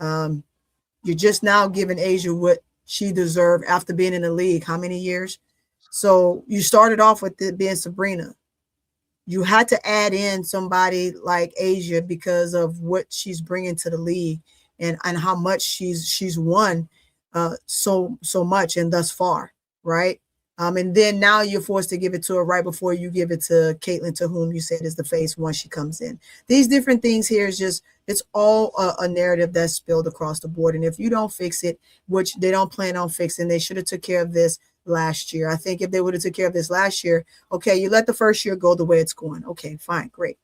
You're just now giving Asia what she deserved after being in the league. How many years? So you started off with it being Sabrina. You had to add in somebody like Asia because of what she's bringing to the league and how much she's won so much and thus far, right? And then now you're forced to give it to her right before you give it to Caitlin, to whom you said is the face once she comes in. These different things here is just, it's all a narrative that's spilled across the board. And if you don't fix it, which they don't plan on fixing, they should have took care of this last year. I think if they would have took care of this last year, okay, you let the first year go the way it's going. Okay, fine, great.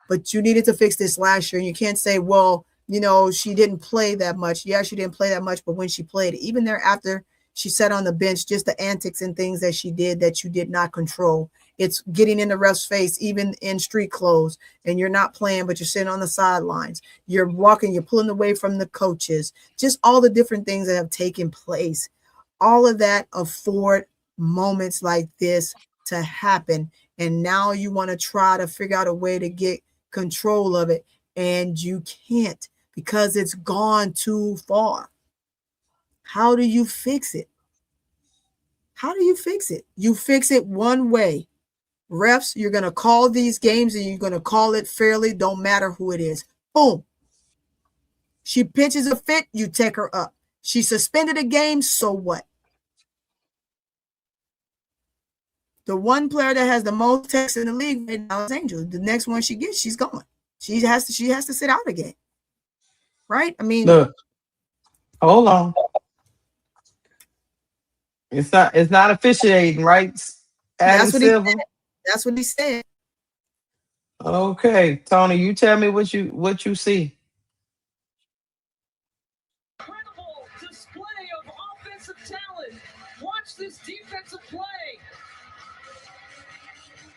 But you needed to fix this last year. And you can't say, well, you know, she didn't play that much. Yeah, she didn't play that much, but when she played, even there after she sat on the bench, just the antics and things that she did that you did not control. It's getting in the ref's face, even in street clothes, and you're not playing, but you're sitting on the sidelines. You're walking, you're pulling away from the coaches, just all the different things that have taken place. All of that afford moments like this to happen. And now you want to try to figure out a way to get control of it, and you can't because it's gone too far. How do you fix it? How do you fix it? You fix it one way. Refs, you're going to call these games and you're going to call it fairly. Don't matter who it is. Boom. She pitches a fit, you take her up. She suspended a game, so what? The one player that has the most texts in the league right now is Angel. The next one she gets, she's gone. She has to sit out again. Right? I mean, look, hold on. It's not officiating, right? Adam Silver. That's what he said. Okay, Tony, you tell me what you see. Incredible display of offensive talent. Watch this defensive play.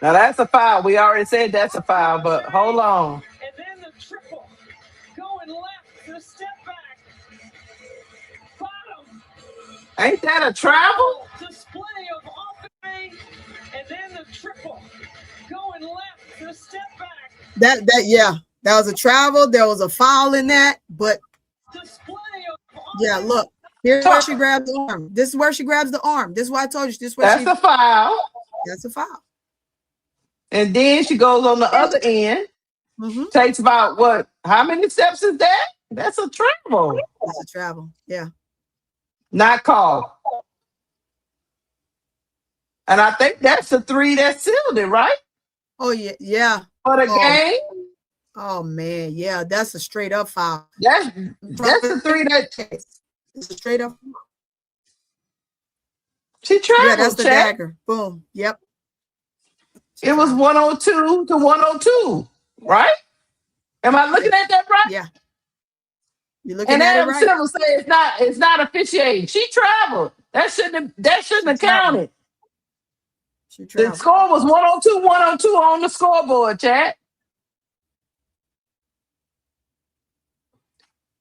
Now that's a foul. We already said that's a foul, but hold on. And then the triple. Going left, the step back. Bottom. Ain't that a travel? Display of offense. And then the triple. Going left, the step back. That was a travel. There was a foul in that, but yeah, look. Here's where she grabs the arm. This is where she grabs the arm. This is why I told you. That's a foul. That's a foul. And then she goes on the other end. Mm-hmm. Takes about what? How many steps is that? That's a travel. That's a travel. Yeah. Not called. And I think that's the 3 that sealed it, right? Oh yeah, yeah. For the game. Oh man, yeah, that's a straight up foul. That's the 3 that. It's a straight up. She traveled. Yeah, that's the dagger. Boom. Yep. It was 102 to 102, right? Am I looking at that right? Yeah. You're looking and at Adam it right. Silver said it's not officiating. She traveled. That shouldn't have counted. The score was 102 on the scoreboard, chat.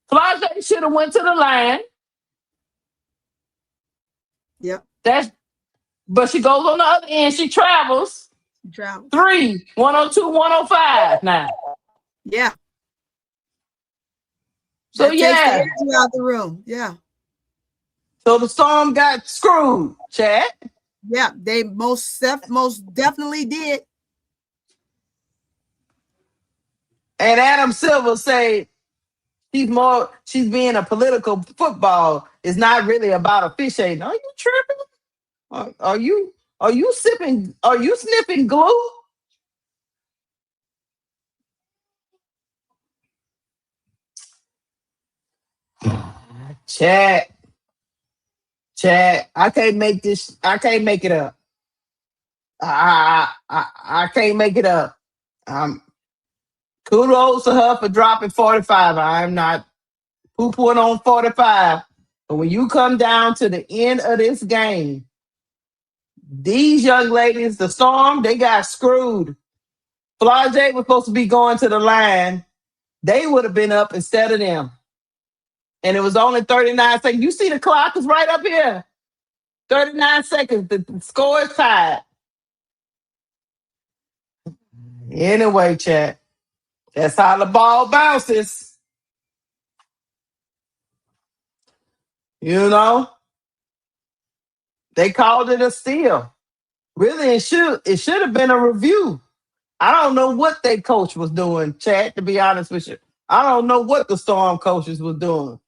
Flage should have went to the line. Yep. But she goes on the other end. She travels. Drought. 3, 102, 105 now. Yeah. So that takes the yeah. energy out the room. Yeah. So the Storm got screwed, Chad. Yeah, they most definitely did. And Adam Silver say she's being a political football. It's not really about officiating. Are you tripping? Are you sniffing glue? Chad, I can't make it up. I can't make it up. Kudos to her for dropping 45. I'm not poo-pooing on 45. But when you come down to the end of this game, these young ladies, the Storm, they got screwed. Flau'jae was supposed to be going to the line. They would have been up instead of them. And it was only 39 seconds. You see the clock is right up here. 39 seconds. The score is tied. Anyway, chat. That's how the ball bounces. You know? They called it a steal. Really, it should have been a review. I don't know what their coach was doing, Chad, to be honest with you. I don't know what the Storm coaches was doing.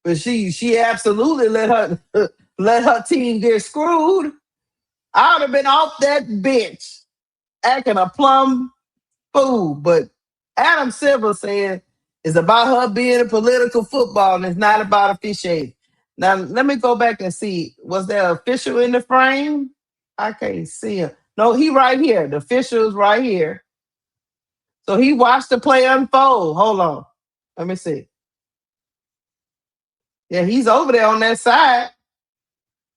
But she absolutely let her team get screwed. I would have been off that bench acting a plum fool. But Adam Silver said it's about her being a political football and it's not about officiating. Now, let me go back and see. Was there an official in the frame? I can't see him. No, he right here. The official is right here. So he watched the play unfold. Hold on. Let me see. Yeah, he's over there on that side.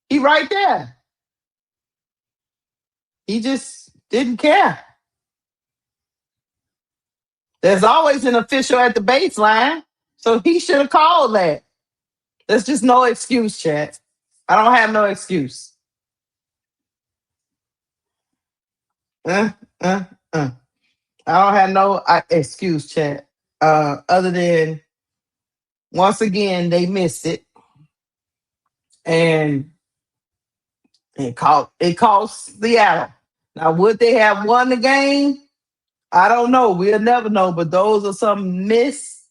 He right there. He just didn't care. There's always an official at the baseline, so he should have called that. There's just no excuse, chat. I don't have no excuse. I don't have no excuse, chat. Other than once again they missed it, and it cost Seattle. Now, would they have won the game? I don't know. We'll never know. But those are some missed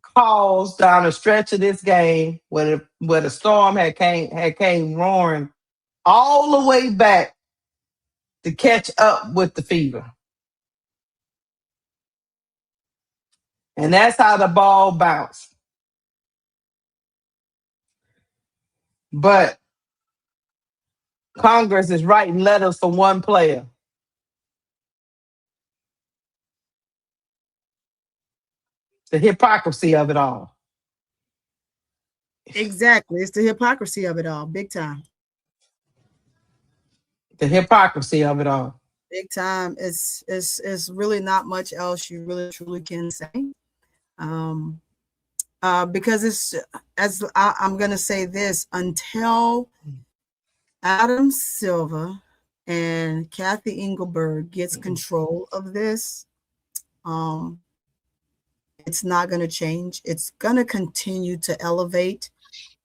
calls down the stretch of this game where the Storm had came roaring all the way back to catch up with the Fever. And that's how the ball bounced. But Congress is writing letters for one player. The hypocrisy of it all. Exactly. It's the hypocrisy of it all. Big time. The hypocrisy of it all. Big time. It's really not much else you really truly can say. Because it's, as I'm going to say this, until Adam Silver and Kathy Engelberg gets control of this, it's not going to change. It's going to continue to elevate.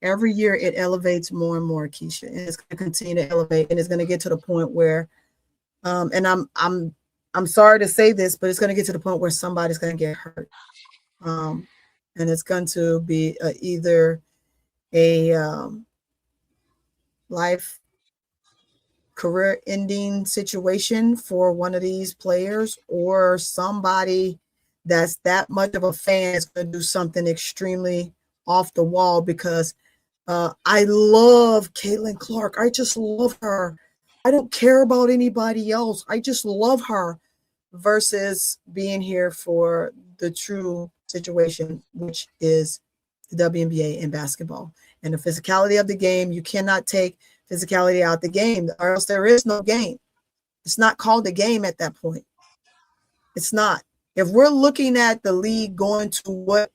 Every year it elevates more and more, Keisha, and it's going to continue to elevate, and it's going to get to the point where, and I'm sorry to say this, but it's going to get to the point where somebody's going to get hurt, and it's going to be either a life career-ending situation for one of these players, or somebody that's that much of a fan is going to do something extremely off the wall, because I love Caitlin Clark. I just love her. I don't care about anybody else. I just love her, versus being here for the true situation, which is the WNBA and basketball and the physicality of the game. You cannot take physicality out the game, or else there is no game. It's not called a game at that point. It's not. If we're looking at the league going to what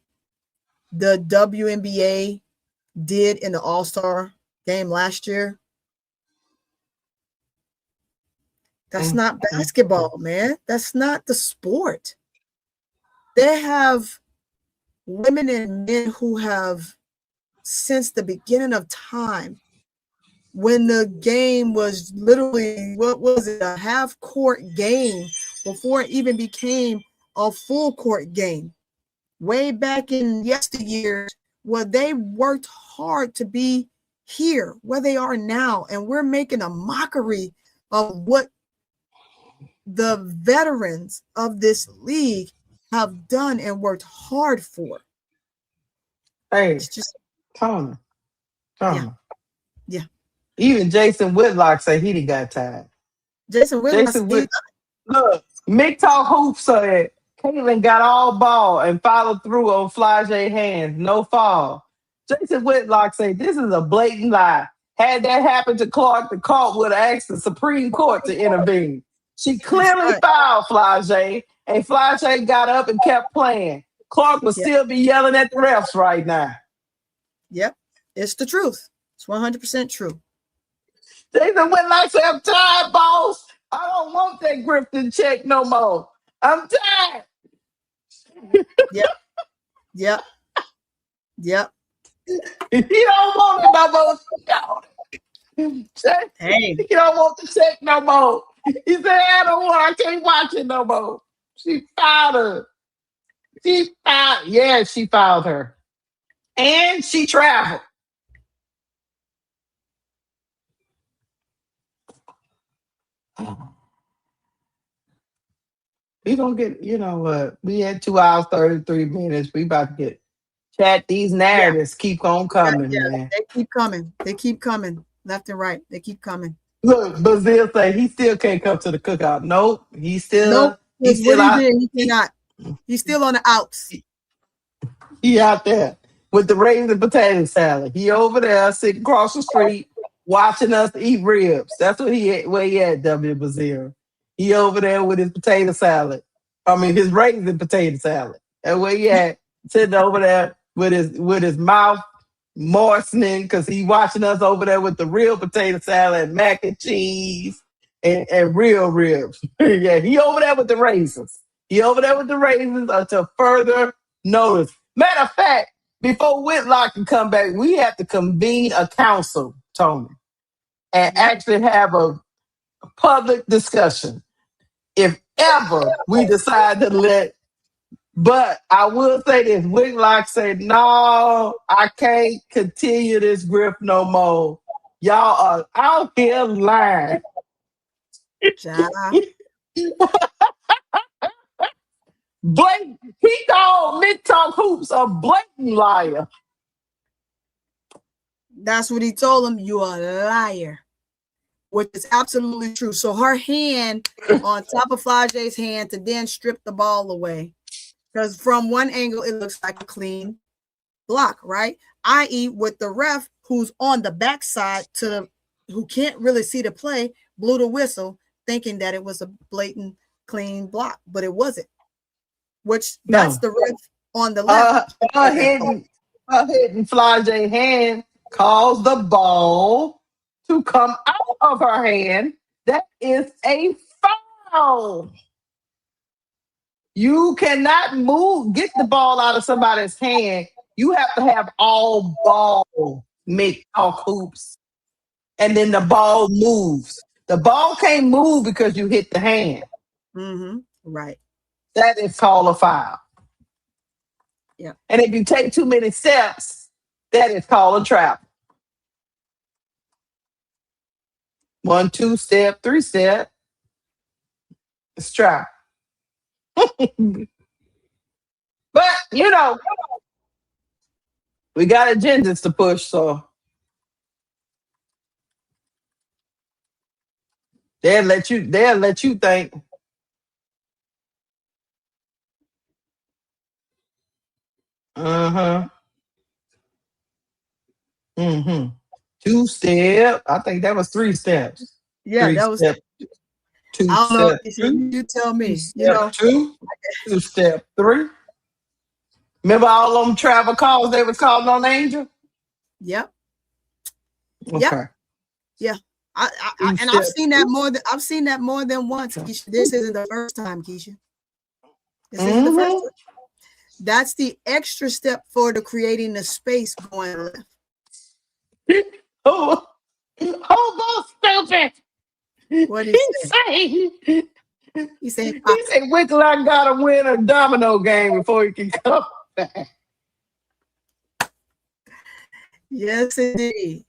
the WNBA did in the All-Star game last year, That's not basketball, man. That's not the sport. They have women and men who have, since the beginning of time, when the game was literally, what was it, a half-court game before it even became a full-court game. Way back in yesteryear, where they worked hard to be here, where they are now, and we're making a mockery of what the veterans of this league have done and worked hard for. Hey, It's just Tony. Yeah. Even Jason Whitlock said he done got tired. Jason Whitlock. Look, Mick Talk Hoops said Caitlin got all ball and followed through on Flage hands, no fall. Jason Whitlock said this is a blatant lie. Had that happened to Clark, the court would have asked the Supreme Court to intervene. She clearly fouled Flage, and Flage got up and kept playing. Clark would still be yelling at the refs right now. Yep, it's the truth. It's 100% true. Jason Whitlock said, I'm tired, boss. I don't want that Grifton check no more. I'm tired. Yep. He don't want it no more. Hey. He don't want the check no more. He said, I can't watch it no more. She fouled her. She fouled her. And she traveled. We gonna get, we had 2 hours, 33 minutes. We about to chat these narratives. Keep on coming, man. They keep coming. Left and right. They keep coming. Look, Bazil say he still can't come to the cookout. Nope. He's still out. He cannot. He's still on the outs. He out there with the raisin potato salad. He over there sitting across the street watching us eat ribs. That's what where he at, W. Bazil. He over there with his potato salad. His raisin potato salad. That's where he at, sitting over there with his mouth moistening because he watching us over there with the real potato salad and mac and cheese and real ribs. Yeah, he over there with the raisins. Until further notice. Matter of fact, before Whitlock can come back, we have to convene a council, Tony, and actually have a public discussion. If ever we decide to but I will say this, Whitlock said, no, I can't continue this grip no more. Y'all are out here lying. Blatant. He called Mid Talk Hoops a blatant liar. That's what he told him. You are a liar. Which is absolutely true. So her hand on top of Flage's hand to then strip the ball away. Because from one angle, it looks like a clean block, right? I.e., with the ref who's on the backside who can't really see the play, blew the whistle, thinking that it was a blatant clean block, but it wasn't. That's the ref on the left. Hitting Flage's hand caused the ball to come out of her hand. That is a foul. You cannot get the ball out of somebody's hand. You have to have all ball Make Talk Hoops. And then the ball moves. The ball can't move because you hit the hand. Mm-hmm. Right. That is called a foul. Yeah. And if you take too many steps, that is called a trap. 1, 2 step, 3 step. It's trap. But we got agendas to push, so they'll let you think. Uh-huh. Mm-hmm. 2 step. I think that was 3 steps. Yeah, 3 that was step. 2 I don't know. step. You tell me. Step 2. 2 step 3. Remember all them travel calls they was calling on Angel? Yep. Okay. Yeah. I've seen that more than once, Keisha. This isn't the first time, Keisha. This isn't the first time. That's the extra step for the creating the space going left. Oh, stupid. What did he say? He said, Wicklow gotta win a domino game before he can come back. Yes, indeed.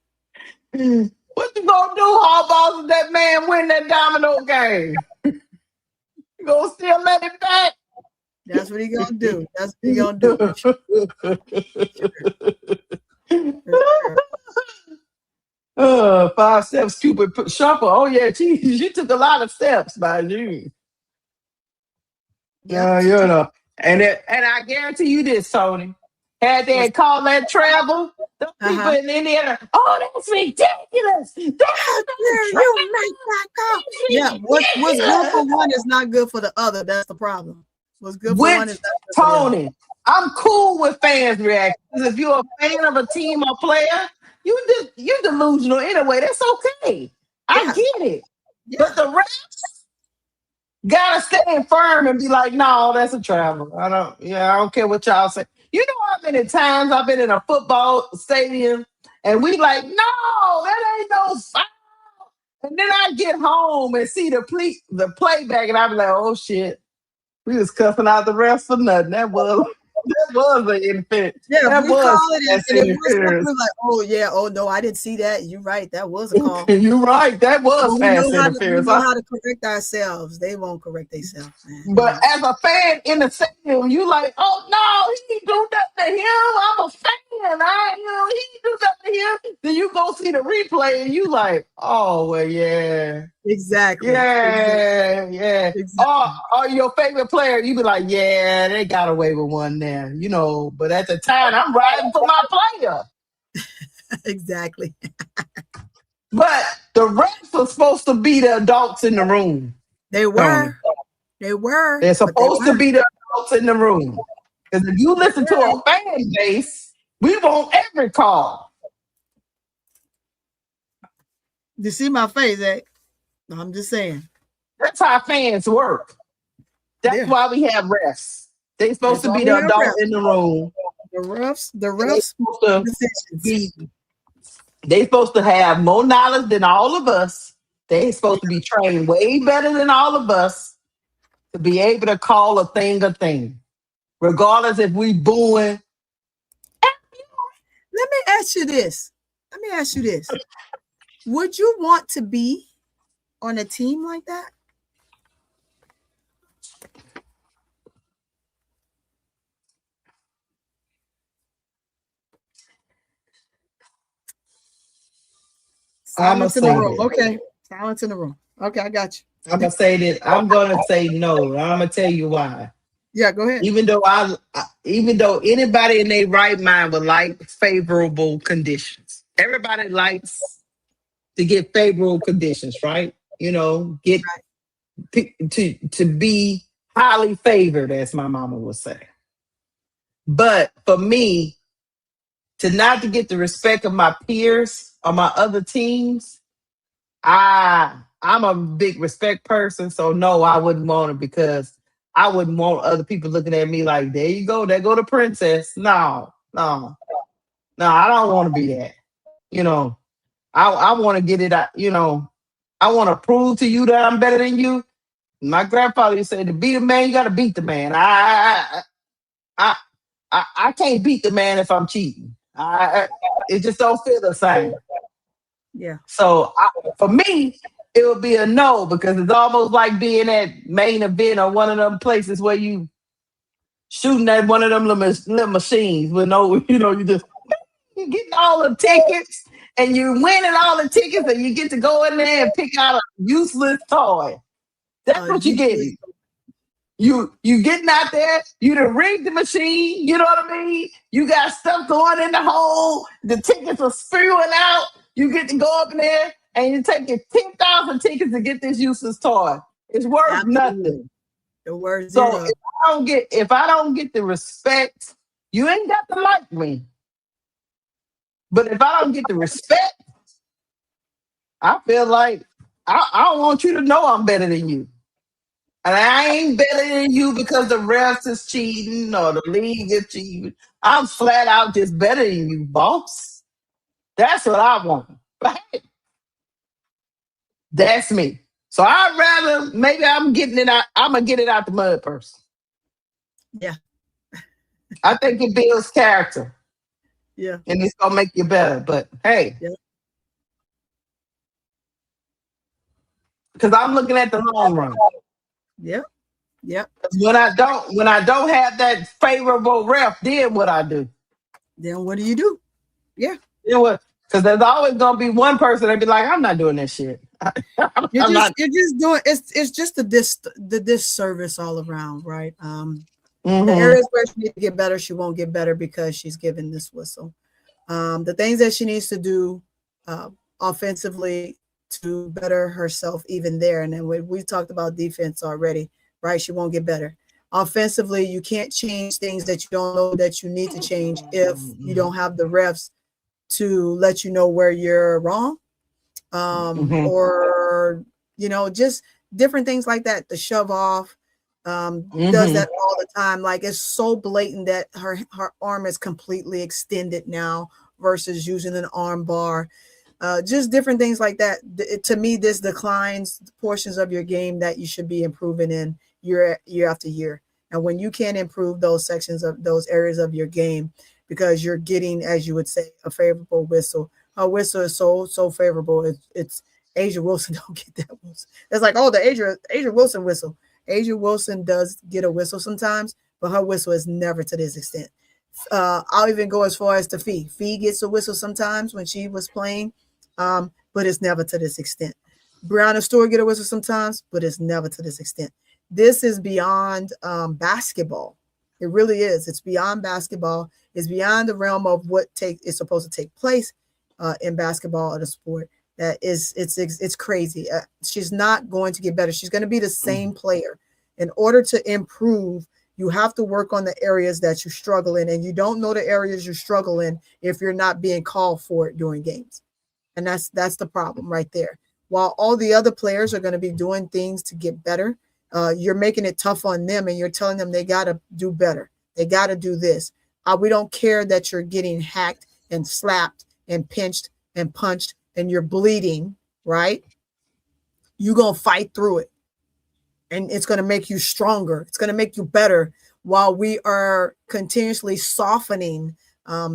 What you gonna do, Harbaugh, if that man win that domino game? You gonna still let him back? That's what he gonna do. That's what he gonna do. Sure. 5 steps, stupid shuffle. Oh yeah, she took a lot of steps by you. Yeah, you know. And I guarantee you this, Tony. Had they called that travel, the people in Indiana, oh, that's ridiculous. You make that call. Yeah, what's good for one is not good for the other. That's the problem. What's good for one is not good for the other. Tony, I'm cool with fans' reactions. If you're a fan of a team or player, you're delusional anyway. That's okay. I get it. Yeah. But the refs gotta stand firm and be like, no, that's a travel. I don't care what y'all say. You know how many times I've been in a football stadium and we like, no, that ain't no foul. And then I get home and see the playback and I'm like, oh shit. We was cussing out the refs for nothing. That was an infant. Yeah, that we call it and it interference. was like, oh yeah, oh no, I didn't see that. You're right, that was a call. You're right, that was pass interference. We know how to correct ourselves. They won't correct themselves, man. But as a fan in the stadium, you like, oh no, he didn't do nothing to him. I'm a fan. He didn't do nothing to him. Then you go see the replay and you like, oh well, yeah. Exactly. Yeah. Exactly. Or your favorite player, you be like, yeah, they got away with one there, you know. But at the time, I'm riding for my player. Exactly. But the refs are supposed to be the adults in the room. They were. They were. They're supposed to be the adults in the room. Because if you listen to a fan base, we want every call. You see my face, eh? I'm just saying. That's how fans work. That's why we have refs. They're supposed to be the adult in the room. The refs. They're supposed to have more knowledge than all of us. They're supposed to be trained way better than all of us to be able to call a thing, regardless if we booing. Let me ask you this. Would you want to be on a team like that? Silence in the room. Okay. Silence in the room. Okay, I got you. I'm gonna say that. I'm gonna say no. I'm gonna tell you why. Yeah, go ahead. Even though anybody in their right mind would like favorable conditions. Everybody likes to get favorable conditions, right? You know, get to be highly favored, as my mama would say. But for me, to not to get the respect of my peers or my other teams, I'm a big respect person, so no, I wouldn't want it because I wouldn't want other people looking at me like, there you go, there go the princess. No, I don't want to be that. You know, I want to get it out, you know, I want to prove to you that I'm better than you. My grandfather used to say, to beat a man, you got to beat the man. I can't beat the man if I'm cheating. It just don't feel the same. Yeah. So for me, it would be a no because it's almost like being at main event or one of them places where you shooting at one of them little machines with no, you know, you getting all the tickets and you're winning all the tickets and you get to go in there and pick out a useless toy. That's what you get. You getting out there, you done rigged the machine, you know what I mean? You got stuff going in the hole, the tickets are spewing out, you get to go up in there and you take your 10,000 tickets to get this useless toy. It's worth nothing. The word so zero. if I don't get the respect, you ain't got to like me. But if I don't get the respect, I feel like I don't want you to know I'm better than you. And I ain't better than you because the refs is cheating or the league is cheating. I'm flat out just better than you, boss. That's what I want. Right? That's me. So I'd rather maybe I'm getting it out. I'm gonna get it out the mud first. Yeah. I think it builds character. Yeah. And it's gonna make you better. But hey, Yeah. because I'm looking at the long run. Yep. Yep. When I don't have that favorable ref, then what I do? Then what do you do? Yeah. You know what? Because there's always gonna be one person that be like, I'm not doing that shit. You're just doing it's just the disservice all around, right? The areas where she needs to get better, she won't get better because she's given this whistle. The things that she needs to do offensively to better herself, even there. And then we talked about defense already, right? She won't get better. Offensively, you can't change things that you don't know that you need to change if you don't have the refs to let you know where you're wrong. Or, just different things like that. The shove off does that all the time. Like, it's so blatant that her arm is completely extended now versus using an arm bar. Just different things like that. To me, this declines portions of your game that you should be improving in year after year. And when you can't improve those sections of those areas of your game because you're getting, as you would say, a favorable whistle. Her whistle is so favorable. It's Asia Wilson don't get that whistle. It's like, oh, the Asia Wilson whistle. Asia Wilson does get a whistle sometimes, but her whistle is never to this extent. I'll even go as far as to Fee. Fee gets a whistle sometimes when she was playing, but it's never to this extent. Brianna Stewart get a whistle sometimes, but it's never to this extent. This is beyond basketball. It really is. It's beyond basketball. It's beyond the realm of what is supposed to take place in basketball or the sport. That is, it's crazy. She's not going to get better. She's going to be the same player. In order to improve, you have to work on the areas that you struggle in, and you don't know the areas you struggle in if you're not being called for it during games. And that's the problem right there. While all the other players are going to be doing things to get better, you're making it tough on them, and you're telling them they got to do better. They got to do this. We don't care that you're getting hacked and slapped and pinched and punched and you're bleeding, right? You're going to fight through it. And it's going to make you stronger. It's going to make you better while we are continuously softening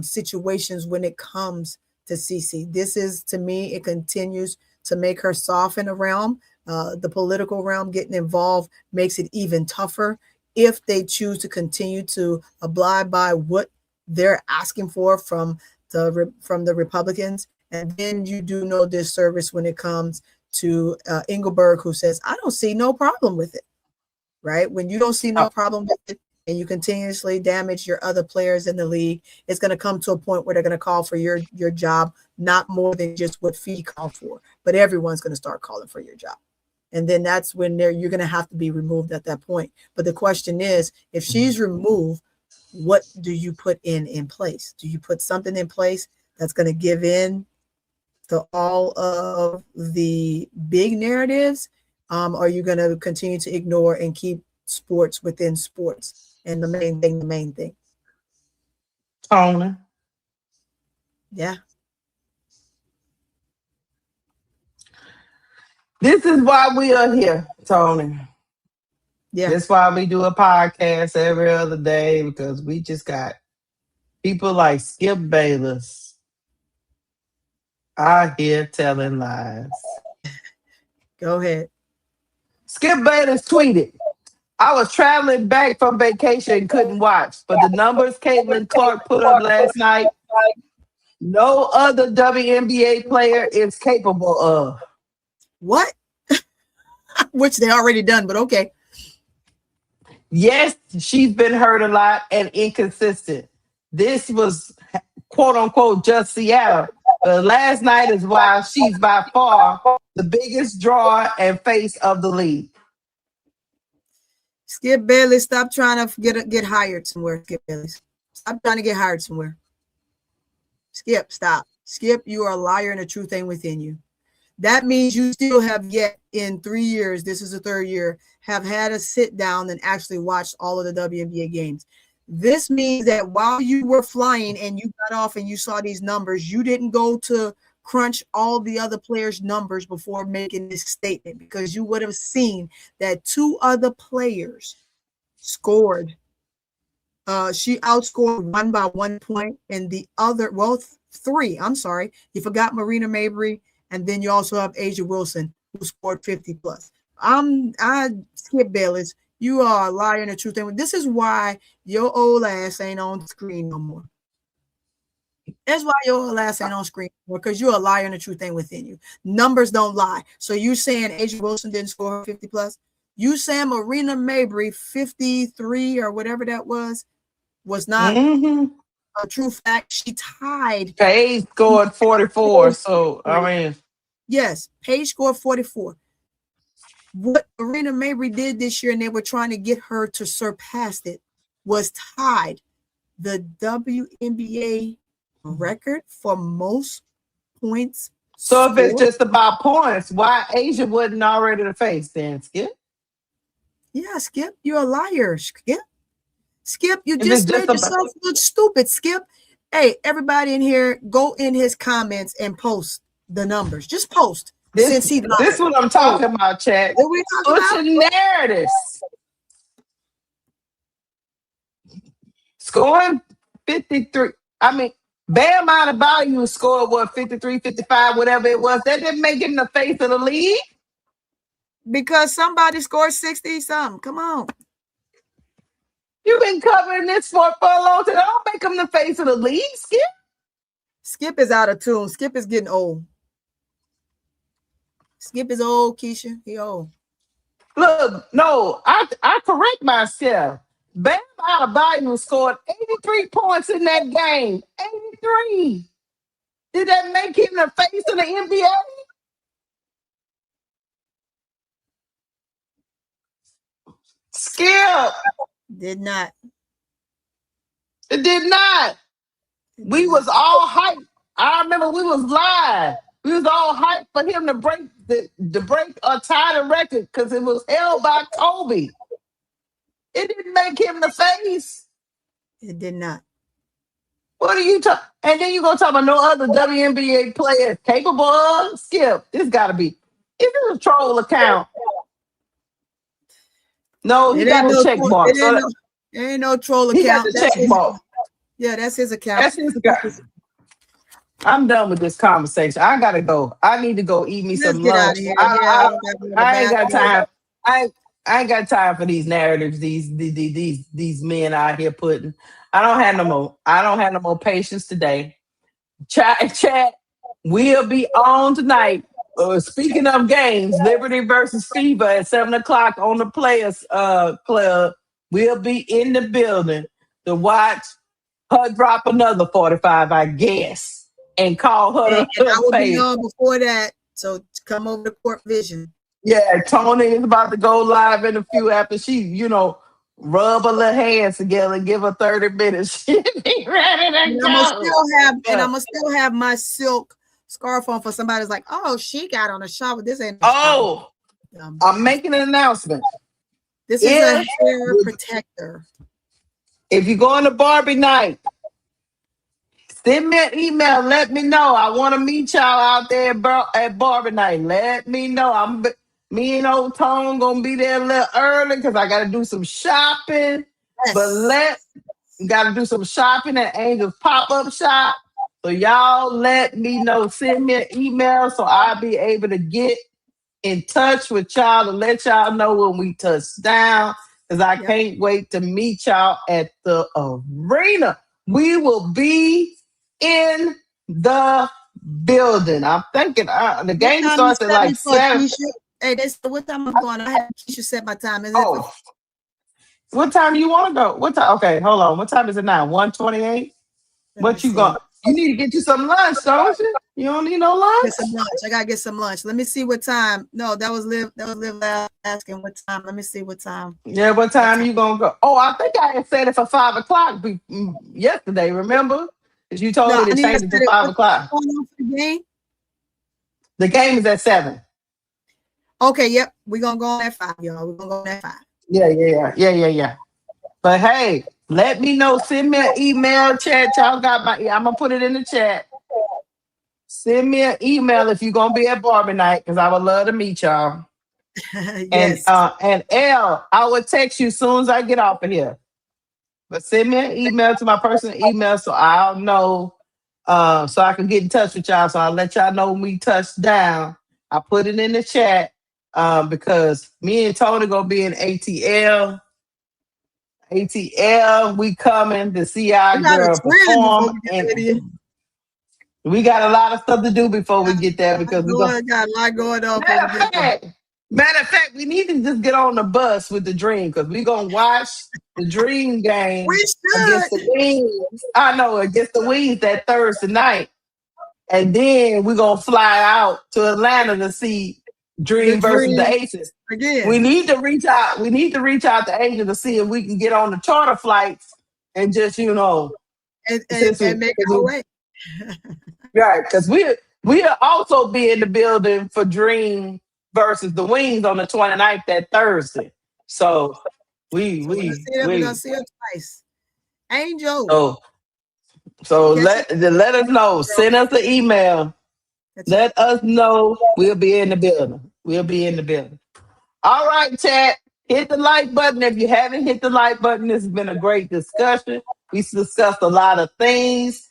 situations when it comes to CC. This is, to me, it continues to make her soften a realm. The political realm getting involved makes it even tougher if they choose to continue to abide by what they're asking for from the Republicans. And then you do no disservice when it comes to Engelberg, who says, I don't see no problem with it, right? When you don't see no problem with it and you continuously damage your other players in the league, it's going to come to a point where they're going to call for your job, not more than just what Fee called for, but everyone's going to start calling for your job. And then that's when you're going to have to be removed at that point. But the question is, if she's removed, what do you put in place? Do you put something in place that's going to give in to all of the big narratives? Are you going to continue to ignore and keep sports within sports? And the main thing. Tony. Yeah. This is why we are here, Tony. Yeah. That's why we do a podcast every other day, because we just got people like Skip Bayless out here telling lies. Go ahead. Skip Bayless tweeted, I was traveling back from vacation and couldn't watch, but the numbers Caitlin Clark put up last night, no other WNBA player is capable of. What? Which they already done, but okay. Yes, she's been hurt a lot and inconsistent. This was, quote unquote, just Seattle. But last night is why she's by far the biggest draw and face of the league. Skip Bayless, stop trying to get hired somewhere. Skip Bayless, stop trying to get hired somewhere. Skip, stop. Skip, you are a liar and the truth ain't within you. That means you still have yet in 3 years, this is the third year, have had a sit down and actually watched all of the WNBA games. This means that while you were flying and you got off and you saw these numbers, you didn't go to crunch all the other players' numbers before making this statement, because you would have seen that 2 other players scored. She outscored one by 1 point, and the other, well, 3. I'm sorry, you forgot Marina Mabry, and then you also have Asia Wilson, who scored 50 plus. I Skip Bayless, you are a liar and a truth. And this is why your old ass ain't on screen no more. That's why your old ass ain't on screen anymore, because you're a liar and the truth ain't within you. Numbers don't lie. So you saying Asia Wilson didn't score 50 plus? You saying Marina Mabry 53 or whatever that was not a true fact. She tied. Paige scored 44. So I mean, yes, Paige scored 44. What Marina Mabry did this year, and they were trying to get her to surpass it, was tied the WNBA record for most points. So if it's just about points, why Asia wasn't already the face then, Skip? Yeah, Skip, you're a liar, Skip. Skip, you just made yourself look stupid, Skip. Hey, everybody in here, go in his comments and post the numbers. Just post. This is what I'm talking about, Chad. What we talking Switching narratives. Scoring 53. I mean, Bam Adebayo scored what, 53, 55, whatever it was. That didn't make him the face of the league. Because somebody scored 60 something. Come on. You've been covering this for a long time. Don't make him the face of the league, Skip. Skip is out of tune. Skip is getting old. Skip is old, Keisha. He old. Look, no, I correct myself. Bam Adebayo scored 83 points in that game. 83. Did that make him the face of the NBA? Skip. Did not. It did not. We was all hyped. I remember we was live. We was all hyped for him to break or tie the record because it was held by Kobe. It didn't make him the face. It did not. What are you talking? And then you gonna talk about no other WNBA player capable of? Skip. This gotta be. Is this a troll account? No, he got a check mark. There ain't no troll account. He got the check mark. Yeah, that's his account. That's his account. I'm done with this conversation. I gotta go. I need to go eat me some lunch. I ain't got time. I ain't got time for these narratives. These men out here putting. I don't have no more. I don't have no more patience today. Chat. We'll be on tonight. Speaking of games, Liberty versus Fever at 7:00 on the Players Club. We'll be in the building to watch her drop another 45, I guess, and call her. And I will be on before that, so come over to Court Vision. Yeah, Tony is about to go live in a few after she, rub her little hands together and give her 30 minutes. She be ready to go. I'm gonna still have my silk scarf on for somebody's like, oh, she got on a shower. This ain't. Oh, I'm making an announcement. This is a hair protector. If you go on the Barbie night, send me an email. Let me know. I want to meet y'all out there at Barbie night. Let me know. Me and old Tone gonna be there a little early because I got to do some shopping. Yes. But got to do some shopping at Angel's pop-up shop. So y'all let me know. Send me an email so I'll be able to get in touch with y'all to let y'all know when we touch down. Because I can't wait to meet y'all at the arena. We will be in the building. I'm thinking the game starts at like 7. Hey, what time I'm going? I have Keisha set my time. What time do you want to go? What time? Okay, hold on. What time is it now? 1:28? What you got? You need to get you some lunch, don't you? You don't need no lunch? Get some lunch. I gotta get some lunch. Let me see what time. No, that was Liv asking what time. Let me see what time. Yeah, what time you gonna go? Oh, I think I had said it for 5:00 yesterday, remember? Because you told me to change it to 5:00. Going on for the game? The game is at 7. Okay, yep. We're gonna go on at 5, y'all. We're gonna go on at 5. Yeah. But hey, let me know. Send me an email, chat. Y'all got my. I'm gonna put it in the chat. Send me an email if you're gonna be at Barbie night, because I would love to meet y'all. Yes. And L, I will text you as soon as I get off of here. But send me an email to my personal email so I'll know. So I can get in touch with y'all. So I'll let y'all know when we touch down. I put it in the chat because me and Tony gonna be in ATL. ATL, we coming to see our girl perform, and we got a lot of stuff to do before we get there because we got a lot going on. Matter of fact, we need to just get on the bus with the Dream because we're gonna watch the Dream game against the Wings. I know, against the Wings that Thursday night, and then we're gonna fly out to Atlanta to see Dream versus the Aces. Again. We need to reach out. We need to reach out to Asia to see if we can get on the charter flights and just, and make our way. Right, because we'll also be in the building for Dream versus the Wings on the 29th that Thursday. So we're gonna see her twice. Angel. So let us know. Send us an email. Let us know. We'll be in the building. All right, chat. Hit the like button. If you haven't hit the like button, this has been a great discussion. We discussed a lot of things.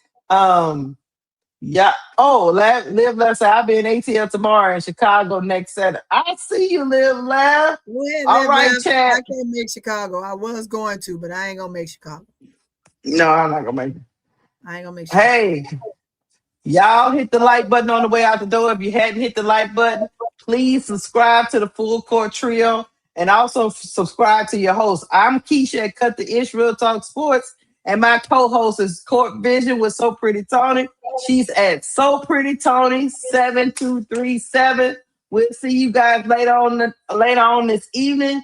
Yeah. Oh, Live Left say I'll be in ATL tomorrow in Chicago next Saturday. I see you, Live Left. All right, chat. I can't make Chicago. I was going to, but I ain't gonna make Chicago. No, I'm not gonna make it. I ain't gonna make Chicago. Hey, y'all hit the like button on the way out the door. If you hadn't hit the like button, please subscribe to the Full Court Trio and also subscribe to your host. I'm Keisha at Cut the Ish Real Talk Sports, and my co-host is Court Vision with So Pretty Tony. She's at So Pretty Tony 7237. We'll see you guys later on this evening.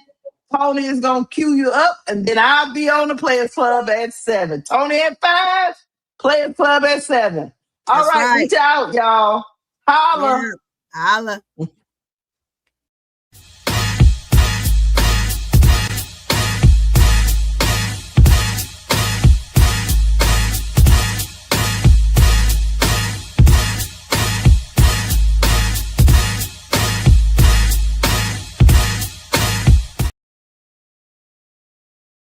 Tony is gonna cue you up, and then I'll be on the Players Club at 7. Tony at 5, Players Club at 7. All right, reach out, y'all. Holla. Yeah. Holla.